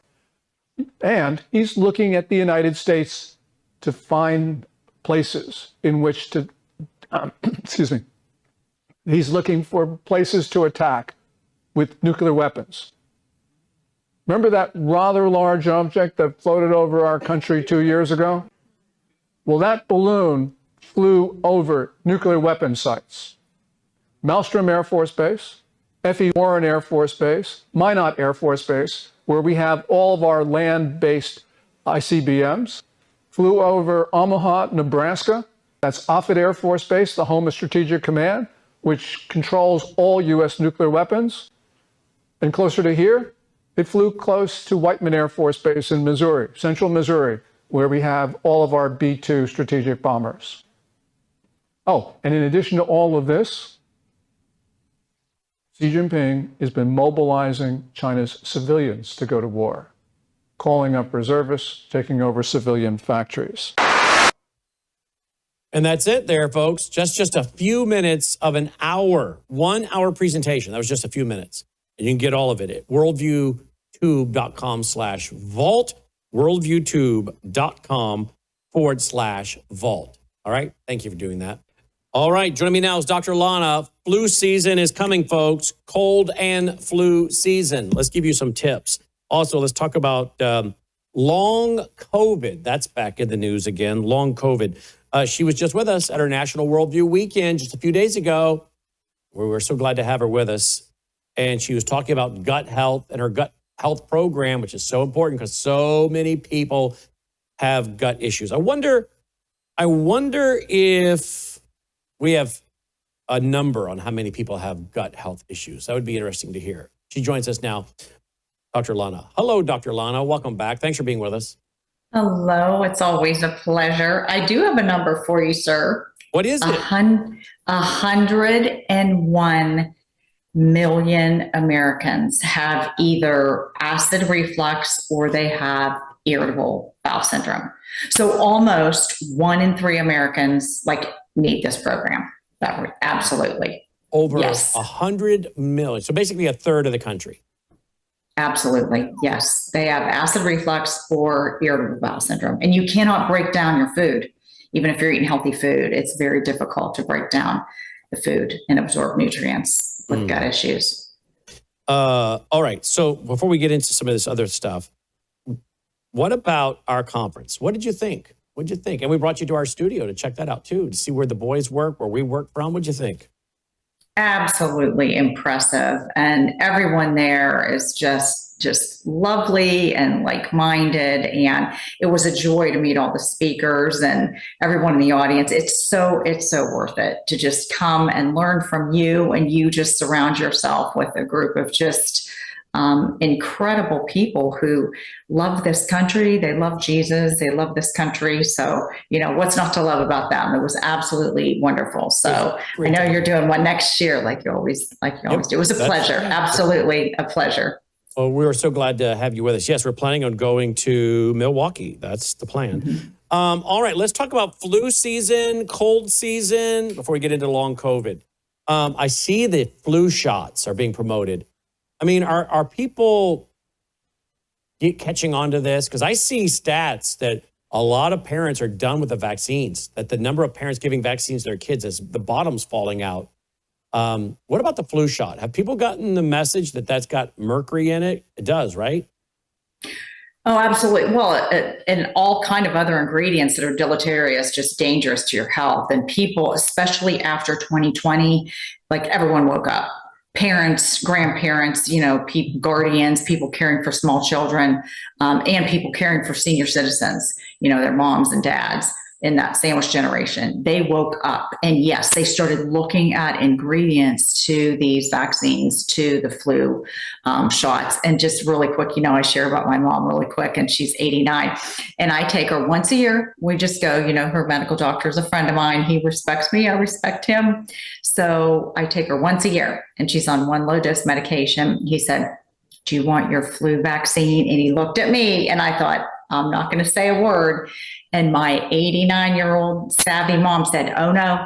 And he's looking at the United States to find places in which to, he's looking for places to attack with nuclear weapons. Remember that rather large object that floated over our country 2 years ago? Well, that balloon flew over nuclear weapon sites. Malmstrom Air Force Base, F.E. Warren Air Force Base, Minot Air Force Base, where we have all of our land-based ICBMs, flew over Omaha, Nebraska. That's Offutt Air Force Base, the home of Strategic Command, which controls all U.S. nuclear weapons. And closer to here, it flew close to Whiteman Air Force Base in Missouri, central Missouri, where we have all of our B-2 strategic bombers. Oh, and in addition to all of this, Xi Jinping has been mobilizing China's civilians to go to war, calling up reservists, taking over civilian factories. And that's it there, folks. Just a few minutes of an hour, 1 hour presentation. That was just a few minutes. And you can get all of it at worldviewtube.com/vault, worldviewtube.com/vault. All right. Thank you for doing that. All right. Joining me now is Dr. Lana. Flu season is coming, folks. Cold and flu season. Let's give you some tips. Also, let's talk about long COVID. That's back in the news again. Long COVID. She was just with us at our National Worldview Weekend just a few days ago. We were so glad to have her with us. And she was talking about gut health and her gut health program, which is so important because so many people have gut issues. I wonder if we have a number on how many people have gut health issues. That would be interesting to hear. She joins us now, Dr. Lana. Hello, Dr. Lana. Welcome back. Thanks for being with us. Hello. It's always a pleasure. I do have a number for you, sir. What is it? 101 million Americans have either acid reflux or they have irritable bowel syndrome. So almost 1 in 3 Americans need this program. Absolutely. Over yes. 100 million. So basically a third of the country. Absolutely. Yes. They have acid reflux or irritable bowel syndrome. And you cannot break down your food. Even if you're eating healthy food, it's very difficult to break down the food and absorb nutrients with gut issues. All right. So before we get into some of this other stuff, what about our conference? What did you think? What did you think? And we brought you to our studio to check that out too, to see where the boys work, where we work from. What did you think? Absolutely impressive. And everyone there is just lovely and like-minded. And it was a joy to meet all the speakers and everyone in the audience. It's so worth it to just come and learn from you, and you just surround yourself with a group of just incredible people who love this country. They love Jesus. They love this country. So, what's not to love about them? It was absolutely wonderful. So I know you're doing one next year, like you always do. It was a pleasure. Absolutely a pleasure. Well, we were so glad to have you with us. Yes, we're planning on going to Milwaukee. That's the plan. Mm-hmm. All right, let's talk about flu season, cold season, before we get into long COVID. I see the flu shots are being promoted. I mean, are people catching on to this? Because I see stats that a lot of parents are done with the vaccines, that the number of parents giving vaccines to their kids is the bottom's falling out. What about the flu shot? Have people gotten the message that that's got mercury in it? It does, right? Oh, absolutely. Well, and all kind of other ingredients that are deleterious, just dangerous to your health. And people, especially after 2020, everyone woke up. Parents, grandparents, people, guardians, people caring for small children, and people caring for senior citizens, their moms and dads in that sandwich generation. They woke up, and yes, they started looking at ingredients to these vaccines, to the flu shots. And just really quick, I share about my mom really quick, and she's 89, and I take her once a year. We just go, her medical doctor is a friend of mine. He respects me. I respect him. So I take her once a year, and she's on 1 low-dose medication. He said, "Do you want your flu vaccine?" And he looked at me, and I thought, I'm not going to say a word. And my 89-year-old savvy mom said, "Oh no,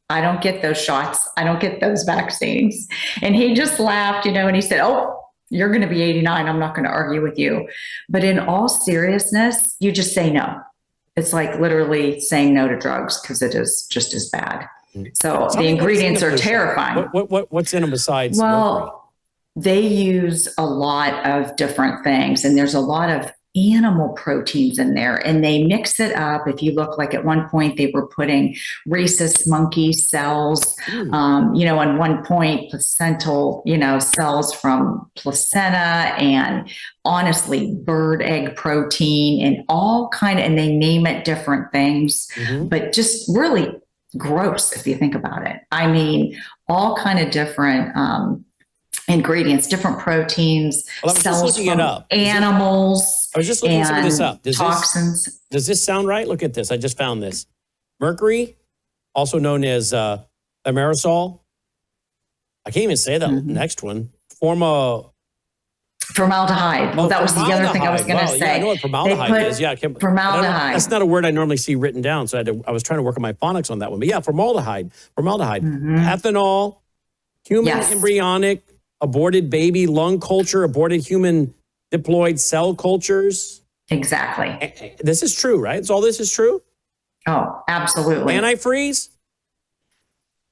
I don't get those shots. I don't get those vaccines." And he just laughed, and he said, "Oh, you're going to be 89. I'm not going to argue with you." But in all seriousness, you just say no. It's like literally saying no to drugs, because it is just as bad. So the ingredients are terrifying. What's in them besides mercury? They use a lot of different things, and there's a lot of animal proteins in there, and they mix it up. If you look, at one point they were putting rhesus monkey cells, on one point placental, cells from placenta, and honestly bird egg protein, and and they name it different things, but just really gross if you think about it. I mean, all kind of different ingredients, different proteins, cells from animals. I was just looking some of this up. Toxins. Does this sound right? Look at this. I just found this. Mercury, also known as aerosol. I can't even say that next one. Formaldehyde. Well, that was the other thing I was going to say. Yeah, I know what formaldehyde is. Yeah, formaldehyde. That's not a word I normally see written down, so I was trying to work on my phonics on that one. But yeah, formaldehyde. Ethanol, human embryonic, aborted baby lung culture, aborted human diploid cell cultures. Exactly. This is true, right? So all this is true? Oh, absolutely. Antifreeze?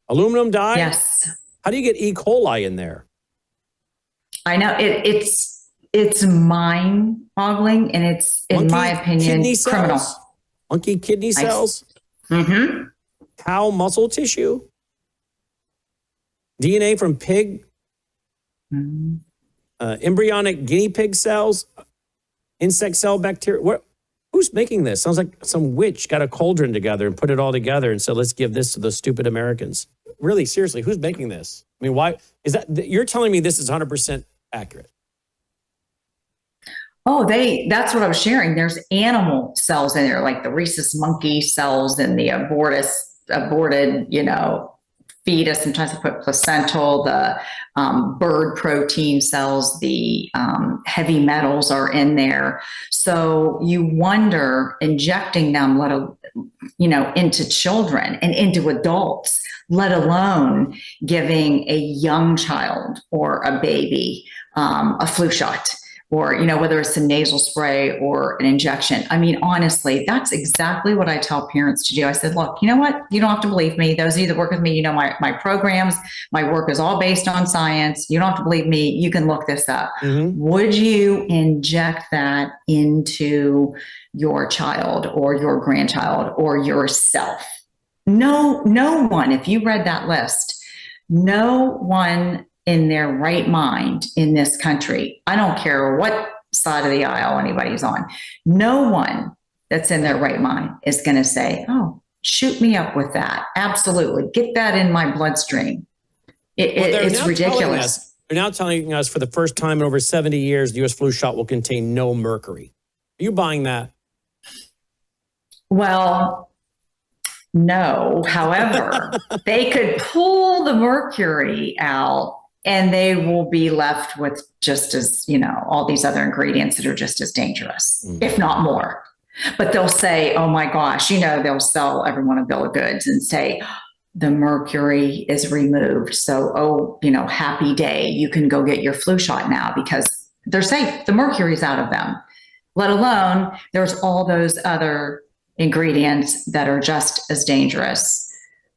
Aluminum dye? Yes. How do you get E. coli in there? I know it's mind-boggling, and it's, in my opinion, criminal. Monkey kidney cells? Cow muscle tissue? DNA from pig? Embryonic guinea pig cells? Insect cell bacteria? Who's making this? Sounds like some witch got a cauldron together and put it all together and said, let's give this to the stupid Americans. Really, seriously, who's making this? I mean, why is that? You're telling me this is 100% accurate? Oh, that's what I was sharing. There's animal cells in there, like the rhesus monkey cells and the aborted, fetus. Sometimes I put placental, the bird protein cells, the heavy metals are in there. So you wonder, injecting them, into children and into adults, let alone giving a young child or a baby a flu shot, or, whether it's a nasal spray or an injection. I mean, honestly, that's exactly what I tell parents to do. I said, look, you know what? You don't have to believe me. Those of you that work with me, my programs, my work is all based on science. You don't have to believe me. You can look this up. Would you inject that into your child or your grandchild or yourself? No one, if you read that list, no one in their right mind in this country, I don't care what side of the aisle anybody's on, no one that's in their right mind is going to say, oh, shoot me up with that. Absolutely. Get that in my bloodstream. It's ridiculous. They're now telling us for the first time in over 70 years, the U.S. flu shot will contain no mercury. Are you buying that? Well, no. However, they could pull the mercury out, and they will be left with just as, all these other ingredients that are just as dangerous, if not more. But they'll say, oh my gosh, they'll sell everyone a bill of goods and say, the mercury is removed. So, happy day. You can go get your flu shot now because they're safe. The mercury's out of them. Let alone there's all those other ingredients that are just as dangerous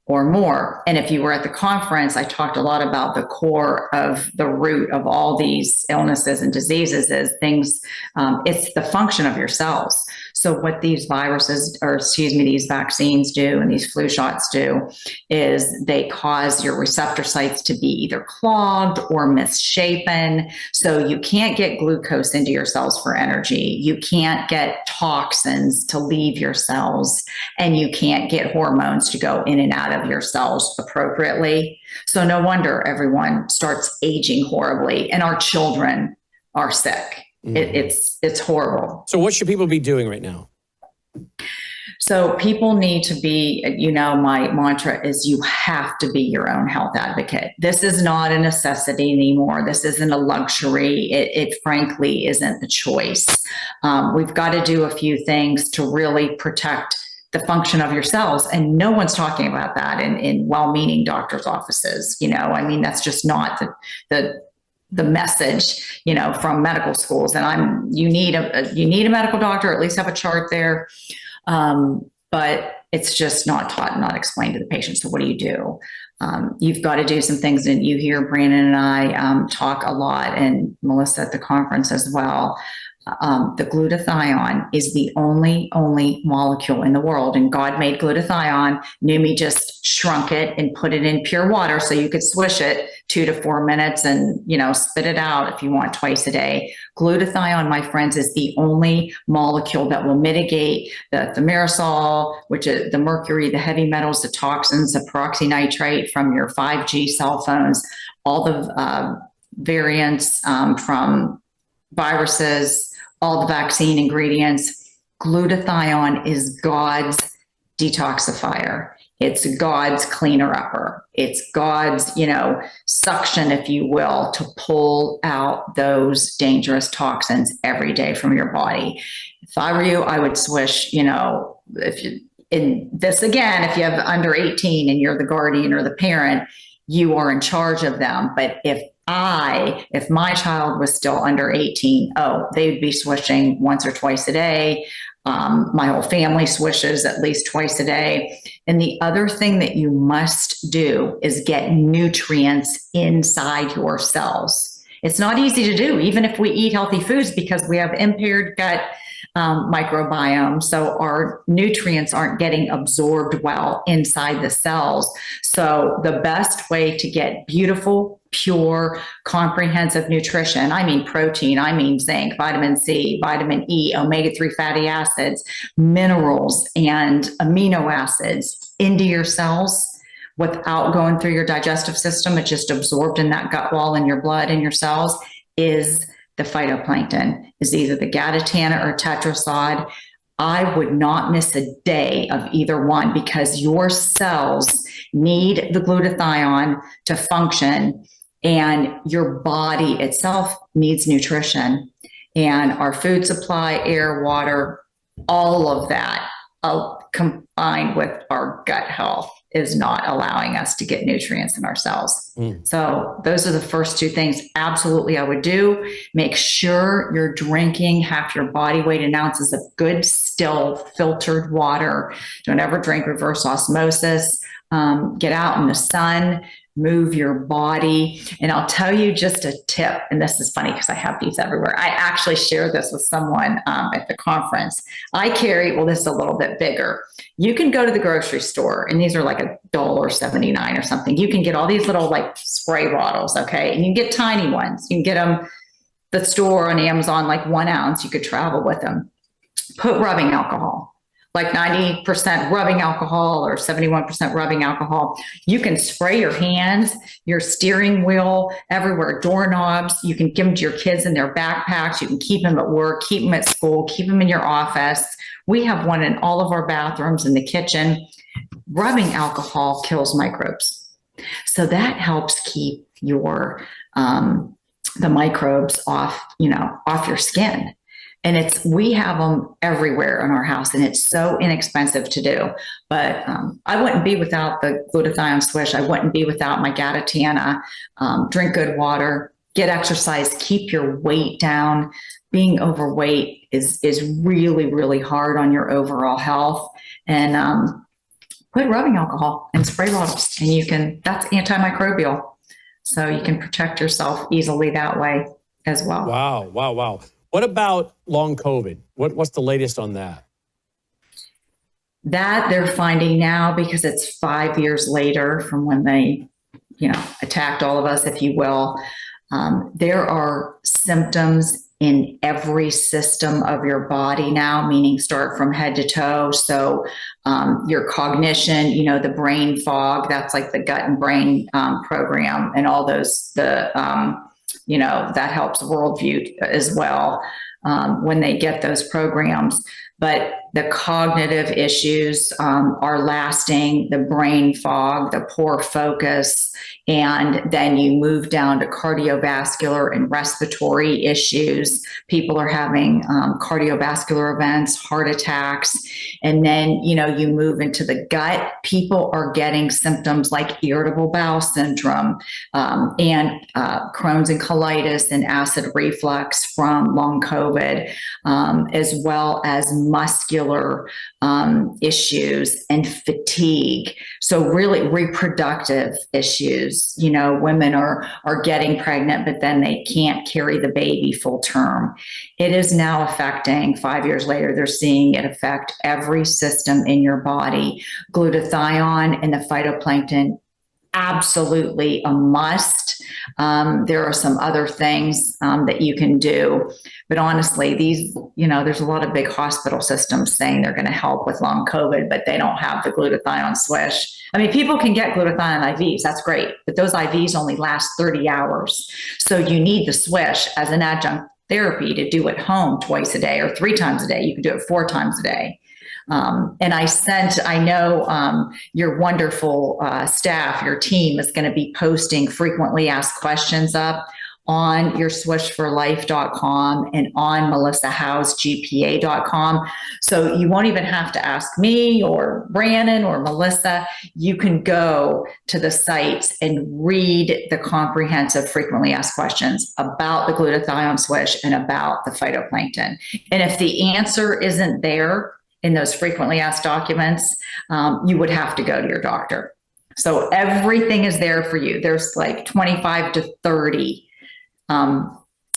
or more. And if you were at the conference, I talked a lot about the core of the root of all these illnesses and diseases is things, it's the function of your cells. So what these these vaccines do and these flu shots do is they cause your receptor sites to be either clogged or misshapen. So you can't get glucose into your cells for energy. You can't get toxins to leave your cells, and you can't get hormones to go in and out of your cells appropriately. So no wonder everyone starts aging horribly, and our children are sick. It's horrible. So what should people be doing right now? So people need to be, my mantra is you have to be your own health advocate. This is not a necessity anymore. This isn't a luxury. It frankly isn't the choice. We've got to do a few things to really protect the function of your cells. And no one's talking about that in well-meaning doctors' offices. That's just not the message, from medical schools. And you need a medical doctor, or at least have a chart there. But it's just not taught, not explained to the patient. So what do? You've got to do some things, and you hear Brannon and I talk a lot, and Melissa at the conference as well. The glutathione is the only molecule in the world, and God made glutathione. Numi just shrunk it and put it in pure water so you could swish it 2 to 4 minutes and, spit it out if you want twice a day. Glutathione, my friends, is the only molecule that will mitigate the thimerosal, which is the mercury, the heavy metals, the toxins, the peroxynitrite from your 5G cell phones, all the variants from viruses, all the vaccine ingredients. Glutathione is God's detoxifier. It's God's cleaner upper. It's God's, suction, if you will, to pull out those dangerous toxins every day from your body. If I were you, I would swish, if you, in this again, if you have under 18 and you're the guardian or the parent, you are in charge of them. But if my child was still under 18, they'd be swishing once or twice a day. My whole family swishes at least twice a day. And the other thing that you must do is get nutrients inside your cells. It's not easy to do, even if we eat healthy foods, because we have impaired gut microbiome. So our nutrients aren't getting absorbed well inside the cells. So the best way to get beautiful, pure, comprehensive nutrition, I mean protein, I mean zinc, vitamin C, vitamin E, omega-3 fatty acids, minerals, and amino acids into your cells without going through your digestive system, it's just absorbed in that gut wall in your blood and your cells, is the phytoplankton, is either the gaditana or tetrasod. I would not miss a day of either one, because your cells need the glutathione to function, and your body itself needs nutrition. And our food supply, air, water, all of that combined with our gut health is not allowing us to get nutrients in our cells. So those are the first two things absolutely I would do. Make sure you're drinking half your body weight in ounces of good, still filtered water. Don't ever drink reverse osmosis. Get out in the sun, move your body. And I'll tell you just a tip, and this is funny because I have these everywhere. I actually shared this with someone at the conference. I carry, this is a little bit bigger. You can go to the grocery store, and these are like $1.79 or something. You can get all these little like spray bottles, okay? And you can get tiny ones. You can get them the store on Amazon, like 1 ounce. You could travel with them. Put rubbing alcohol. Like 90% rubbing alcohol or 71% rubbing alcohol. You can spray your hands, your steering wheel, everywhere, doorknobs. You can give them to your kids in their backpacks. You can keep them at work, keep them at school, keep them in your office. We have one in all of our bathrooms, in the kitchen. Rubbing alcohol kills microbes. So that helps keep your the microbes off your skin. And we have them everywhere in our house, and it's so inexpensive to do. But I wouldn't be without the glutathione swish. I wouldn't be without my gaditana. Drink good water, get exercise, keep your weight down. Being overweight is really, really hard on your overall health. And put rubbing alcohol and spray bottles, and that's antimicrobial. So you can protect yourself easily that way as well. Wow. What about long COVID? What's the latest on that? That they're finding now, because it's 5 years later from when they, attacked all of us, if you will. There are symptoms in every system of your body now, meaning start from head to toe. So your cognition, the brain fog, that's like the gut and brain program, and all those, that helps worldview as well when they get those programs. But the cognitive issues are lasting, the brain fog, the poor focus, and then you move down to cardiovascular and respiratory issues. People are having cardiovascular events, heart attacks, and then, you move into the gut. People are getting symptoms like irritable bowel syndrome and Crohn's and colitis and acid reflux from long COVID, as well as muscular issues and fatigue. So really reproductive issues. Women are getting pregnant, but then they can't carry the baby full term. It is now affecting, 5 years later, they're seeing it affect every system in your body. Glutathione and the phytoplankton, absolutely a must. There are some other things that you can do, but honestly, there's a lot of big hospital systems saying they're going to help with long COVID, but they don't have the glutathione swish. I mean, people can get glutathione IVs, that's great, but those IVs only last 30 hours. So you need the swish as an adjunct therapy to do at home twice a day or 3 times a day. You can do it 4 times a day. And I know your wonderful staff, your team is going to be posting frequently asked questions up on your swishforlife.com and on melissahowsegpa.com. So you won't even have to ask me or Brannon or Melissa. You can go to the sites and read the comprehensive frequently asked questions about the glutathione swish and about the phytoplankton. And if the answer isn't there in those frequently asked documents, you would have to go to your doctor. So everything is there for you. There's like 25 to 30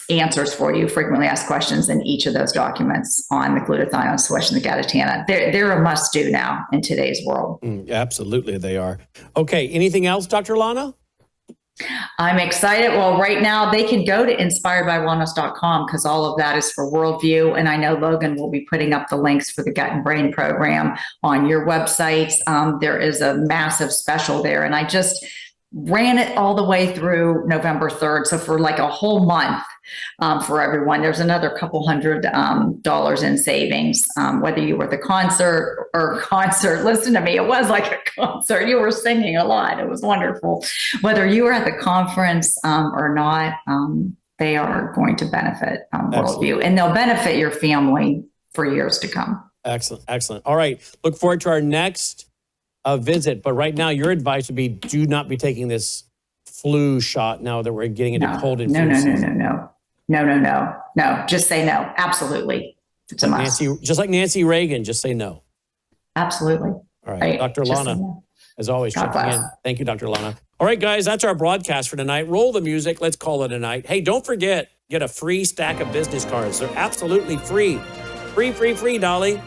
answers for you, frequently asked questions in each of those documents on the glutathione swish and the gadotana. They're a must do now in today's world. Absolutely, they are. Okay, anything else, Dr. Lana? I'm excited. Well, right now they can go to inspiredbywellness.com because all of that is for Worldview. And I know Logan will be putting up the links for the Gut and Brain program on your websites. There is a massive special there. And I just ran it all the way through November 3rd. So for like a whole month for everyone, there's another couple $100 in savings. Whether you were at the concert, listen to me, it was like a concert. You were singing a lot. It was wonderful. Whether you were at the conference or not, they are going to benefit Worldview, and they'll benefit your family for years to come. Excellent. Excellent. All right. Look forward to our next visit. But right now, your advice would be do not be taking this flu shot now that we're getting into cold and flu season. No. Just say no. Absolutely. It's a must. Just like Nancy Reagan, just say no. Absolutely. All right. Dr. Lana, as always, checking in. Thank you, Dr. Lana. All right, guys, that's our broadcast for tonight. Roll the music. Let's call it a night. Hey, don't forget, get a free stack of business cards. They're absolutely free. Free, Dolly.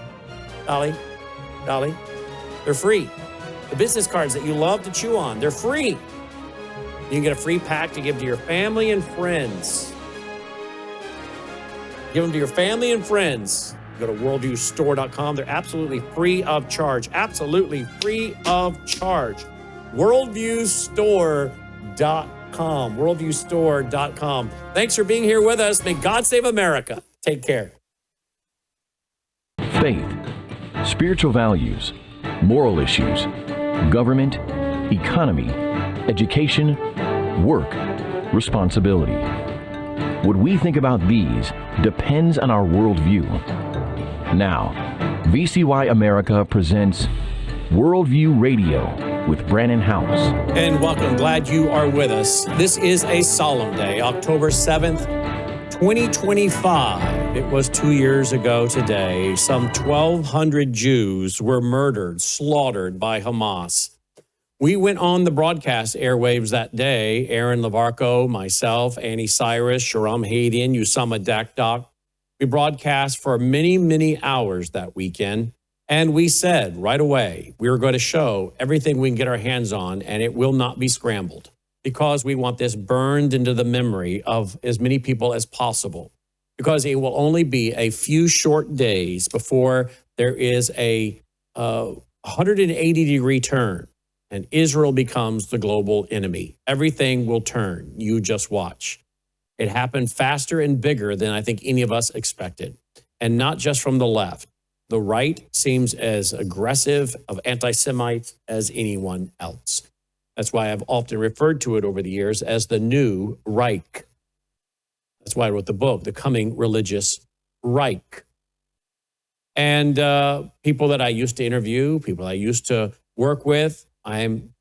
They're free. The business cards that you love to chew on, they're free. You can get a free pack to give to your family and friends. Give them to your family and friends. Go to worldviewstore.com. They're absolutely free of charge. Absolutely free of charge. Worldviewstore.com. Worldviewstore.com. Thanks for being here with us. May God save America. Take care. Faith, spiritual values, moral issues, government, economy, education, work, responsibility. What we think about these depends on our worldview. Now, VCY America presents Worldview Radio with Brannon Howse. And welcome. Glad you are with us. This is a solemn day, October 7th, 2025. It was 2 years ago today. Some 1,200 Jews were murdered, slaughtered by Hamas. We went on the broadcast airwaves that day. Aaron Lavarco, myself, Annie Cyrus, Sharam Hadian, Usama Dakdok. We broadcast for many, many hours that weekend. And we said right away, we were going to show everything we can get our hands on, and it will not be scrambled because we want this burned into the memory of as many people as possible, because it will only be a few short days before there is a 180-degree turn and Israel becomes the global enemy. Everything will turn. You just watch. It happened faster and bigger than I think any of us expected, and not just from the left. The right seems as aggressive of anti-Semites as anyone else. That's why I've often referred to it over the years as the new Reich. That's why I wrote the book, The Coming Religious Reich. And people that I used to interview, people I used to work with, I'm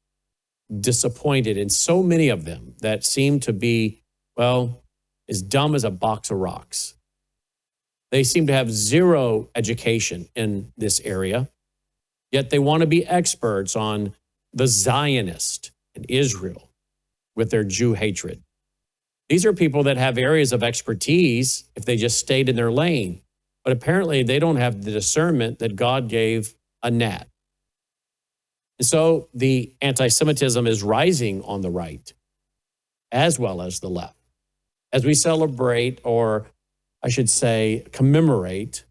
disappointed in so many of them that seem to be, well, as dumb as a box of rocks. They seem to have zero education in this area, yet they want to be experts on the Zionist and Israel with their Jew hatred. These are people that have areas of expertise if they just stayed in their lane, but apparently they don't have the discernment that God gave a gnat. And so the anti-Semitism is rising on the right as well as the left. As we celebrate, or I should say commemorate,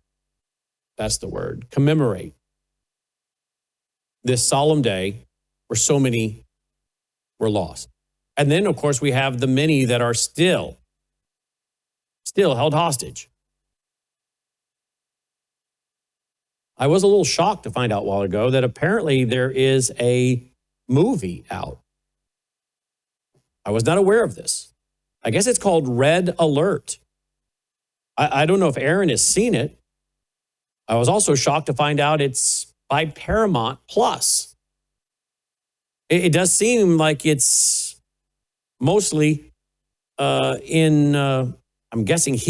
that's the word, commemorate this solemn day where so many were lost. And then, of course, we have the many that are still held hostage. I was a little shocked to find out a while ago that apparently there is a movie out. I was not aware of this. I guess it's called Red Alert. I don't know if Aaron has seen it. I was also shocked to find out it's by Paramount Plus. It does seem like it's mostly I'm guessing